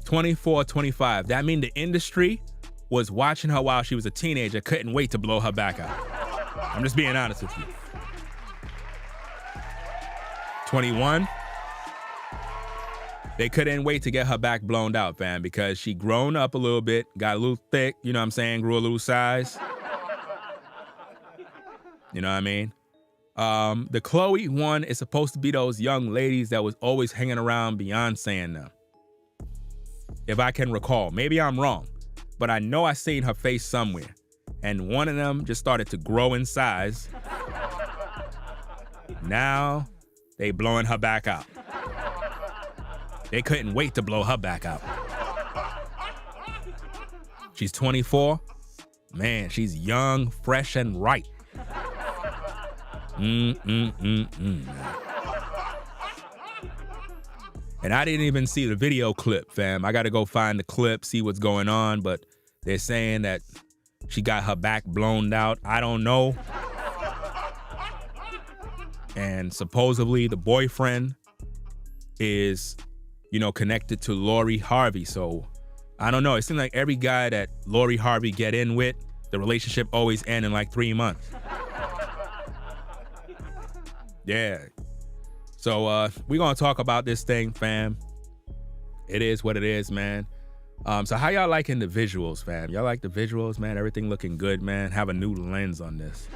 24, 25. That mean the industry was watching her while she was a teenager, couldn't wait to blow her back out. I'm just being honest with you. 21. They couldn't wait to get her back blown out, fam, because she grown up a little bit, got a little thick, you know what I'm saying, grew a little size. You know what I mean? The Chloe one is supposed to be those young ladies that was always hanging around Beyonce and them. If I can recall. Maybe I'm wrong, but I know I seen her face somewhere. And one of them just started to grow in size. Now they blowing her back out. They couldn't wait to blow her back out. She's 24. Man, she's young, fresh, and right. And I didn't even see the video clip, fam. I got to go find the clip, see what's going on. But they're saying that she got her back blown out. I don't know. And supposedly the boyfriend is, connected to Lori Harvey. So I don't know. It seems like every guy that Lori Harvey get in with, the relationship always ends in like 3 months. Yeah. So we're going to talk about this thing, fam. It is what it is, man. So how y'all liking the visuals, fam? Y'all like the visuals, man? Everything looking good, man? Have a new lens on this.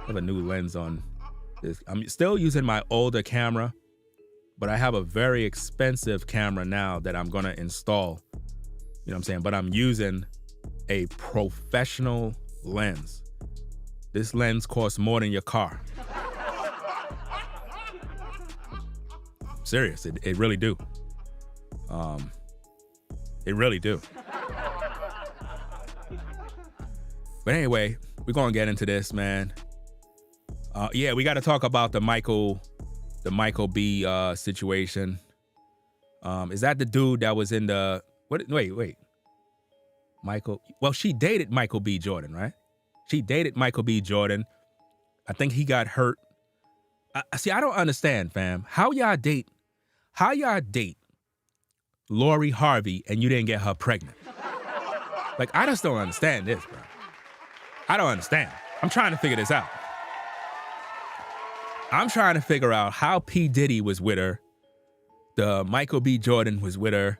Have a new lens on this. I'm still using my older camera, but I have a very expensive camera now that I'm going to install. You know what I'm saying? But I'm using a professional lens. This lens costs more than your car. Serious, it really do. It really do. But anyway, we're gonna get into this, man. Yeah, we got to talk about the Michael B situation. Is that the dude that was in the wait? Michael. Well, she dated Michael B. Jordan, right? She dated Michael B. Jordan. I think he got hurt. See, I don't understand, fam. How y'all date Lori Harvey and you didn't get her pregnant? Like, I just don't understand this, bro. I don't understand. I'm trying to figure this out. I'm trying to figure out how P. Diddy was with her. The Michael B. Jordan was with her.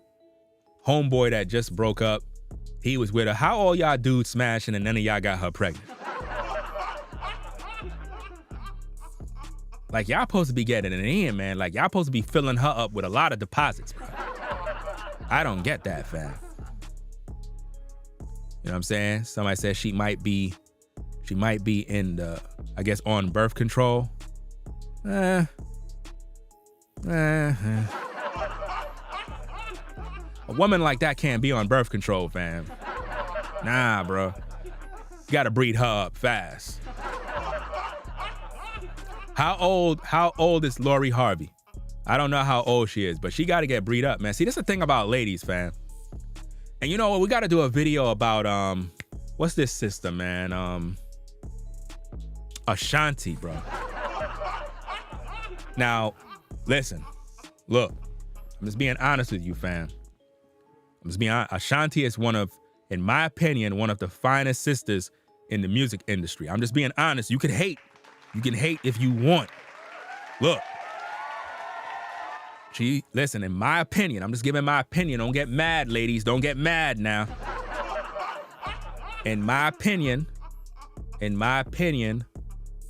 Homeboy that just broke up, he was with her. How all y'all dudes smashing and none of y'all got her pregnant? Like, y'all supposed to be getting it in, man. Like, y'all supposed to be filling her up with a lot of deposits, bro. I don't get that, fam. You know what I'm saying? Somebody said she might be in the, I guess, on birth control. A woman like that can't be on birth control, fam. Nah, bro. You gotta breed her up fast. How old is Lori Harvey? I don't know how old she is, but she gotta get breed up, man. See, this is the thing about ladies, fam. And you know what? We gotta do a video about what's this sister, man? Ashanti, bro. Now, listen, look, I'm just being honest with you, fam. I'm just being honest. Ashanti is in my opinion, one of the finest sisters in the music industry. I'm just being honest. You can hate if you want. Look, Listen, in my opinion, I'm just giving my opinion. Don't get mad, ladies. Don't get mad now. In my opinion, you know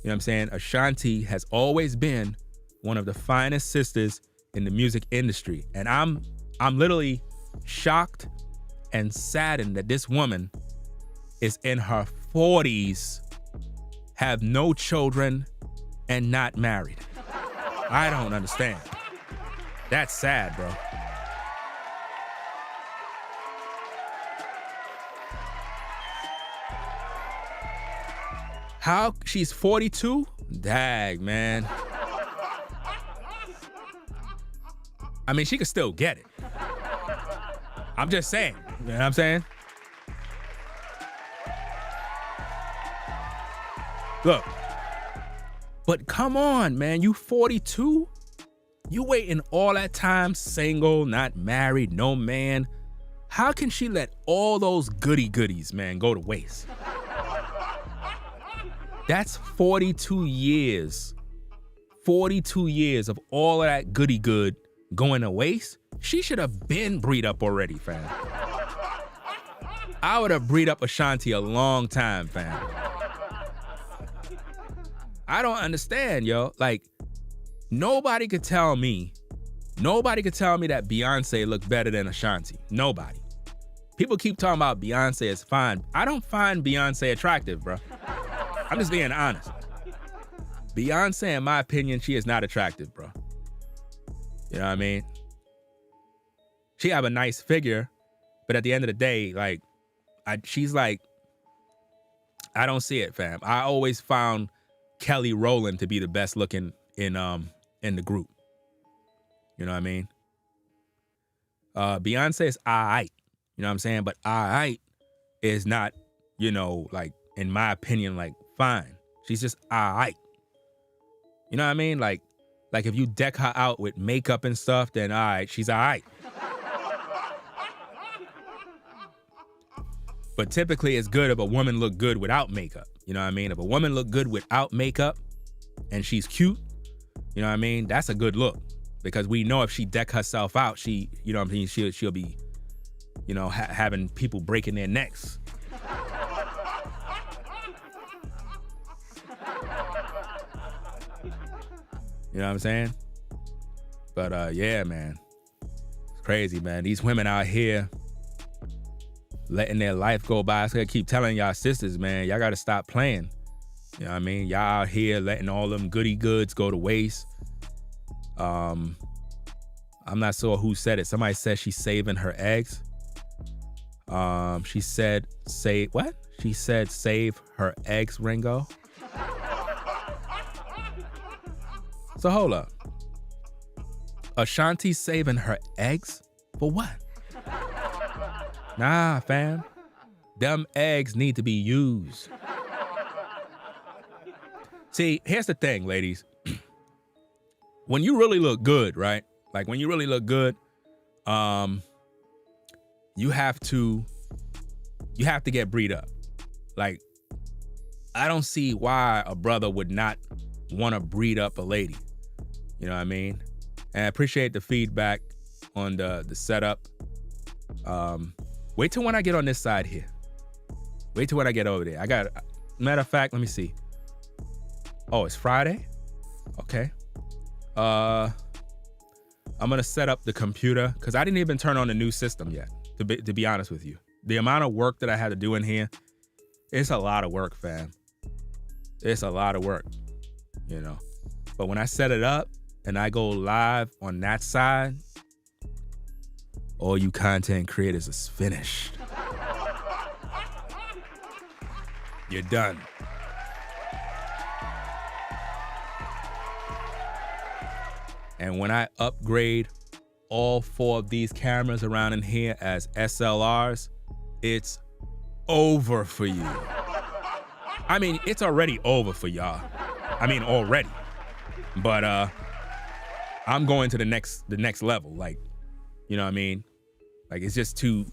what I'm saying? Ashanti has always been one of the finest sisters in the music industry. And I'm literally shocked and saddened that this woman is in her 40s, have no children, and not married. I don't understand. That's sad, bro. How she's 42? Dag, man. I mean, she could still get it. I'm just saying. You know what I'm saying? Look. But come on, man. You 42? You waiting all that time, single, not married, no man. How can she let all those goodies, man, go to waste? That's 42 years. 42 years of all of that good going to waste. She should have been breed up already, fam. I would have breed up Ashanti a long time, fam. I don't understand, yo. Like, nobody could tell me that Beyonce looked better than Ashanti. Nobody. People keep talking about Beyonce is fine. I don't find Beyonce attractive, bro. I'm just being honest. Beyonce, in my opinion, she is not attractive, bro. You know what I mean? She have a nice figure, but at the end of the day, like, she's like, I don't see it, fam. I always found Kelly Rowland to be the best looking in the group. You know what I mean? Beyonce is alright. You know what I'm saying? But alright is not, you know, like, in my opinion, like, fine. She's just alright. You know what I mean? Like if you deck her out with makeup and stuff, then alright, she's alright. But typically it's good if a woman look good without makeup. You know what I mean? If a woman look good without makeup and she's cute, you know what I mean? That's a good look. Because we know if she deck herself out, she, you know what I mean? She'll be, you know, having people breaking their necks. You know what I'm saying? But yeah, man. It's crazy, man. These women out here letting their life go by. So I keep telling y'all sisters, man, y'all gotta stop playing. You know what I mean? Y'all out here letting all them goody goods go to waste. I'm not sure who said it. Somebody said she's saving her eggs. She said what? She said save her eggs, Ringo. So hold up. Ashanti saving her eggs? For what? Nah, fam. Them eggs need to be used. See, here's the thing, ladies. When you really look good, right? Like when you really look good, you have to get breed up. Like, I don't see why a brother would not want to breed up a lady. You know what I mean? And I appreciate the feedback on the setup. Wait till when I get on this side here. Wait till when I get over there. Matter of fact, let me see. Oh, it's Friday? Okay. I'm gonna set up the computer because I didn't even turn on the new system yet, to be honest with you. The amount of work that I had to do in here, it's a lot of work, fam. It's a lot of work, you know. But when I set it up and I go live on that side, all you content creators is finished. You're done. And when I upgrade all 4 of these cameras around in here as SLRs, it's over for you. I mean, it's already over for y'all. I mean, already. But I'm going to the next level. Like, you know what I mean? Like, it's just too.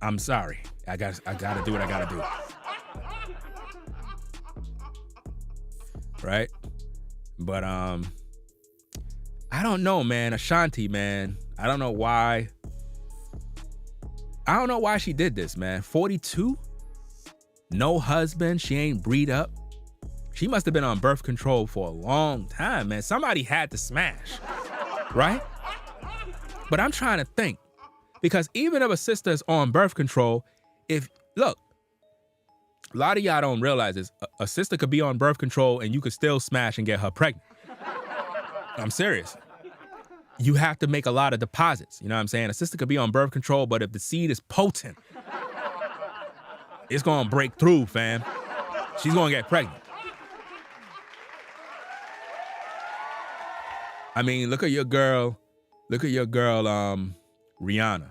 I'm sorry. I gotta do what I gotta do. Right? But I don't know, man. Ashanti, man. I don't know why. I don't know why she did this, man. 42? No husband. She ain't breed up. She must have been on birth control for a long time, man. Somebody had to smash, right? But I'm trying to think, because even if a sister is on birth control, look, a lot of y'all don't realize this. A sister could be on birth control and you could still smash and get her pregnant. I'm serious. You have to make a lot of deposits. You know what I'm saying? A sister could be on birth control, but if the seed is potent, it's gonna break through, fam. She's gonna get pregnant. I mean, look at your girl, Rihanna. You know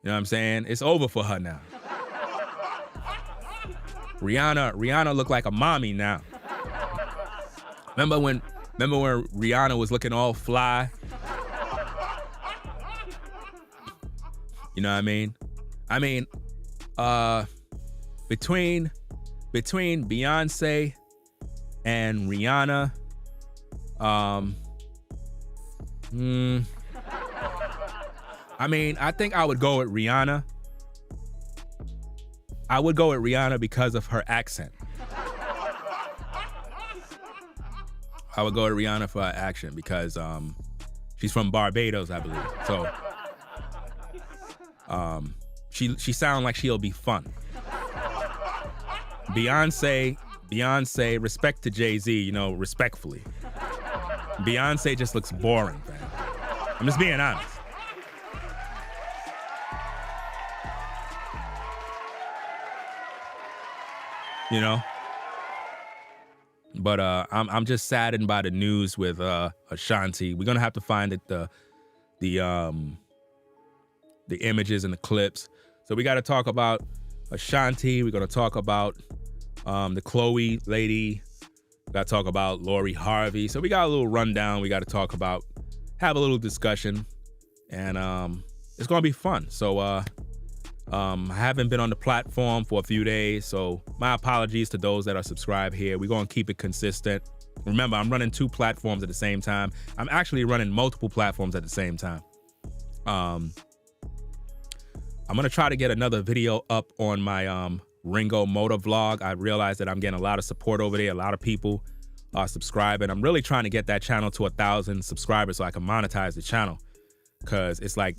what I'm saying? It's over for her now. Rihanna looked like a mommy now. Remember when Rihanna was looking all fly? You know what I mean? Between Beyonce and Rihanna, I think I would go with Rihanna. I would go with Rihanna because of her accent. I would go with Rihanna for her accent because she's from Barbados, I believe. So she sounds like she'll be fun. Beyonce, respect to Jay-Z, you know, respectfully. Beyonce just looks boring, man. I'm just being honest. You know? But I'm just saddened by the news with Ashanti. We're gonna have to find the images and the clips. So we gotta talk about Ashanti. We're gonna talk about the Chloe lady. We gotta talk about Lori Harvey. So we got a little rundown. We gotta talk about, have a little discussion, and it's gonna be fun. So I haven't been on the platform for a few days, so my apologies to those that are subscribed here. We're gonna keep it consistent. Remember, I'm running 2 platforms at the same time. I'm actually running multiple platforms at the same time. I'm gonna try to get another video up on my Ringo Motor vlog. I realized that I'm getting a lot of support over there. A lot of people are subscribing. I'm really trying to get that channel to 1,000 subscribers so I can monetize the channel. Cause it's like,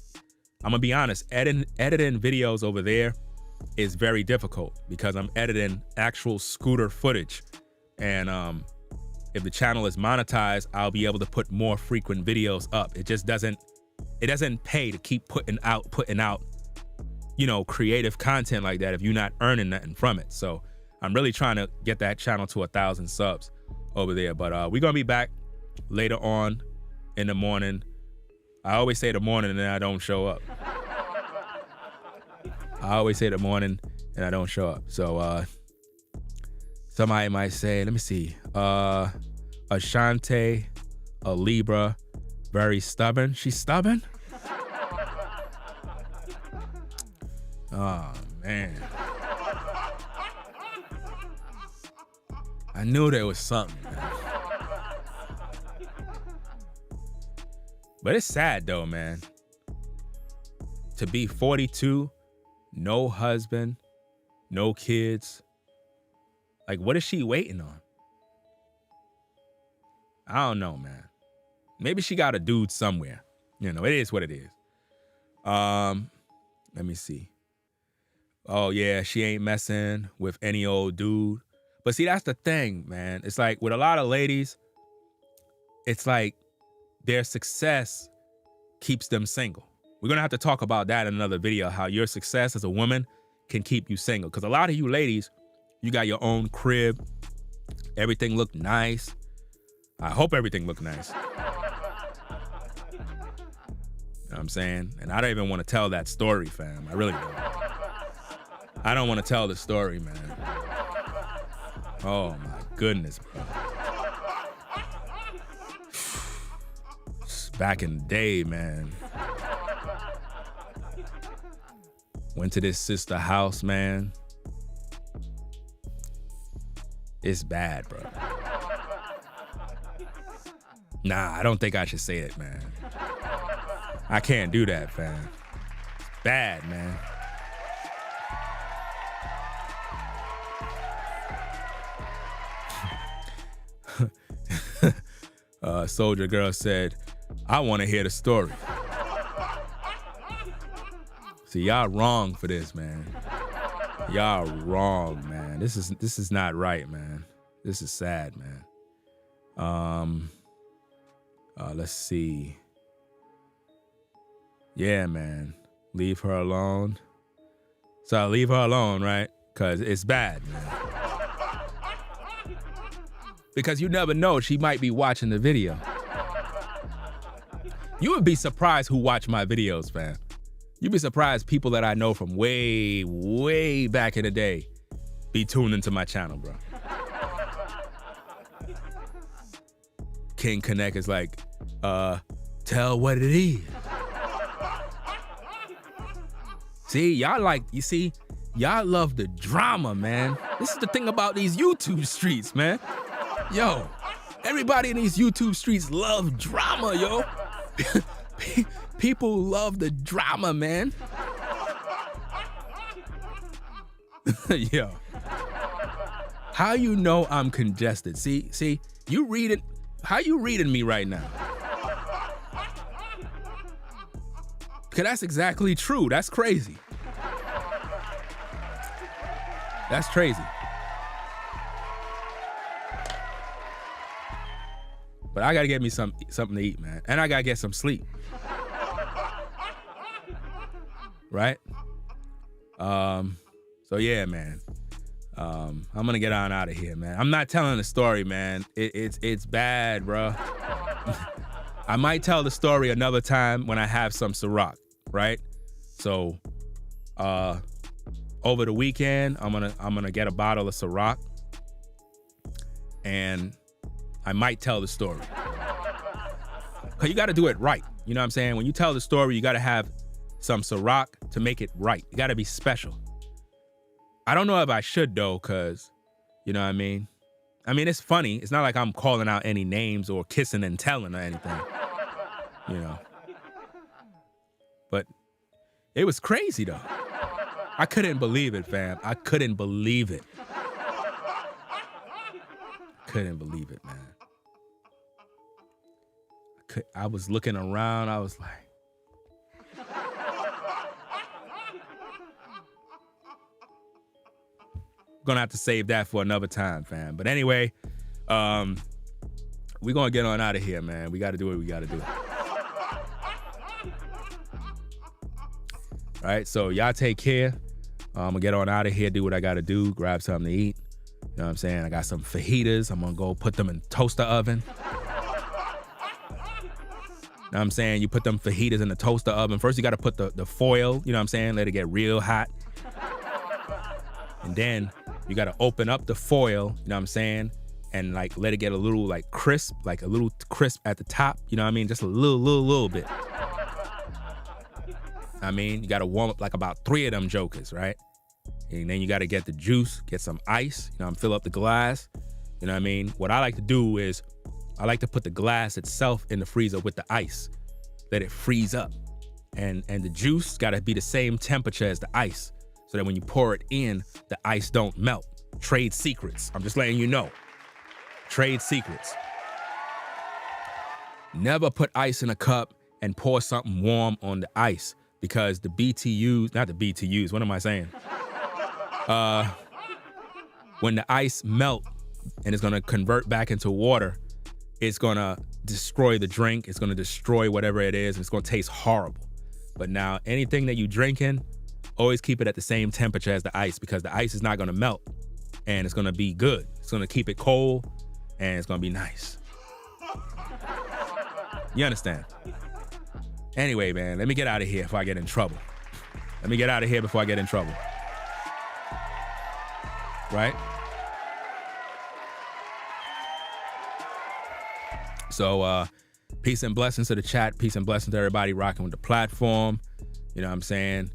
I'm gonna be honest, editing videos over there is very difficult because I'm editing actual scooter footage. And if the channel is monetized, I'll be able to put more frequent videos up. It just doesn't pay to keep putting out, you know, creative content like that if you're not earning nothing from it. So I'm really trying to get that channel to 1,000 subs over there. But we're gonna be back later on in the morning. I always say the morning and then I don't show up. So somebody might say, let me see, Ashanti, a Libra, very stubborn. She's stubborn? Oh, man. I knew there was something, man. But it's sad though, man. To be 42, no husband, no kids. Like, what is she waiting on? I don't know, man. Maybe she got a dude somewhere. You know, it is what it is. Let me see. Oh yeah, she ain't messing with any old dude. But see, that's the thing, man. It's like with a lot of ladies, it's like their success keeps them single. We're gonna have to talk about that in another video, how your success as a woman can keep you single. Because a lot of you ladies, you got your own crib, everything look nice. I hope everything look nice. You know what I'm saying? And I don't even want to tell that story, fam. I really don't. I don't want to tell the story, man. Oh my goodness, bro. Back in the day, man. Went to this sister house, man. It's bad, bro. Nah, I don't think I should say it, man. I can't do that, fam. It's bad, man. Soldier Girl said, I want to hear the story. See, y'all wrong for this, man. Y'all wrong, man. This is not right, man. This is sad, man. Let's see. Yeah, man. Leave her alone. So I'll leave her alone, right? Because it's bad, man. Because you never know, she might be watching the video. You would be surprised who watch my videos, fam. You'd be surprised people that I know from way, way back in the day be tuned into my channel, bro. King Connect is like, tell what it is. See, y'all y'all love the drama, man. This is the thing about these YouTube streets, man. Yo, everybody in these YouTube streets love drama, yo. People love the drama, man. Yo. How you know I'm congested? See, you reading, how you reading me right now? Because that's exactly true. That's crazy. That's crazy. But I gotta get me something to eat, man. And I gotta get some sleep. Right? So yeah, man. I'm gonna get on out of here, man. I'm not telling the story, man. It's bad, bro. I might tell the story another time when I have some Ciroc, right? So over the weekend, I'm gonna get a bottle of Ciroc and I might tell the story. Cause you gotta do it right. You know what I'm saying? When you tell the story, you gotta have some Ciroc to make it right. You gotta be special. I don't know if I should though, cause you know what I mean? I mean, it's funny. It's not like I'm calling out any names or kissing and telling or anything, you know. But it was crazy though. I couldn't believe it, fam. I couldn't believe it. Couldn't believe it, man. I was looking around. I was like, gonna have to save that for another time, fam. But anyway, we're gonna get on out of here, man. We gotta do what we gotta do. All right, so y'all take care. I'm gonna get on out of here, do what I gotta do, grab something to eat. You know what I'm saying? I got some fajitas. I'm gonna go put them in the toaster oven. You know what I'm saying? You put them fajitas in the toaster oven. First, you gotta put the foil, you know what I'm saying? Let it get real hot. And then you gotta open up the foil, you know what I'm saying? And like let it get a little like crisp, like a little crisp at the top, you know what I mean? Just a little bit. I mean, you gotta warm up like about 3 of them jokers, right? And then you gotta get the juice, get some ice, you know, fill up the glass. You know what I mean? What I like to do is I like to put the glass itself in the freezer with the ice. Let it freeze up. And the juice gotta be the same temperature as the ice so that when you pour it in, the ice don't melt. Trade secrets. I'm just letting you know. Trade secrets. Never put ice in a cup and pour something warm on the ice because the BTUs, not the BTUs, what am I saying? When the ice melt and it's gonna convert back into water, it's gonna destroy the drink. It's gonna destroy whatever it is. And it's gonna taste horrible. But now anything that you drinking, always keep it at the same temperature as the ice because the ice is not gonna melt and it's gonna be good. It's gonna keep it cold and it's gonna be nice. You understand? Anyway, man, let me get out of here before I get in trouble. Let me get out of here before I get in trouble. Right? So, peace and blessings to the chat. Peace and blessings to everybody rocking with the platform. You know what I'm saying?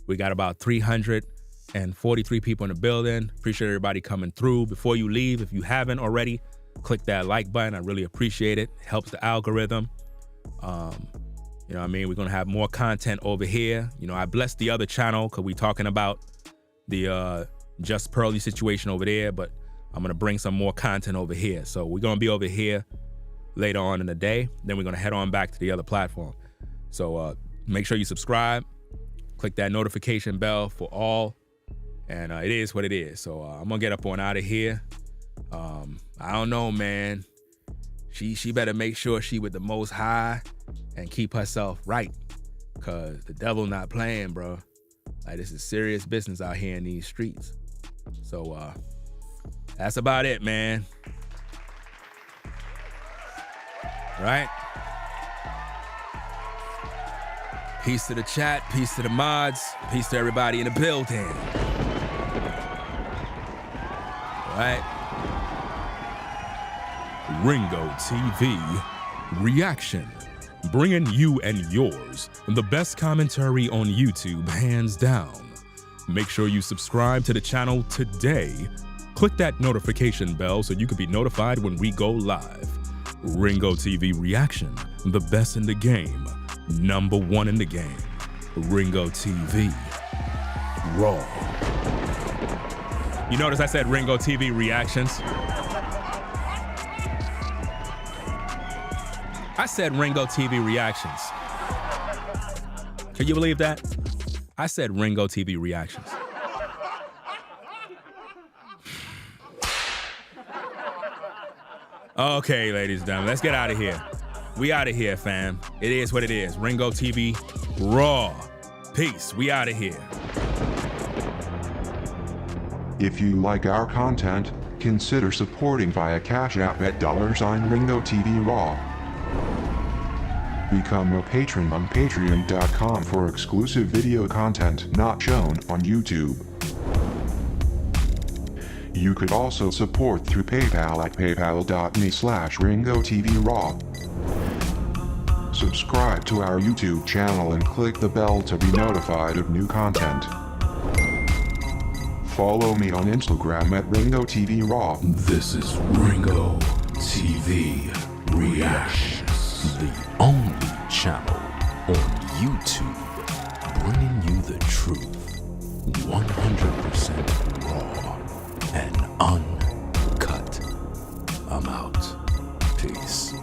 We got about 343 people in the building. Appreciate everybody coming through. Before you leave, if you haven't already, click that like button. I really appreciate it. Helps the algorithm. You know what I mean? We're going to have more content over here. You know, I blessed the other channel because we talking about the Just Pearly situation over there, but I'm going to bring some more content over here. So we're going to be over here later on in the day. Then we're going to head on back to the other platform. So make sure you subscribe. Click that notification bell for all. And it is what it is. So I'm going to get up on out of here. I don't know, man. She better make sure she with the Most High and keep herself right, because the devil not playing, bro. Like, this is serious business out here in these streets. So that's about it, man. Right? Peace to the chat, peace to the mods, peace to everybody in the building. Right? Ringo TV Reaction, bringing you and yours the best commentary on YouTube, hands down. Make sure you subscribe to the channel today. Click that notification bell so you can be notified when we go live. Ringo TV Reaction, the best in the game, #1 in the game. Ringo TV Raw. You notice I said Ringo TV Reactions? I said Ringo TV Reactions. Can you believe that? I said Ringo TV Reactions. Okay, ladies and gentlemen, let's get out of here. We out of here, fam. It is what it is. Ringo TV Raw. Peace. We out of here. If you like our content, consider supporting via Cash App at $Ringo TV Raw. Become a patron on patreon.com for exclusive video content not shown on YouTube. You could also support through PayPal at paypal.me/Ringo TV Raw. Subscribe to our YouTube channel and click the bell to be notified of new content. Follow me on Instagram at Ringo TV Raw. This is Ringo TV Reactions, the only channel on YouTube bringing you the truth, 100% raw and uncut. I'm out. Peace.